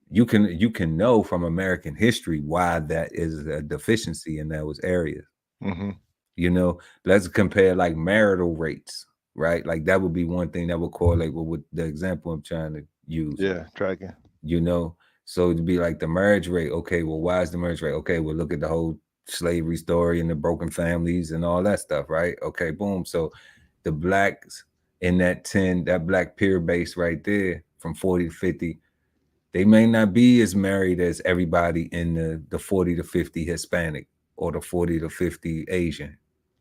You can know from American history why that is a deficiency in those areas. Mm-hmm. Let's compare like marital rates, right? Like that would be one thing that would correlate with the example I'm trying to use. Yeah. Tracking. you know so to be like the marriage rate, okay, well, why is the marriage rate? Okay, well, look at the whole slavery story and the broken families and all that stuff, right? Okay, boom. So the blacks in that black peer base right there from 40 to 50, they may not be as married as everybody in the 40 to 50 Hispanic or the 40 to 50 Asian,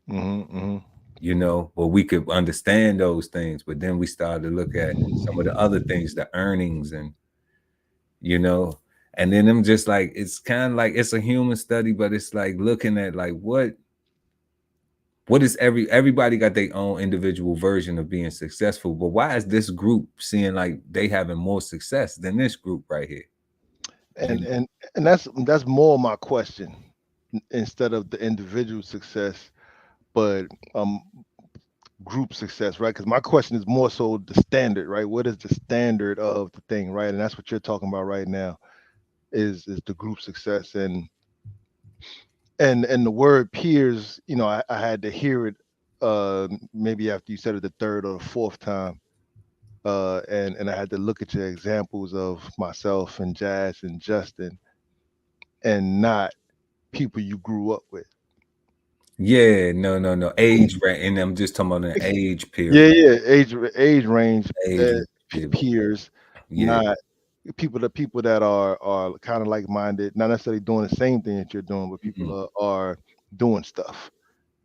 Mm-hmm. Mm-hmm. but we could understand those things. But then we started to look at some of the other things, the earnings, and you know and then I'm just like, it's kind of like it's a human study, but it's like looking at like what is everybody got their own individual version of being successful, but why is this group seeing like they having more success than this group right here? you And know and and that's more my question, instead of the individual success, but um group success, right? Because my question is more so the standard, right? What is the standard of the thing, right? And that's what you're talking about right now, is the group success. And the word peers, I had to hear it maybe after you said it the third or the fourth time. And I had to look at your examples of myself and Jazz and Justin, and not people you grew up with. yeah, no age range, and I'm just talking about an age Yeah, period. yeah, age range, Age p- yeah, peers, yeah. not people that are kind of like minded, not necessarily doing the same thing that you're doing, but people Mhm. are doing stuff.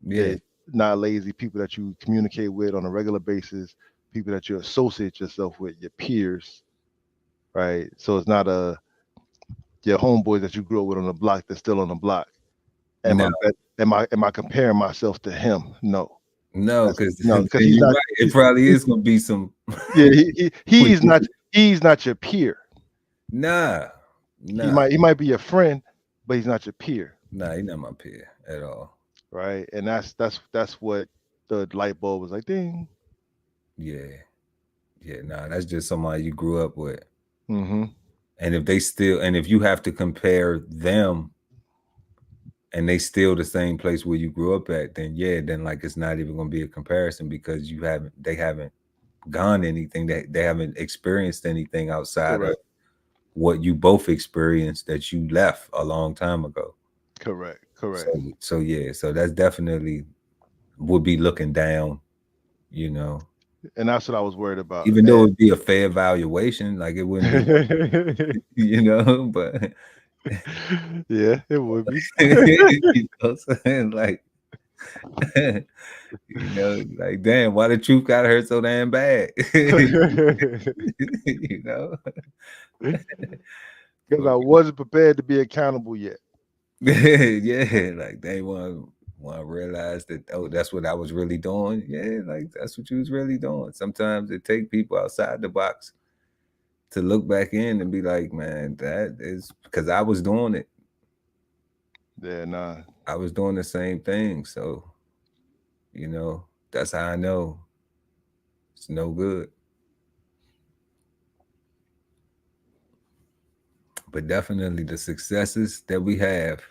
Yeah. Not lazy, people that you communicate with on a regular basis, people that you associate yourself with, your peers, right? So it's not your homeboys that you grew up with on the block that's still on the block. No, Am I comparing myself to him? No. no, because No, because he's you're not. right. It probably is gonna be some. Yeah, he's not your peer. Nah, He nah, might be your friend, but he's not your peer, nah. He's not my peer at all. right? And that's what the light bulb was like. Ding. Yeah, yeah. Nah, that's just somebody you grew up with. Mm-hmm. And if you have to compare them and they still the same place where you grew up at, then yeah, then like it's not even gonna be a comparison because they haven't gone anything, that they haven't experienced anything outside of Correct. what you both experienced that you left a long time ago. Correct. Correct. So yeah, so that's definitely would be looking down, you know. And that's what I was worried about. Even though And it'd be a fair evaluation, like it wouldn't be, you know, but yeah, it would be. you know what I'm saying? Like, you know, like damn, why the truth gotta hurt so damn bad? You know? Because I wasn't prepared to be accountable yet. Yeah, like they want to realize that, oh, that's what I was really doing. Yeah, like that's what you was really doing. Sometimes it take people outside the box to look back in and be like, man, that is because I was doing it. Yeah, nah. I was doing the same thing. So, you know, that's how I know it's no good. But definitely the successes that we have,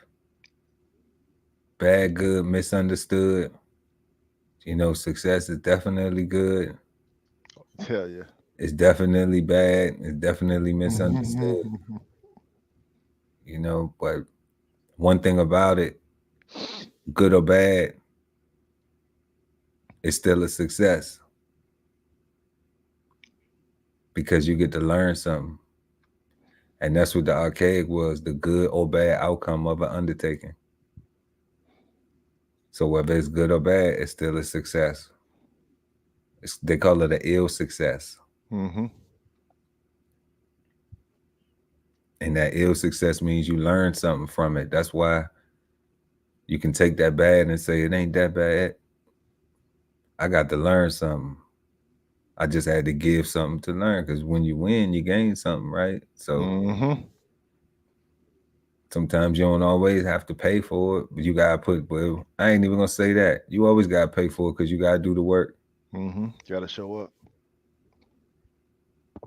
bad, good, misunderstood, you know, success is definitely good. Tell you. It's definitely bad. It's definitely misunderstood, you know. But one thing about it, good or bad, it's still a success because you get to learn something. And that's what the archaic was, the good or bad outcome of an undertaking. So whether it's good or bad, it's still a success. They call it an ill success. Mm-hmm. And that ill success means you learn something from it. That's why you can take that bad and say, it ain't that bad. I got to learn something. I just had to give something to learn because when you win, you gain something, right? So Mm-hmm. sometimes you don't always have to pay for it, but you gotta well, I ain't even gonna say that. You always gotta pay for it because you gotta do the work. Mm-hmm. Gotta show up.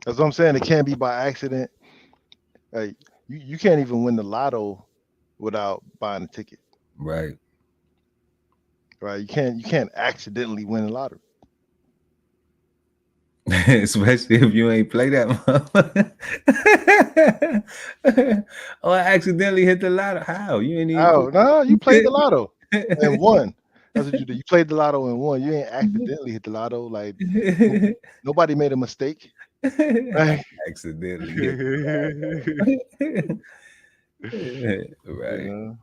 That's what I'm saying. It can't be by accident. Like you can't even win the lotto without buying a ticket. Right. Right. You can't accidentally win the lottery. Especially if you ain't play that oh, I accidentally hit the lotto. How? You ain't even Oh no, you played the lotto and won. That's what you did. You played the lotto and won. You ain't accidentally hit the lotto. Like nobody made a mistake. Right. accidentally hit You right. know.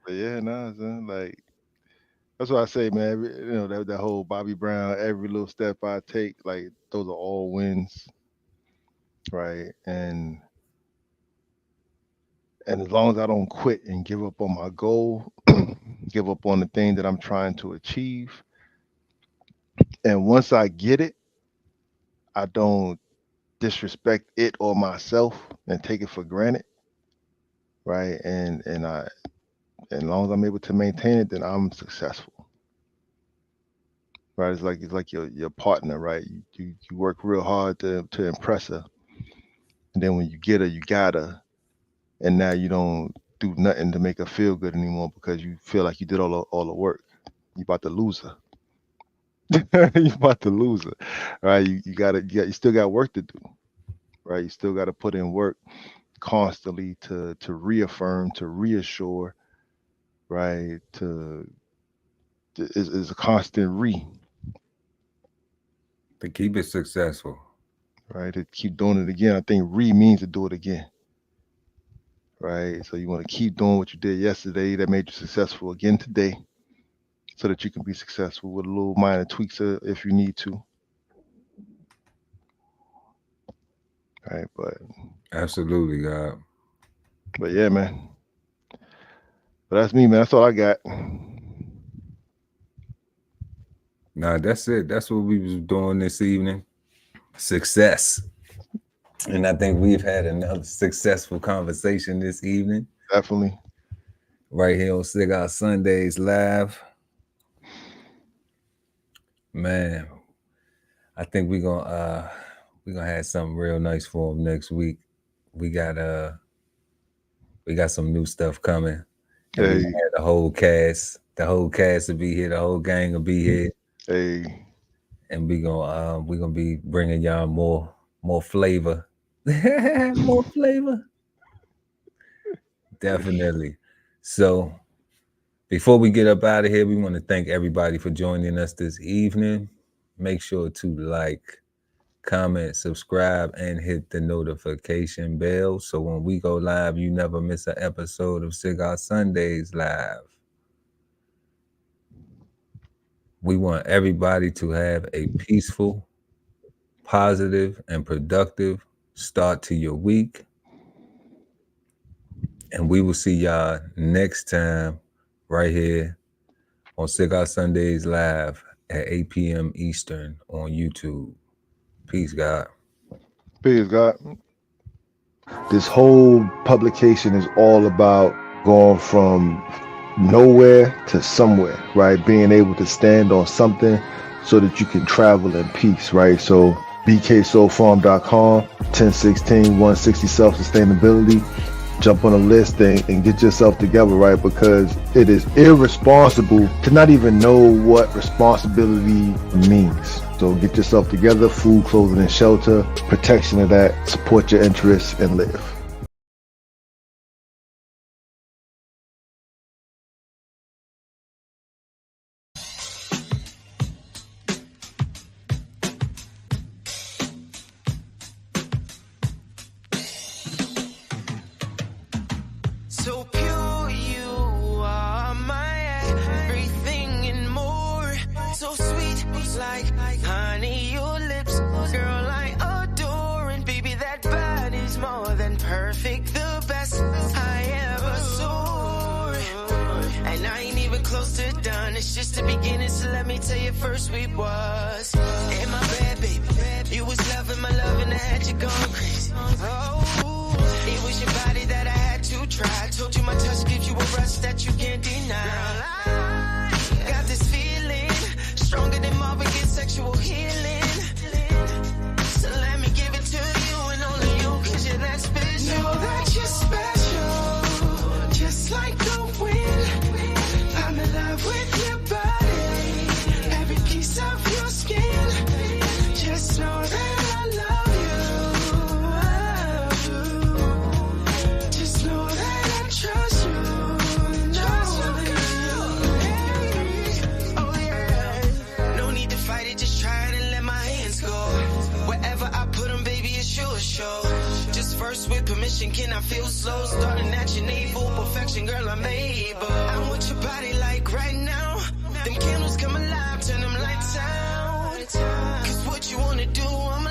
But yeah, no, son, like that's what I say, man. You know that whole Bobby Brown, every little step I take, like those are all wins, right? And as long as I don't quit and give up on my goal, give up on the thing that I'm trying to achieve, and once I get it, I don't disrespect it or myself and take it for granted, right? And as long as I'm able to maintain it, then I'm successful. Right? It's like your partner, right? You work real hard to impress her, and then when you get her, you got her, and now you don't do nothing to make her feel good anymore because you feel like you did all the work. You about to lose her. You about to lose her, right? You still got work to do, right? You still got to put in work constantly to reaffirm, to reassure, right? Is a constant To keep it successful. right? To keep doing it again. I think means to do it again, right? So you want to keep doing what you did yesterday that made you successful again today, so that you can be successful with a little minor tweaks if you need to. All right, Absolutely, God. But yeah, man. But that's me, man. That's all I got. Nah, that's it. That's what we was doing this evening. Success. And I think we've had another successful conversation this evening. Definitely. Right here on Cigar Sundays Live. Man, I think we're gonna have something real nice for them next week. We got some new stuff coming. And we had the whole cast will be here, the whole gang will be here. Hey. And we're gonna be bringing y'all more flavor. More flavor. Definitely. So before we get up out of here, we want to thank everybody for joining us this evening. Make sure to like, comment, subscribe, and hit the notification bell so when we go live, you never miss an episode of Cigar Sundays Live. We want everybody to have a peaceful, positive, and productive start to your week. And we will see y'all next time right here on Cigar Sundays Live at 8 p.m. Eastern on YouTube. Peace, God. Peace, God. This whole publication is all about going from nowhere to somewhere, right? Being able to stand on something so that you can travel in peace, right? So bksoulfarm.com, 1016 160 self-sustainability. Jump on a list and get yourself together, right? Because it is irresponsible to not even know what responsibility means. So get yourself together, food, clothing, and shelter, protection of that, support your interests, and live. So pure, you are my everything and more. So sweet, like honey, your lips, girl, I adore. And baby, that body's more than perfect, the best I ever saw. And I ain't even close to done, it's just the beginning. So let me tell you, first we was in my bed, baby. You was loving my love and I had you going crazy. Oh, it was your body that I had to try. I told you my touch gives you a rush that you can't deny. Girl, I got this feeling stronger than Marvin gets sexual healing. So let me give it to you and only you, cause you're that special. Know that you're special, just like the wind. I'm in love with your body, every piece of your skin. Just know that I love you. Just know that I trust you. Oh yeah. No need to fight it, just try it and let my hands go. Wherever I put them, baby, it's your show. Just first with permission, can I feel slow? Starting at your navel, perfection, girl, I'm able. I'm with your body like right now. Them candles come alive, turn them lights out. Cause what you wanna do, I'm